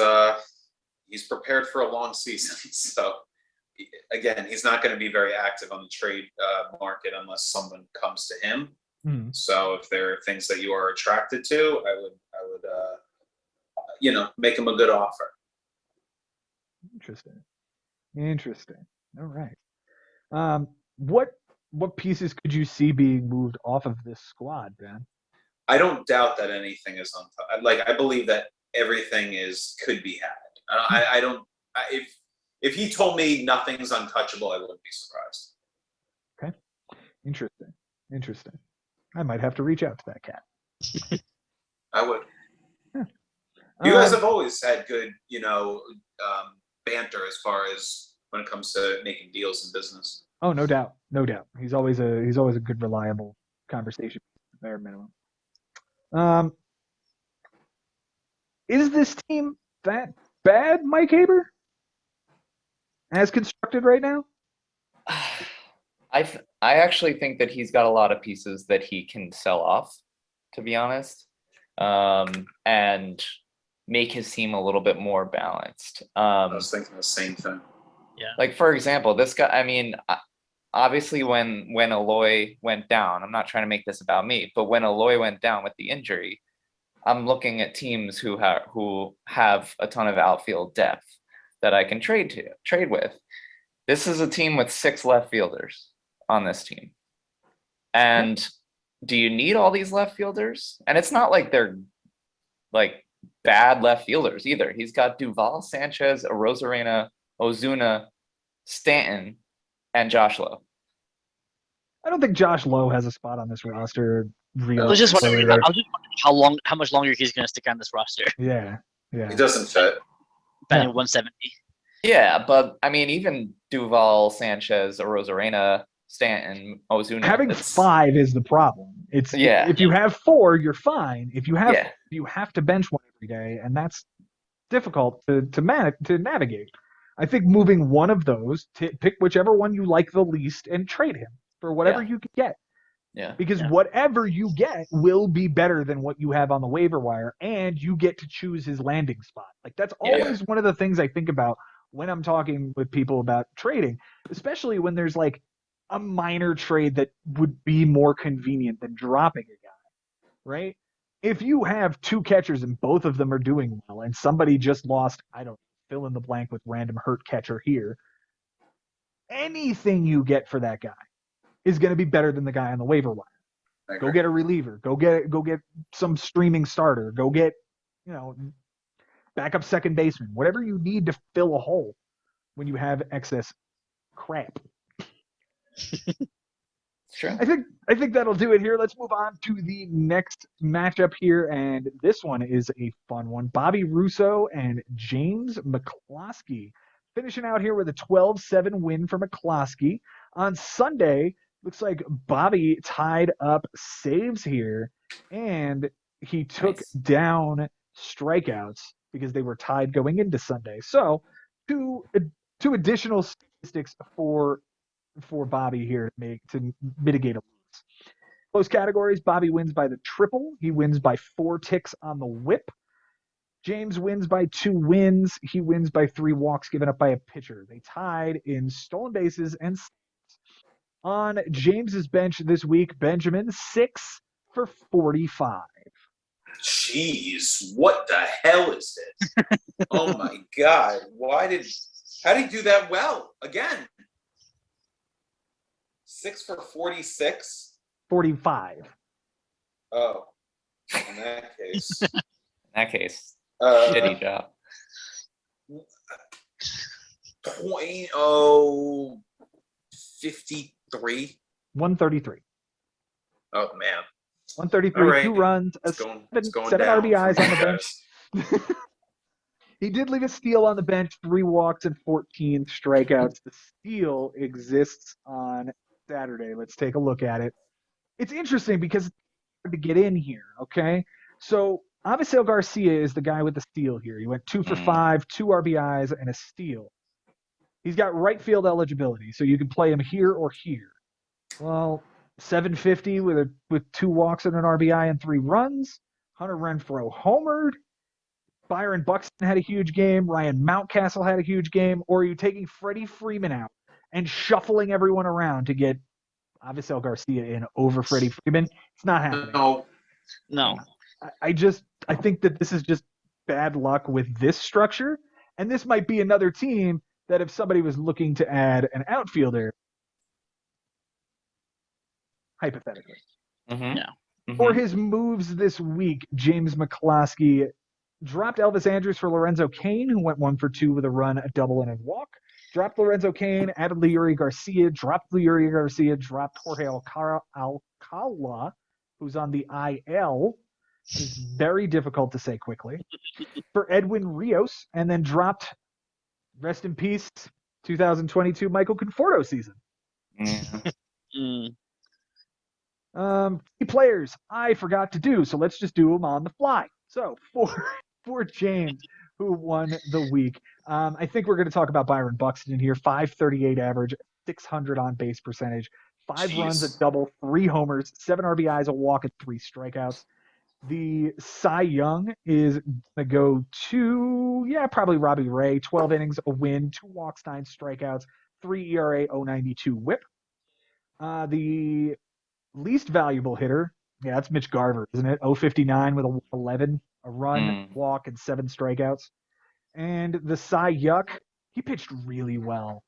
prepared for a long season. So, again, he's not going to be very active on the trade market unless someone comes to him. Mm-hmm. So, if there are things that you are attracted to, I would make him a good offer. Interesting. All right. What pieces could you see being moved off of this squad, Ben? I don't doubt that anything is I believe that everything could be had. If he told me nothing's untouchable, I wouldn't be surprised. Okay. Interesting. I might have to reach out to that cat. I would. Yeah. You guys have always had good, banter as far as when it comes to making deals in business. Oh, no doubt. He's always a good, reliable conversation, at bare minimum. Is this team that bad, Mike Haber? As constructed right now? I actually think that he's got a lot of pieces that he can sell off, to be honest, and make his team a little bit more balanced. I was thinking the same thing. Yeah. Like, for example, this guy, I mean, obviously when Eloy went down, I'm not trying to make this about me, but when Eloy went down with the injury, I'm looking at teams who have a ton of outfield depth that I can trade with. This is a team with 6 left fielders on this team. And do you need all these left fielders? And it's not like they're like bad left fielders either. He's got Duvall, Sanchez, Rosarena, Ozuna, Stanton, and Josh Lowe. I don't think Josh Lowe has a spot on this roster. I was just wondering how much longer he's going to stick on this roster. Yeah. He doesn't fit. Batting 170. Yeah, but I mean, even Duvall, Sanchez, Rosarena, Stanton, Ozuna. Having 5 is the problem. If you have 4, you're fine. If you have to bench one every day, and that's difficult to navigate. I think moving one of those, pick whichever one you like the least and trade him for whatever you can get. Yeah. Because whatever you get will be better than what you have on the waiver wire, and you get to choose his landing spot. Like, that's always one of the things I think about when I'm talking with people about trading, especially when there's like a minor trade that would be more convenient than dropping a guy, right? If you have two catchers and both of them are doing well, and somebody just lost, I don't fill in the blank with random hurt catcher here, anything you get for that guy is going to be better than the guy on the waiver wire. Go get a reliever. Go get some streaming starter. Go get, backup second baseman. Whatever you need to fill a hole when you have excess crap. Sure. I think that'll do it here. Let's move on to the next matchup here, and this one is a fun one. Bobby Russo and James Mccloskey finishing out here with a 12-7 win for Mccloskey. On Sunday, looks like Bobby tied up saves here, and he took down strikeouts because they were tied going into Sunday. So two additional statistics for Bobby here to mitigate a loss. Close categories, Bobby wins by the triple. He wins by 4 ticks on the whip. James wins by 2 wins. He wins by 3 walks given up by a pitcher. They tied in stolen bases and saves. On James's bench this week, Benjamin 6 for 45. Jeez, what the hell is this? Oh my God! How did he do that well again? 6 for 46. 45. Oh, in that case. Shitty job. 53. 133. Oh man. 133, right. 2 runs, It's going 7 down RBIs for on the you bench. guys. He did leave a steal on the bench, 3 walks and 14 strikeouts. The steal exists on Saturday. Let's take a look at it. It's interesting because it's hard to get in here, okay? So Avisail Garcia is the guy with the steal here. He went 2 for 5, 2 RBIs, and a steal. He's got right field eligibility, so you can play him here or here. Well, 750 with 2 walks and an RBI and 3 runs. Hunter Renfroe homered. Byron Buxton had a huge game. Ryan Mountcastle had a huge game. Or are you taking Freddie Freeman out and shuffling everyone around to get Avisail Garcia in over Freddie Freeman? It's not happening. No. I think that this is just bad luck with this structure. And this might be another team that if somebody was looking to add an outfielder, hypothetically. For his moves this week, James Mccloskey dropped Elvis Andrus for Lorenzo Cain, who went 1 for 2 with a run, a double, and a walk. Dropped Lorenzo Cain, added Leury Garcia, dropped Leury Garcia, dropped Jorge Alcala, who's on the IL. It's very difficult to say quickly. For Edwin Rios, and then dropped, rest in peace, 2022 Michael Conforto season. Players I forgot to do, so let's just do them on the fly. So for James, who won the week, I think we're going to talk about Byron Buxton in here. 538 average, 600 on base percentage, 5 runs, a double, 3 homers, 7 RBIs, a walk, and 3 strikeouts. The Cy Young is going to go to, probably Robbie Ray. 12 innings, a win, 2 walks, 9 strikeouts, 3 ERA, 0.92 whip. The least valuable hitter, that's Mitch Garver, isn't it? 0.59 with a 11, a run, walk, and 7 strikeouts. And the Cy Yuck, he pitched really well.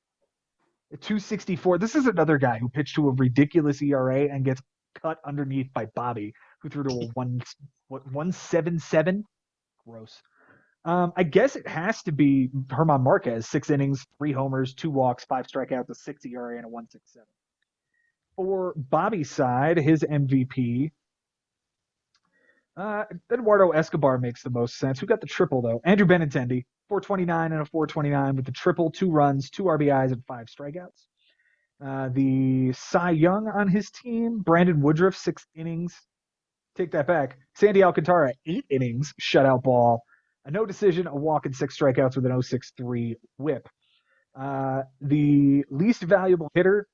At 264, this is another guy who pitched to a ridiculous ERA and gets cut underneath by Bobby, who threw to a 177. Gross. I guess it has to be Herman Marquez, 6 innings, 3 homers, 2 walks, 5 strikeouts, a 6 ERA, and a 1.67. For Bobby's side, his MVP, Eduardo Escobar makes the most sense. Who got the triple, though? Andrew Benintendi, 429 and a 429 with the triple, 2 runs, 2 RBIs, and 5 strikeouts. The Cy Young on his team, Brandon Woodruff, 6 innings. Take that back. Sandy Alcantara, 8 innings, shutout ball, a no decision, a walk, and 6 strikeouts with an 0.63 whip. The least valuable hitter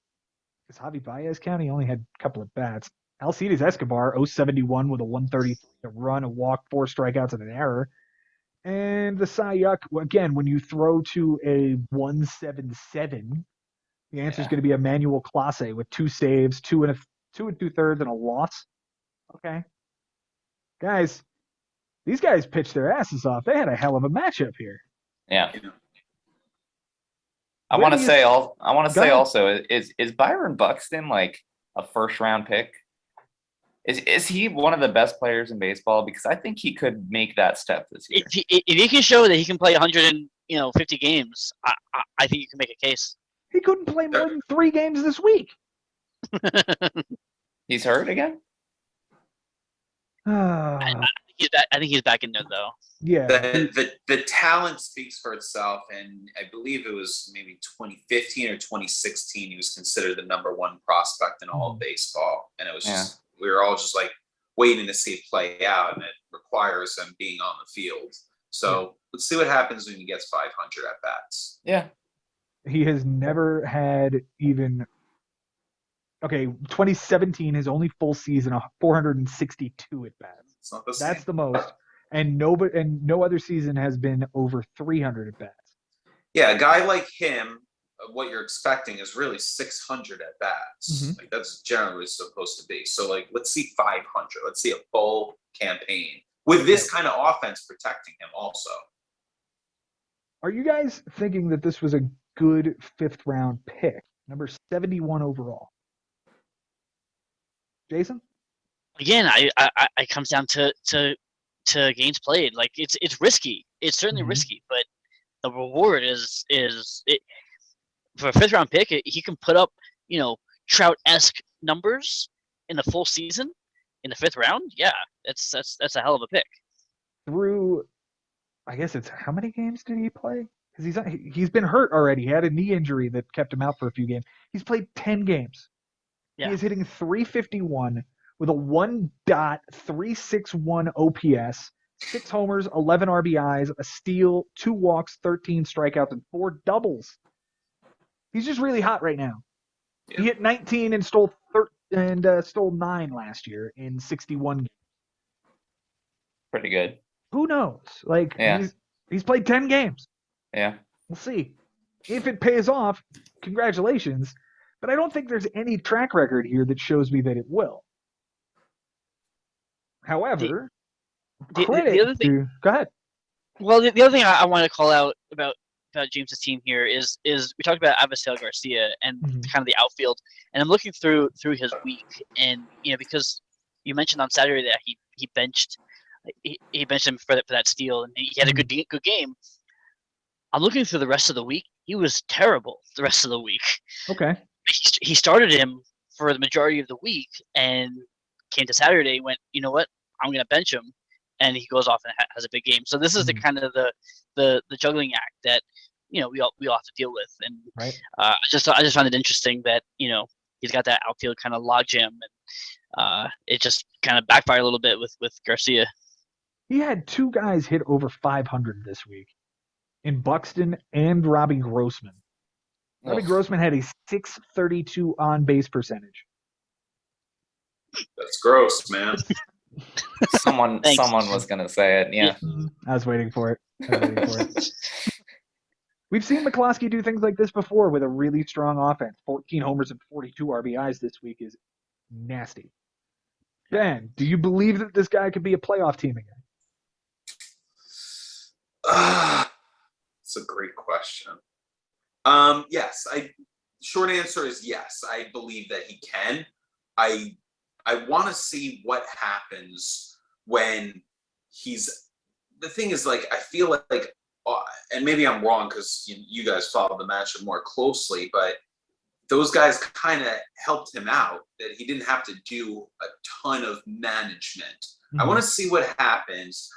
is Javi Baez County. He only had a couple of bats. Alcides Escobar, 071 with a 130, a run, a walk, 4 strikeouts, and an error. And the Cy Young, again, when you throw to a 177, the answer is going to be Emmanuel Clase with 2 saves, 2 and 2/3, and a loss. Okay. Guys, these guys pitched their asses off. They had a hell of a matchup here. Yeah. I want to say also, is Byron Buxton like a first round pick? Is he one of the best players in baseball? Because I think he could make that step this year. If he can show that he can play 150 games, I think you can make a case. He couldn't play more than 3 games this week. He's hurt again? I think he's back in there though. Yeah. The talent speaks for itself, and I believe it was maybe 2015 or 2016 he was considered the #1 prospect in all of baseball, and it was just we were all just like waiting to see it play out, and it requires him being on the field. So let's see what happens when he gets 500 at bats. Yeah. He has never had even. Okay, 2017, his only full season, 462 at bats. It's not the same. That's the most, and no other season has been over 300 at bats. Yeah, a guy like him, what you're expecting is really 600 at bats. Mm-hmm. Like that's generally what it's supposed to be. So like, let's see 500. Let's see a full campaign with this kind of offense protecting him. Also, are you guys thinking that this was a good 5th round pick, number 71 overall? Jason? Again, I comes down to games played. Like it's risky. It's certainly risky, but the reward is for a 5th round pick. He can put up Trout-esque numbers in the full season in the 5th round. Yeah, that's a hell of a pick. Through, I guess it's how many games did he play? Because he's been hurt already. He had a knee injury that kept him out for a few games. He's played 10 games. Yeah. He is hitting 351 with a 1.361 OPS, 6 homers, 11 RBIs, a steal, 2 walks, 13 strikeouts, and 4 doubles. He's just really hot right now. Yeah. He hit 19 and stole 9 last year in 61 games. Pretty good. Who knows? Like he's played 10 games. Yeah. We'll see. If it pays off, congratulations. But I don't think there's any track record here that shows me that it will. However, the other thing. Go ahead. Well, the other thing I want to call out about James's team here is we talked about Avisail Garcia and kind of the outfield, and I'm looking through his week, and because you mentioned on Saturday that he benched him for that steal, and he had a good game. I'm looking through the rest of the week. He was terrible the rest of the week. Okay. He started him for the majority of the week and came to Saturday and went, you know what, I'm going to bench him. And he goes off and has a big game. So this is the kind of the juggling act that, we all have to deal with. And I just found it interesting that, he's got that outfield kind of logjam, and it just kind of backfired a little bit with Garcia. He had 2 guys hit over 500 this week in Buxton and Robbie Grossman. Robbie Grossman had a .632 on-base percentage. That's gross, man. Someone was going to say it, yeah. I was waiting for it. We've seen Mccloskey do things like this before with a really strong offense. 14 homers and 42 RBIs this week is nasty. Ben, do you believe that this guy could be a playoff team again? It's a great question. Yes, short answer is yes. I believe that he can. I want to see what happens when the thing is, like, I feel like, and maybe I'm wrong because you guys follow the matchup more closely, but those guys kind of helped him out, that he didn't have to do a ton of management. I want to see what happens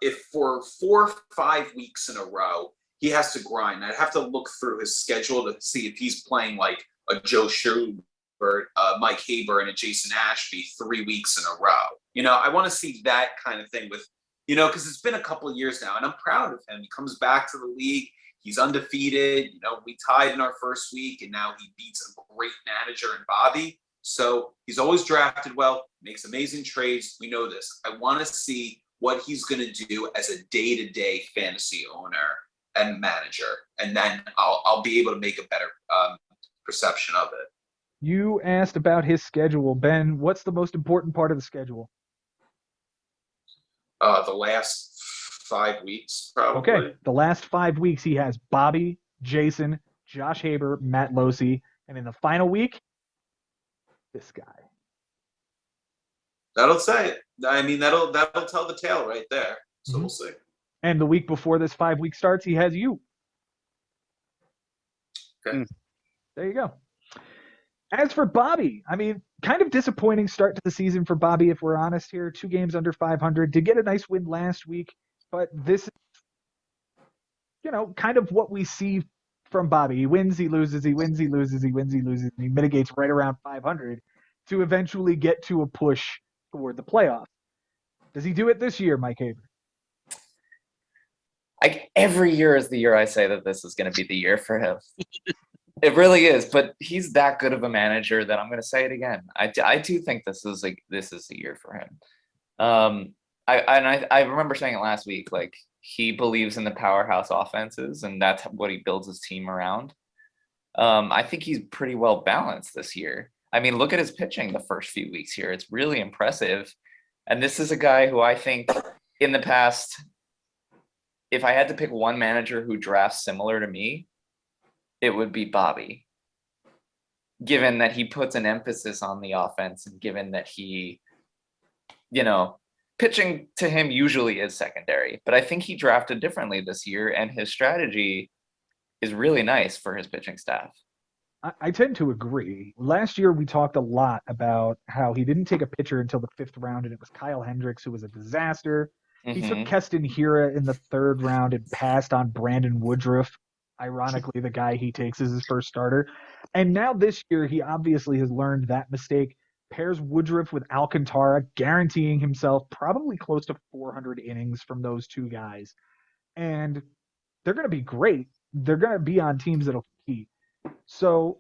if for 4 or 5 weeks in a row, he has to grind. I'd have to look through his schedule to see if he's playing like a Joe Schubert, Mike Haber, and a Jason Ashby 3 weeks in a row. I want to see that kind of thing with, because it's been a couple of years now, and I'm proud of him. He comes back to the league. He's undefeated. We tied in our first week, and now he beats a great manager in Bobby. So he's always drafted well, makes amazing trades. We know this. I want to see what he's going to do as a day-to-day fantasy owner and manager, and then I'll be able to make a better perception of it. You asked about his schedule. Ben, what's the most important part of the schedule? The last 5 weeks, probably. Okay, the last 5 weeks he has Bobby, Jason, Josh Haber, Matt Losey, and in the final week, this guy. That'll say it. I mean, that'll tell the tale right there. So we'll see. And the week before this 5-week starts, he has you. Okay. There you go. As for Bobby, I mean, kind of disappointing start to the season for Bobby, if we're honest here. 2 games under 500. Did get a nice win last week, but this is, kind of what we see from Bobby. He wins, he loses, he wins, he loses, he wins, he loses, and he mitigates right around 500 to eventually get to a push toward the playoffs. Does he do it this year, Mike Haber? Every year is the year I say that this is going to be the year for him. It really is, but he's that good of a manager that I'm going to say it again. I do think this is the year for him. I remember saying it last week. Like, he believes in the powerhouse offenses, and that's what he builds his team around. I think he's pretty well balanced this year. I mean, look at his pitching the first few weeks here. It's really impressive. And this is a guy who I think in the past, if I had to pick one manager who drafts similar to me, it would be Bobby. Given that he puts an emphasis on the offense, and given that he, pitching to him usually is secondary. But I think he drafted differently this year, and his strategy is really nice for his pitching staff. I tend to agree. Last year, we talked a lot about how he didn't take a pitcher until the 5th round, and it was Kyle Hendricks, who was a disaster. He took Keston Hira in the 3rd round and passed on Brandon Woodruff, ironically the guy he takes as his first starter. And now this year, he obviously has learned that mistake, pairs Woodruff with Alcantara, guaranteeing himself probably close to 400 innings from those 2 guys. And they're going to be great. They're going to be on teams that'll compete. So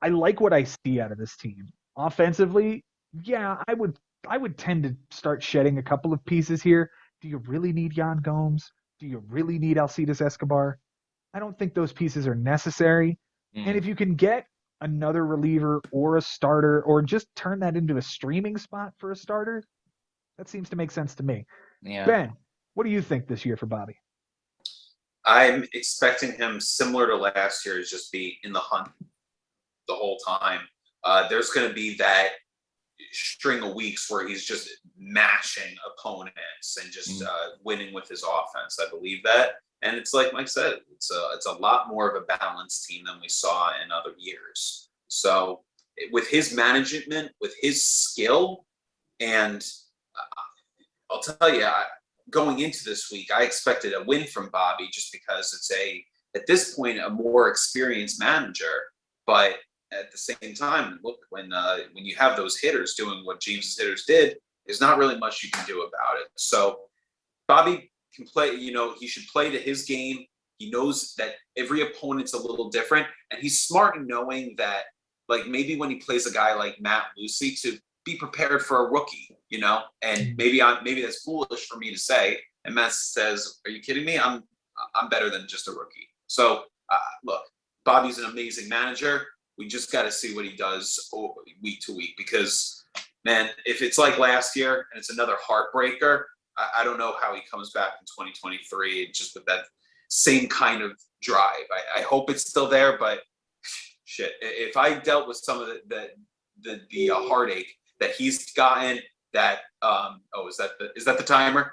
I like what I see out of this team. Offensively, yeah, I would tend to start shedding a couple of pieces here. Do you really need Yan Gomes? Do you really need Alcides Escobar? I don't think those pieces are necessary. And if you can get another reliever or a starter, or just turn that into a streaming spot for a starter, that seems to make sense to me. Yeah. Ben, what do you think this year for Bobby? I'm expecting him, similar to last year, to just be in the hunt the whole time. There's going to be that string of weeks where he's just mashing opponents and just winning with his offense. I believe that. And it's like Mike said, it's a lot more of a balanced team than we saw in other years. So with his management, with his skill, and I'll tell you, going into this week, I expected a win from Bobby just because it's at this point, a more experienced manager. But at the same time, look, when you have those hitters doing what James's hitters did, there's not really much you can do about it. So Bobby can play, he should play to his game. He knows that every opponent's a little different, and he's smart in knowing that, like, maybe when he plays a guy like Matt Lucy, to be prepared for a rookie, and maybe that's foolish for me to say. And Matt says, "Are you kidding me? I'm better than just a rookie." So look, Bobby's an amazing manager. We just got to see what he does week to week, because, man, if it's like last year and it's another heartbreaker, I don't know how he comes back in 2023 just with that same kind of drive. I hope it's still there, but shit, if I dealt with some of the heartache that he's gotten, that is that the timer?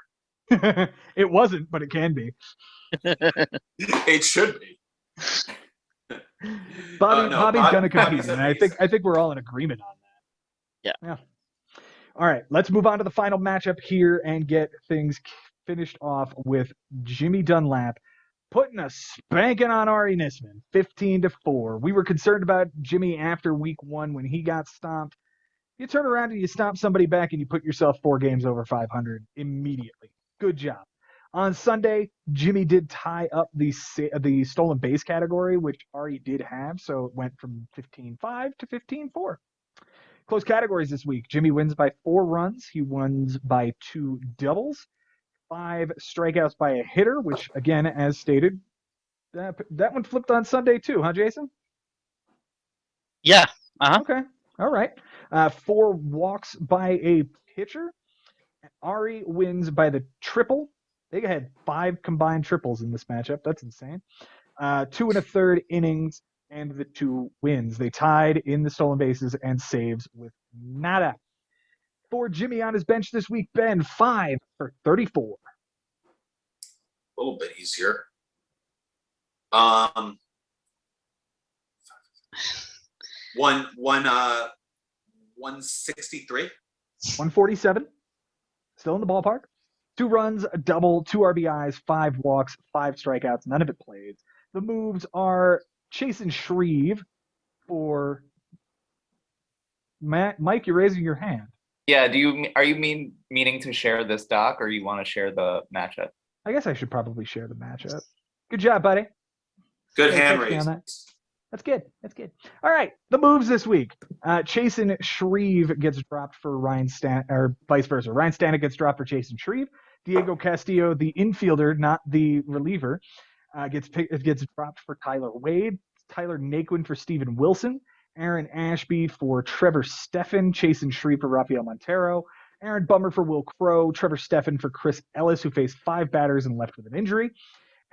It wasn't, but it can be. It should be. Bobby's going to compete, and I amazing. think we're all in agreement on that. Yeah. All right, let's move on to the final matchup here and get things finished off with Jimmy Dunlap putting a spanking on Ari Nisman, 15-4. We were concerned about Jimmy after week 1 when he got stomped. You turn around and you stomp somebody back and you put yourself 4 games over 500 immediately. Good job. On Sunday, Jimmy did tie up the stolen base category, which Ari did have, so it went from 15-5 to 15-4. Close categories this week. Jimmy wins by 4 runs. He wins by 2 doubles, 5 strikeouts by a hitter, which, again, as stated, that one flipped on Sunday too, huh, Jason? Yeah. Uh-huh. Okay. All right. 4 walks by a pitcher. Ari wins by the triple. They had 5 combined triples in this matchup. That's insane. 2 1/3 innings and the 2 wins. They tied in the stolen bases and saves with nada. For Jimmy on his bench this week, Ben, 5 for 34. A little bit easier. 163. 147. Still in the ballpark. 2 runs, a double, 2 RBIs, 5 walks, 5 strikeouts. None of it played. The moves are Chasen Shreve for Mike. You're raising your hand. Yeah. Are you meaning to share this doc, or you want to share the matchup? I guess I should probably share the matchup. Good job, buddy. Good Hey, hand catch me raise. on that. That's good. That's good. All right, the moves this week. Chasen Shreve gets dropped for Ryan or vice versa. Ryan Stanek gets dropped for Chasen Shreve. Diego Castillo, the infielder, not the reliever, gets dropped for Tyler Wade. Tyler Naquin for Steven Wilson. Aaron Ashby for Trevor Steffen. Chasen Shreve for Rafael Montero. Aaron Bummer for Will Crow. Trevor Steffen for Chris Ellis, who faced 5 batters and left with an injury.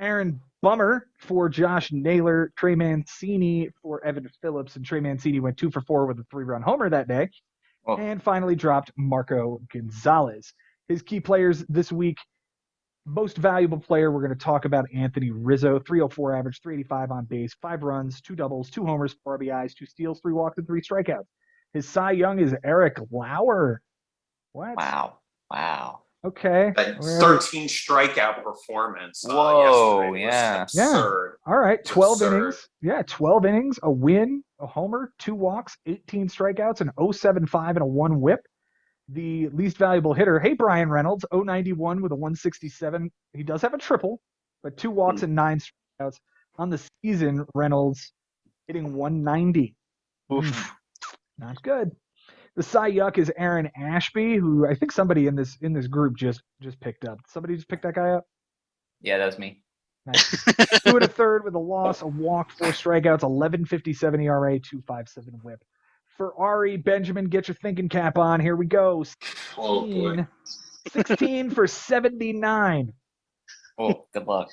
Aaron Bummer for Josh Naylor, Trey Mancini for Evan Phillips, and Trey Mancini went 2 for 4 with a 3-run homer that day. Oh. And finally dropped Marco Gonzalez. His key players this week, most valuable player, we're going to talk about Anthony Rizzo, 304 average, 385 on base, 5 runs, 2 doubles, 2 homers, 4 RBIs, 2 steals, 3 walks, and 3 strikeouts. His Cy Young is Eric Lauer. What? Wow. Okay. That 13 strikeout performance. Whoa, yesterday was yeah. absurd. All right, 12 absurd. innings. Yeah, 12 innings, a win, a homer, 2 walks, 18 strikeouts, an 0.75 and a 1 whip. The least valuable hitter, hey, Brian Reynolds, 0.91 with a 167. He does have a triple, but 2 walks and 9 strikeouts. On the season, Reynolds hitting 190. Oof. Not good. The Cy Yuck is Aaron Ashby, who I think somebody in this group just picked up. Somebody just picked that guy up? Yeah, that's me. Nice. 2 1/3 with a loss, a walk, 4 strikeouts, 11.57 ERA, 2.57 whip. For Ari, Benjamin, get your thinking cap on. Here we go. 16 for 79. Oh, good luck.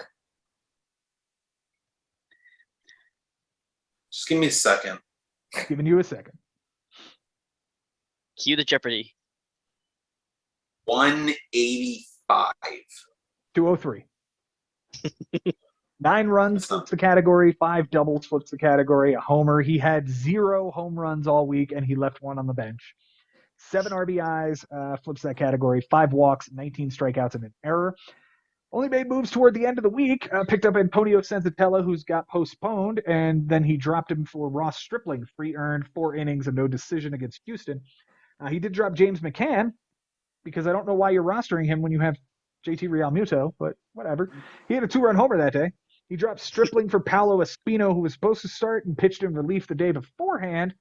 Just give me a second. Giving you a second. Cue the Jeopardy. 185. 203. 9 runs flips the category, 5 doubles flips the category, a homer. He had 0 home runs all week, and he left 1 on the bench. 7 RBIs flips that category, 5 walks, 19 strikeouts, and an error. Only made moves toward the end of the week. Picked up Antonio Senzatella, who's got postponed, and then he dropped him for Ross Stripling, free earned, 4 innings, and no decision against Houston. He did drop James McCann, because I don't know why you're rostering him when you have JT Realmuto, but whatever. He had a 2-run homer that day. He dropped Stripling for Paolo Espino, who was supposed to start and pitched in relief the day beforehand.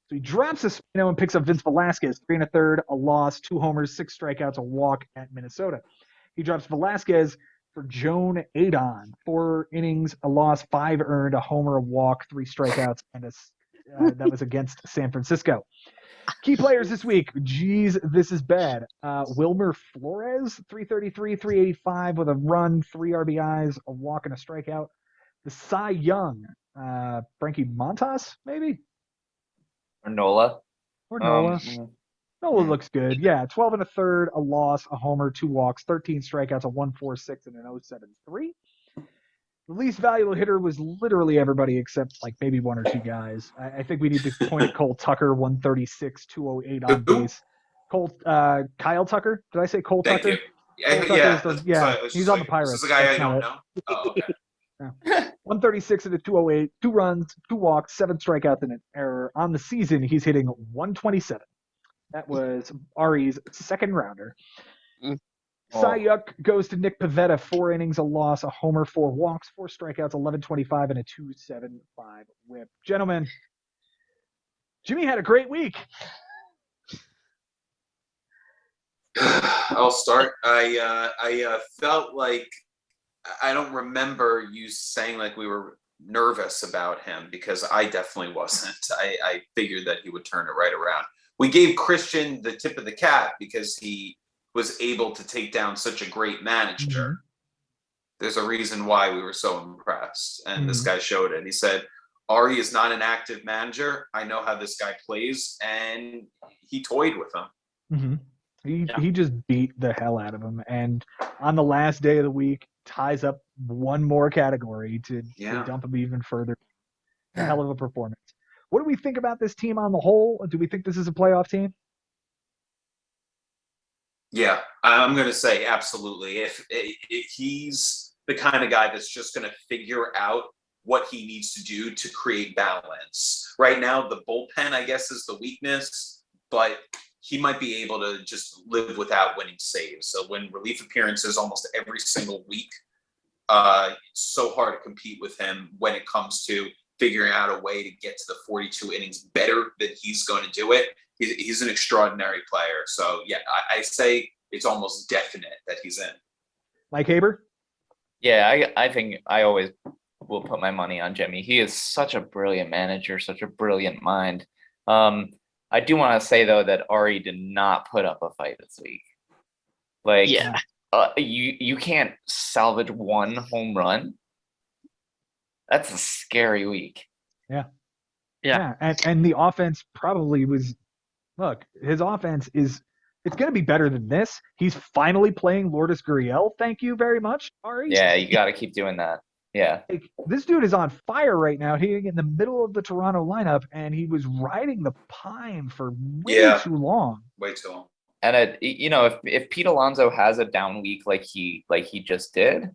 So he drops Espino and picks up Vince Velasquez, 3 1/3, a loss, 2 homers, 6 strikeouts, a walk at Minnesota. He drops Velasquez for Joan Adon, 4 innings, a loss, 5 earned, a homer, a walk, 3 strikeouts, and that was against San Francisco. Key players this week. Geez, this is bad. Wilmer Flores, 333, 385 with a run, 3 RBIs, a walk, and a strikeout. The Cy Young, Frankie Montas, maybe? Or Nola. Or Nola. Nola looks good. Yeah, 12 1/3, a loss, a homer, 2 walks, 13 strikeouts, a 1.46, and an 0.73. The least valuable hitter was literally everybody except like maybe 1 or 2 guys. I think we need to point at Cole Tucker, 136, 208 on base. Kyle Tucker. Did I say Cole Thank Tucker? you. Yeah, He's on the Pirates. This is a guy I That's don't not know. Oh, okay. it. 136 and a 208, 2 runs, 2 walks, 7 strikeouts, and an error. On the season, he's hitting 127. That was Ari's second rounder. Sayuk goes to Nick Pivetta, 4 innings, a loss, a homer, 4 walks, 4 strikeouts, 11.25, and a 2.75 whip. Gentlemen, Jimmy had a great week. I'll start. I felt like I don't remember you saying like we were nervous about him, because I definitely wasn't. I figured that he would turn it right around. We gave Christian the tip of the cap because he was able to take down such a great manager. Mm-hmm. There's a reason why we were so impressed. And this guy showed it. He said, Ari is not an active manager. I know how this guy plays. And he toyed with him. He just beat the hell out of him. And on the last day of the week, ties up one more category to dump him even further. A hell of a performance. What do we think about this team on the whole? Do we think this is a playoff team? Yeah, I'm going to say absolutely. If he's the kind of guy that's just going to figure out what he needs to do to create balance. Right now, the bullpen, I guess, is the weakness, but he might be able to just live without winning saves. So when relief appearances almost every single week, it's so hard to compete with him when it comes to figuring out a way to get to the 42 innings better than he's going to do it. He's an extraordinary player. So, yeah, I say it's almost definite that he's in. Mike Haber? Yeah, I think I always will put my money on Jimmy. He is such a brilliant manager, such a brilliant mind. I do want to say, though, that Ari did not put up a fight this week. Like, you can't salvage one home run. That's a scary week. Yeah. And the offense probably was, look, his offense is, it's going to be better than this. He's finally playing Lourdes Gurriel. Thank you very much, Ari. Yeah, you got to keep doing that. Yeah. Like, this dude is on fire right now, hitting in the middle of the Toronto lineup, and he was riding the pine for way too long. Way too long. And if Pete Alonso has a down week like he just did,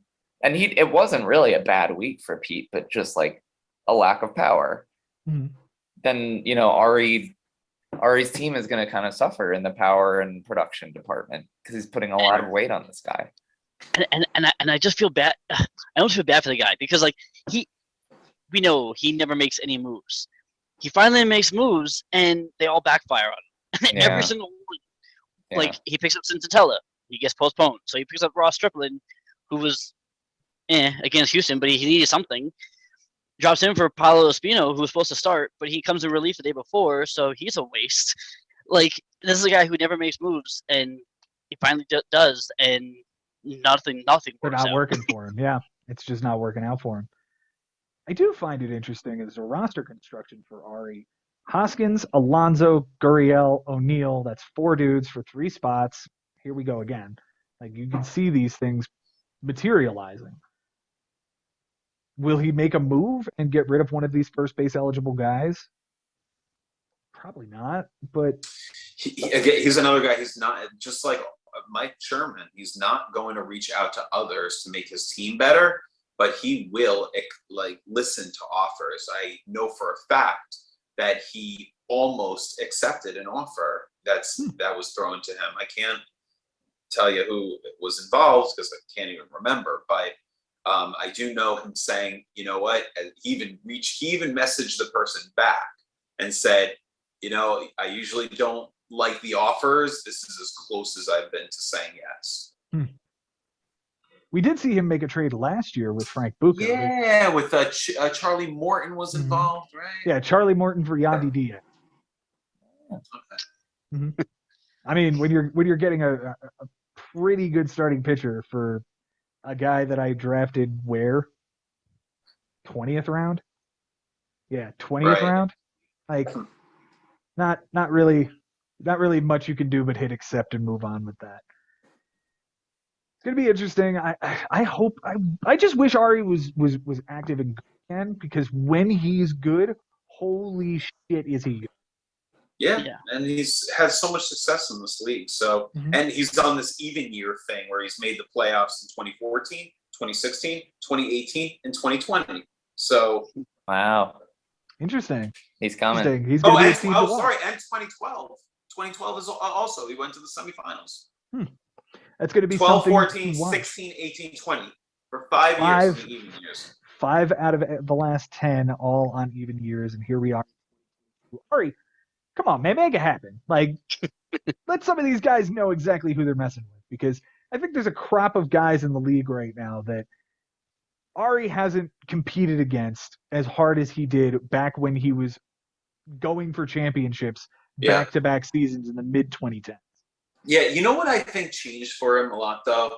and it wasn't really a bad week for Pete, but just like a lack of power, then Ari's team is going to kind of suffer in the power and production department because he's putting a lot of weight on this guy. And I just feel bad. I don't feel bad for the guy because we know he never makes any moves. He finally makes moves and they all backfire on him. Every single one. Yeah. Like he picks up Cincinnati, he gets postponed. So he picks up Ross Stripling, who was against Houston, but he needed something. Drops in for Paulo Espino, who was supposed to start, but he comes in relief the day before, so he's a waste. Like, this is a guy who never makes moves, and he finally does, and nothing works out. They're not working for him, yeah. It's just not working out for him. I do find it interesting as a roster construction for Ari. Hoskins, Alonso, Gurriel, O'Neill, that's 4 dudes for 3 spots. Here we go again. Like, you can see these things materializing. Will he make a move and get rid of one of these first base eligible guys? Probably not, but he's another guy. He's not, just like Mike Sherman, he's not going to reach out to others to make his team better, but he will listen to offers. I know for a fact that he almost accepted an offer that was thrown to him. I can't tell you who was involved because I can't even remember, but I do know him saying, you know what, he even messaged the person back and said, I usually don't like the offers. This is as close as I've been to saying yes. We did see him make a trade last year with Frank Bucco. Yeah, with Charlie Morton was involved, right? Yeah, Charlie Morton for Yandy Diaz. Okay. I mean, when you're getting a pretty good starting pitcher for a guy that I drafted where? 20th round? Yeah, 20th round. Like, not really much you can do but hit accept and move on with that. It's gonna be interesting. I hope I just wish Ari was active and good again, because when he's good, holy shit is he good. Yeah, and he's had so much success in this league. So, and he's done this even year thing where he's made the playoffs in 2014, 2016, 2018, and 2020. So, wow, interesting. He's coming. He's going to be and 2012. 2012 is also he went to the semifinals. That's going to be 12, something 14, to watch. 16, 18, 20 for 5 years in the even years. 5 out of the last 10 all on even years, and here we are. Ari, come on, man, make it happen. Like, let some of these guys know exactly who they're messing with, because I think there's a crop of guys in the league right now that Ari hasn't competed against as hard as he did back when he was going for championships back-to-back seasons in the mid-2010s. Yeah, you know what I think changed for him a lot, though?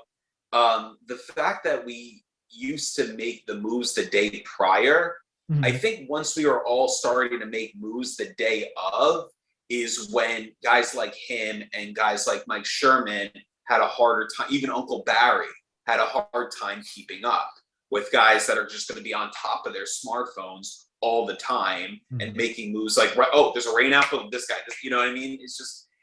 The fact that we used to make the moves the day prior. I think once we were all starting to make moves the day of is when guys like him and guys like Mike Sherman had a harder time. Even Uncle Barry had a hard time keeping up with guys that are just going to be on top of their smartphones all the time and making moves like, oh, there's a rain apple of this guy. You know what I mean?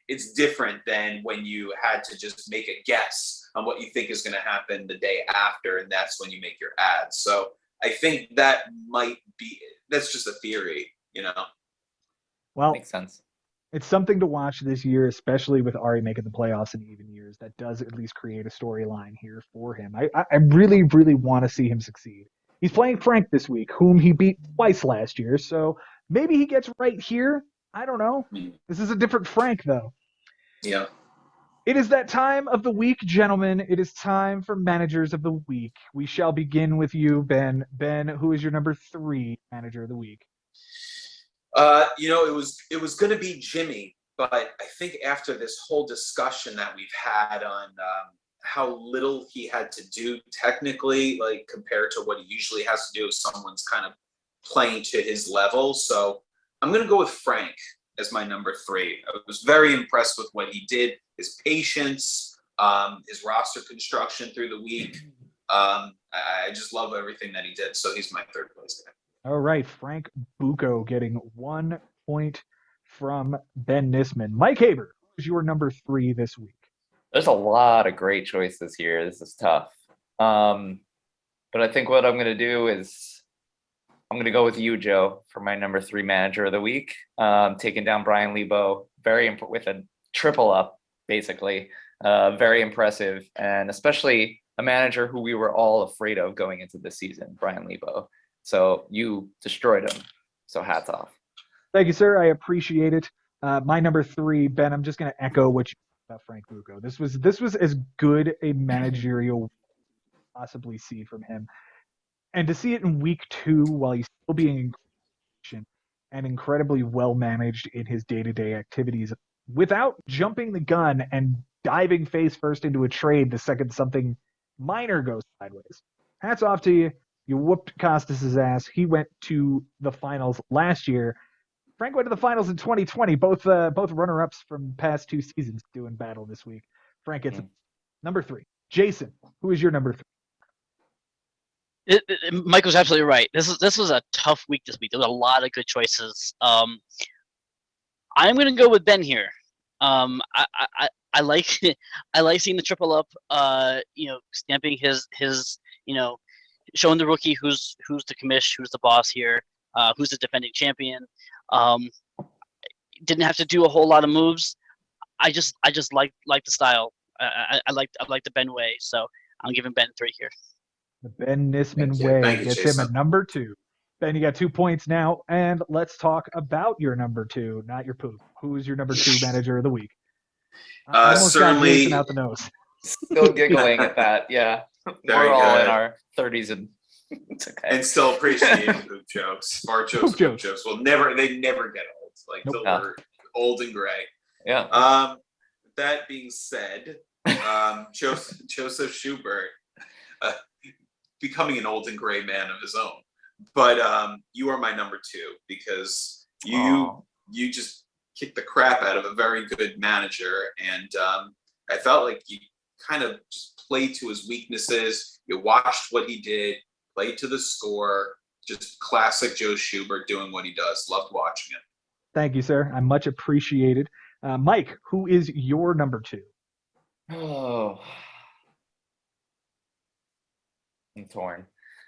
It's different than when you had to just make a guess on what you think is going to happen the day after, and that's when you make your ads. So I think that's just a theory, you know? Well, makes sense. It's something to watch this year, especially with Ari making the playoffs in even years. That does at least create a storyline here for him. I really, really want to see him succeed. He's playing Frank this week, whom he beat twice last year, so maybe he gets right here. I don't know. This is a different Frank, though. Yeah. It is that time of the week, gentlemen. It is time for managers of the week. We shall begin with you, Ben. Ben, who is your number 3 manager of the week? It was going to be Jimmy, but I think after this whole discussion that we've had on how little he had to do technically, like compared to what he usually has to do if someone's kind of playing to his level. So I'm going to go with Frank as my number 3. I was very impressed with what he did, his patience, his roster construction through the week. I just love everything that he did. So he's my 3rd place guy. All right, Frank Bucco getting 1 point from Ben Nissman. Mike Haber, who's your number 3 this week? There's a lot of great choices here. This is tough. But I think what I'm going to do is I'm going to go with you, Joe, for my number 3 manager of the week. Taking down Brian Lebo, with a triple up, basically. Very impressive, and especially a manager who we were all afraid of going into this season, Brian Lebo. So you destroyed him. So hats off. Thank you, sir. I appreciate it. My number 3, Ben, I'm just going to echo what you said about Frank Bucco. This was as good a managerial possibly see from him. And to see it in week 2 while he's still being and incredibly well managed in his day-to-day activities without jumping the gun and diving face first into a trade the second something minor goes sideways. Hats off to you. You whooped Costas' ass. He went to the finals last year. Frank went to the finals in 2020. Both runner-ups from past 2 seasons doing battle this week. Frank gets number 3. Jason, who is your number 3? Michael's absolutely right. This was a tough week this week. There was a lot of good choices. I'm going to go with Ben here. I like seeing the triple up. Stamping his showing the rookie who's the commish, who's the boss here, who's the defending champion. Didn't have to do a whole lot of moves. I just like the style. I like the Ben way. So I'm giving Ben 3 here. The Ben Nisman way gets him a number 2. Ben, you got 2 points now, and let's talk about your number 2, not your poop. Who is your number 2 manager of the week? Certainly. Got Jason out the nose. Still giggling at that. Yeah, we're all in our 30s, and it's okay. And still appreciating poop jokes, fart jokes, poop jokes. Well, they never get old. Like till we're old and gray. Yeah. That being said, Joseph Schubert. Becoming an old and gray man of his own, but you are my number 2 because you just kicked the crap out of a very good manager, and I felt like you kind of just played to his weaknesses. You watched what he did, played to the score, just classic Joe Schubert doing what he does. Loved watching it. Thank you, sir. I'm much appreciated. Mike, who is your number 2? Oh. I'm torn.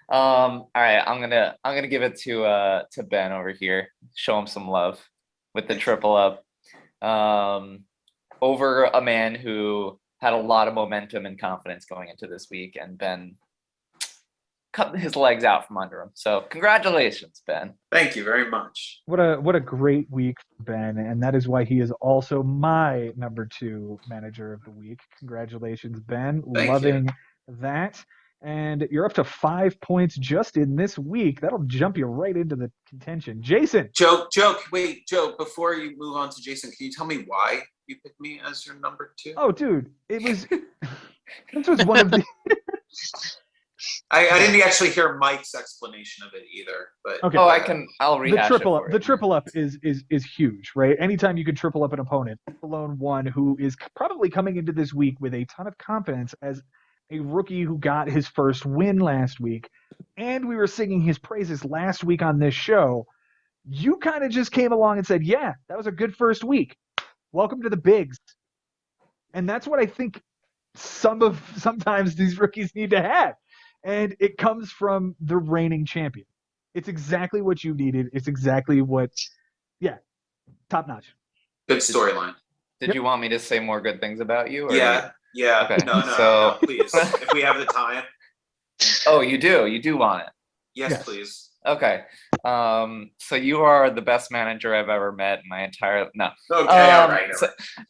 All right, I'm gonna give it to Ben over here. Show him some love with the triple up. Over a man who had a lot of momentum and confidence going into this week, and Ben cut his legs out from under him. So congratulations, Ben. Thank you very much. What a great week for Ben, and that is why he is also my number 2 manager of the week. Congratulations, Ben. Thank Loving that. And you're up to 5 points just in this week. That'll jump you right into the contention. Jason. Joe, before you move on to Jason, can you tell me why you picked me as your number 2? Oh, dude, it was this was one of the I didn't actually hear Mike's explanation of it either, but okay. I'll rehash the triple it up. for The you. triple up is huge, right? Anytime you can triple up an opponent, let alone one who is probably coming into this week with a ton of confidence as a rookie who got his first win last week, and we were singing his praises last week on this show. You kind of just came along and said, "Yeah, that was a good first week. Welcome to the bigs." And that's what I think sometimes these rookies need to have. And it comes from the reigning champion. It's exactly what you needed. It's exactly what, top notch. good storyline. Did you want me to say more good things about you? Or Yeah. Okay, No, please. If we have the time. Oh, you do? You do want it? Yes, please. Okay. So you are the best manager I've ever met in my entire no. Okay, all right.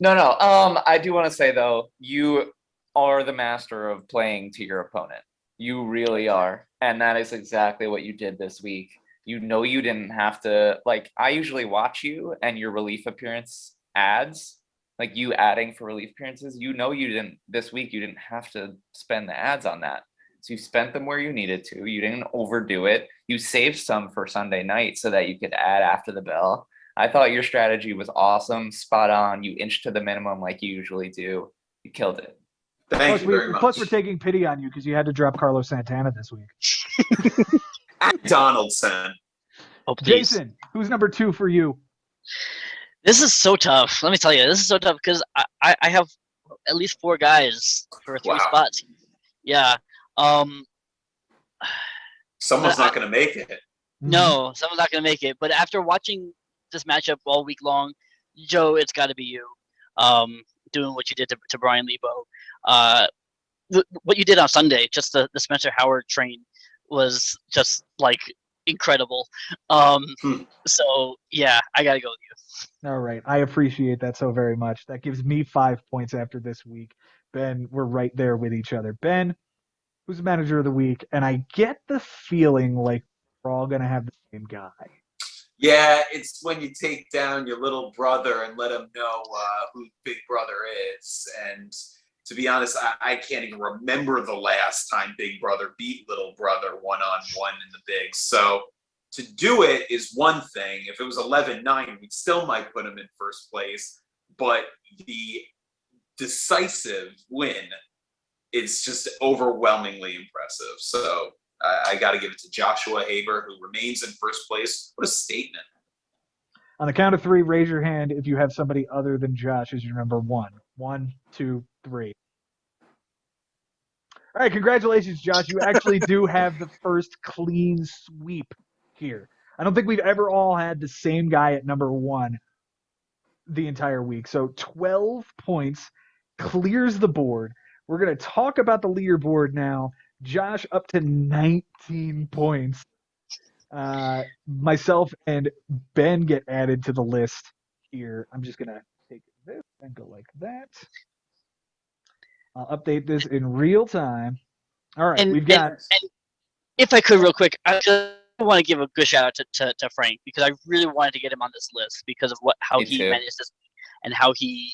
No. I do want to say though, you are the master of playing to your opponent. You really are. And that is exactly what you did this week. You know you didn't have to, like, I usually watch you and your relief appearance ads, like you adding for relief appearances. You know you didn't, this week you didn't have to spend the ads on that. So you spent them where you needed to. You didn't overdo it. You saved some for Sunday night so that you could add after the bell. I thought your strategy was awesome, spot on. You inched to the minimum like you usually do. You killed it. Thank you very much. Plus, we're taking pity on you because you had to drop Carlos Santana this week. Donaldson. Oh, please. Jason, who's number 2 for you? This is so tough. Let me tell you, this is so tough because I have at least 4 guys for 3 spots. Yeah. Someone's not going to make it. No, someone's not going to make it. But after watching this matchup all week long, Joe, it's got to be you. Doing what you did to Brian Lebo. What you did on Sunday, just the Spencer Howard train was just like incredible. So yeah, I gotta go with you. All right. I appreciate that so very much. That gives me 5 points after this week. Ben, we're right there with each other. Ben, who's the manager of the week? And I get the feeling like we're all going to have the same guy. Yeah, it's when you take down your little brother and let him know who Big Brother is. And to be honest, I can't even remember the last time Big Brother beat Little Brother one-on-one in the bigs. So to do it is one thing. If it was 11-9, we still might put him in first place. But the decisive win is just overwhelmingly impressive. So I got to give it to Joshua Haber, who remains in first place. What a statement. On the count of 3, raise your hand if you have somebody other than Josh as your number 1. 1, 2, 3. All right, congratulations, Josh. You actually do have the first clean sweep here. I don't think we've ever all had the same guy at number 1 the entire week. So 12 points clears the board. We're going to talk about the leaderboard now. Josh up to 19 points. Myself and Ben get added to the list here. I'm just going to take this and go like that. I'll update this in real time. All right, we've got... And if I could real quick, I just want to give a good shout out to Frank because I really wanted to get him on this list because of how he managed this and how he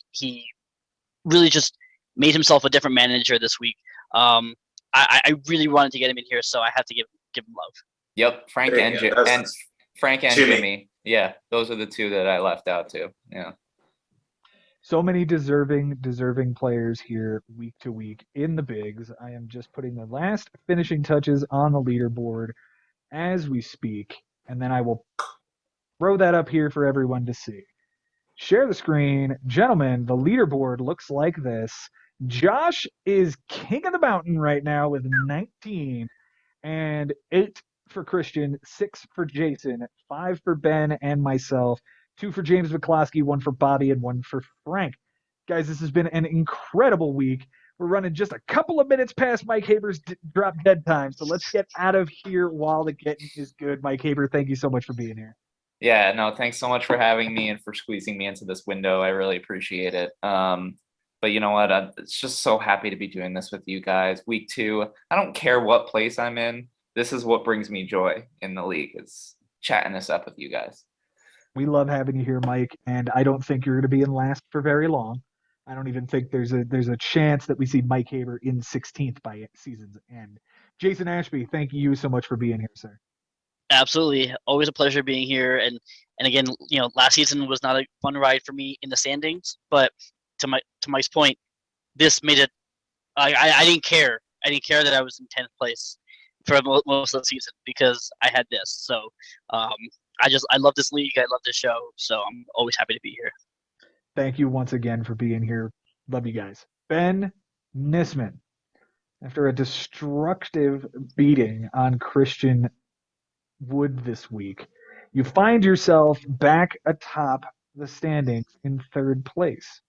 really just made himself a different manager this week. I really wanted to get him in here, so I have to give him love. Yep, Frank and Jimmy. Yeah, those are the 2 that I left out too. Yeah. So many deserving players here week to week in the bigs. I am just putting the last finishing touches on the leaderboard as we speak, and then I will throw that up here for everyone to see. Share the screen. Gentlemen, the leaderboard looks like this. Josh is king of the mountain right now with 19 and 8 for Christian, 6 for Jason, 5 for Ben and myself, 2 for James Mccloskey, 1 for Bobby, and 1 for Frank. Guys, this has been an incredible week. We're running just a couple of minutes past Mike Haber's drop dead time, so let's get out of here while the getting is good. Mike Haber, thank you so much for being here. Yeah, no, thanks so much for having me and for squeezing me into this window. I really appreciate it. But you know what? I'm just so happy to be doing this with you guys. Week 2, I don't care what place I'm in. This is what brings me joy in the league, is chatting this up with you guys. We love having you here, Mike, and I don't think you're going to be in last for very long. I don't even think there's a chance that we see Mike Haber in 16th by season's end. Jason Ashby, thank you so much for being here, sir. Absolutely. Always a pleasure being here. And again, last season was not a fun ride for me in the standings, but to Mike's point, this made it, I didn't care. I didn't care that I was in 10th place for most of the season because I had this. So I love this league. I love this show. So I'm always happy to be here. Thank you once again for being here. Love you guys. Ben Nissman, after a destructive beating on Christian Wood this week, you find yourself back atop the standings in 3rd place.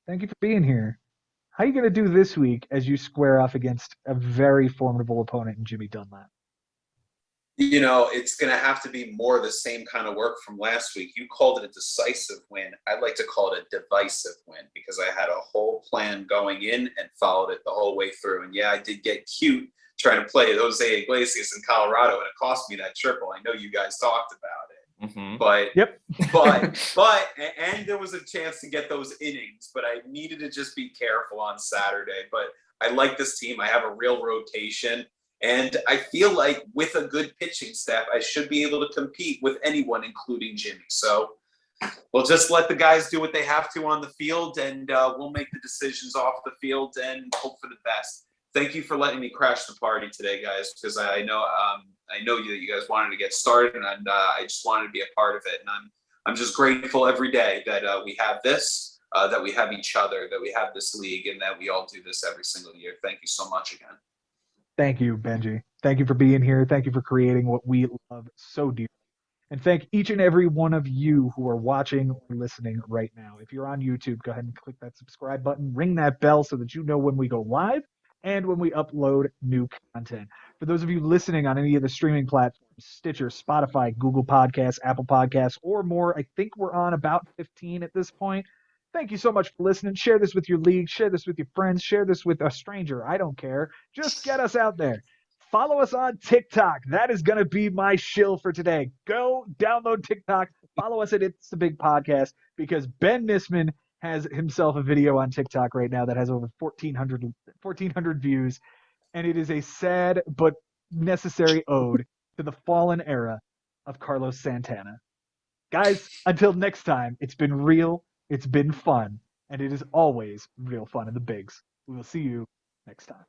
Thank you for being here. How are you going to do this week as you square off against a very formidable opponent in Jimmy Dunlap? It's going to have to be more of the same kind of work from last week. You called it a decisive win. I'd like to call it a divisive win because I had a whole plan going in and followed it the whole way through. And yeah, I did get cute trying to play Jose Iglesias in Colorado, and it cost me that triple. I know you guys talked about it. Mm-hmm. But and there was a chance to get those innings, but I needed to just be careful on Saturday. But I like this team. I have a real rotation, and I feel like with a good pitching staff, I should be able to compete with anyone, including Jimmy. So we'll just let the guys do what they have to on the field, and we'll make the decisions off the field and hope for the best. Thank you for letting me crash the party today, guys, because I know you guys wanted to get started, and I just wanted to be a part of it. And I'm just grateful every day that we have this, that we have each other, that we have this league, and that we all do this every single year. Thank you so much again. Thank you, Benji. Thank you for being here. Thank you for creating what we love so dearly. And thank each and every one of you who are watching or listening right now. If you're on YouTube, go ahead and click that subscribe button, ring that bell so that you know when we go live and when we upload new content. For those of you listening on any of the streaming platforms, Stitcher, Spotify, Google Podcasts, Apple Podcasts, or more, I think we're on about 15 at this point. Thank you so much for listening. Share this with your league. Share this with your friends. Share this with a stranger. I don't care. Just get us out there. Follow us on TikTok. That is going to be my shill for today. Go download TikTok. Follow us at It's the Big Podcast because Ben Nissman has himself a video on TikTok right now that has over 1,400 views. And it is a sad but necessary ode to the fallen era of Carlos Santana. Guys, until next time, it's been real, it's been fun, and it is always real fun in the bigs. We will see you next time.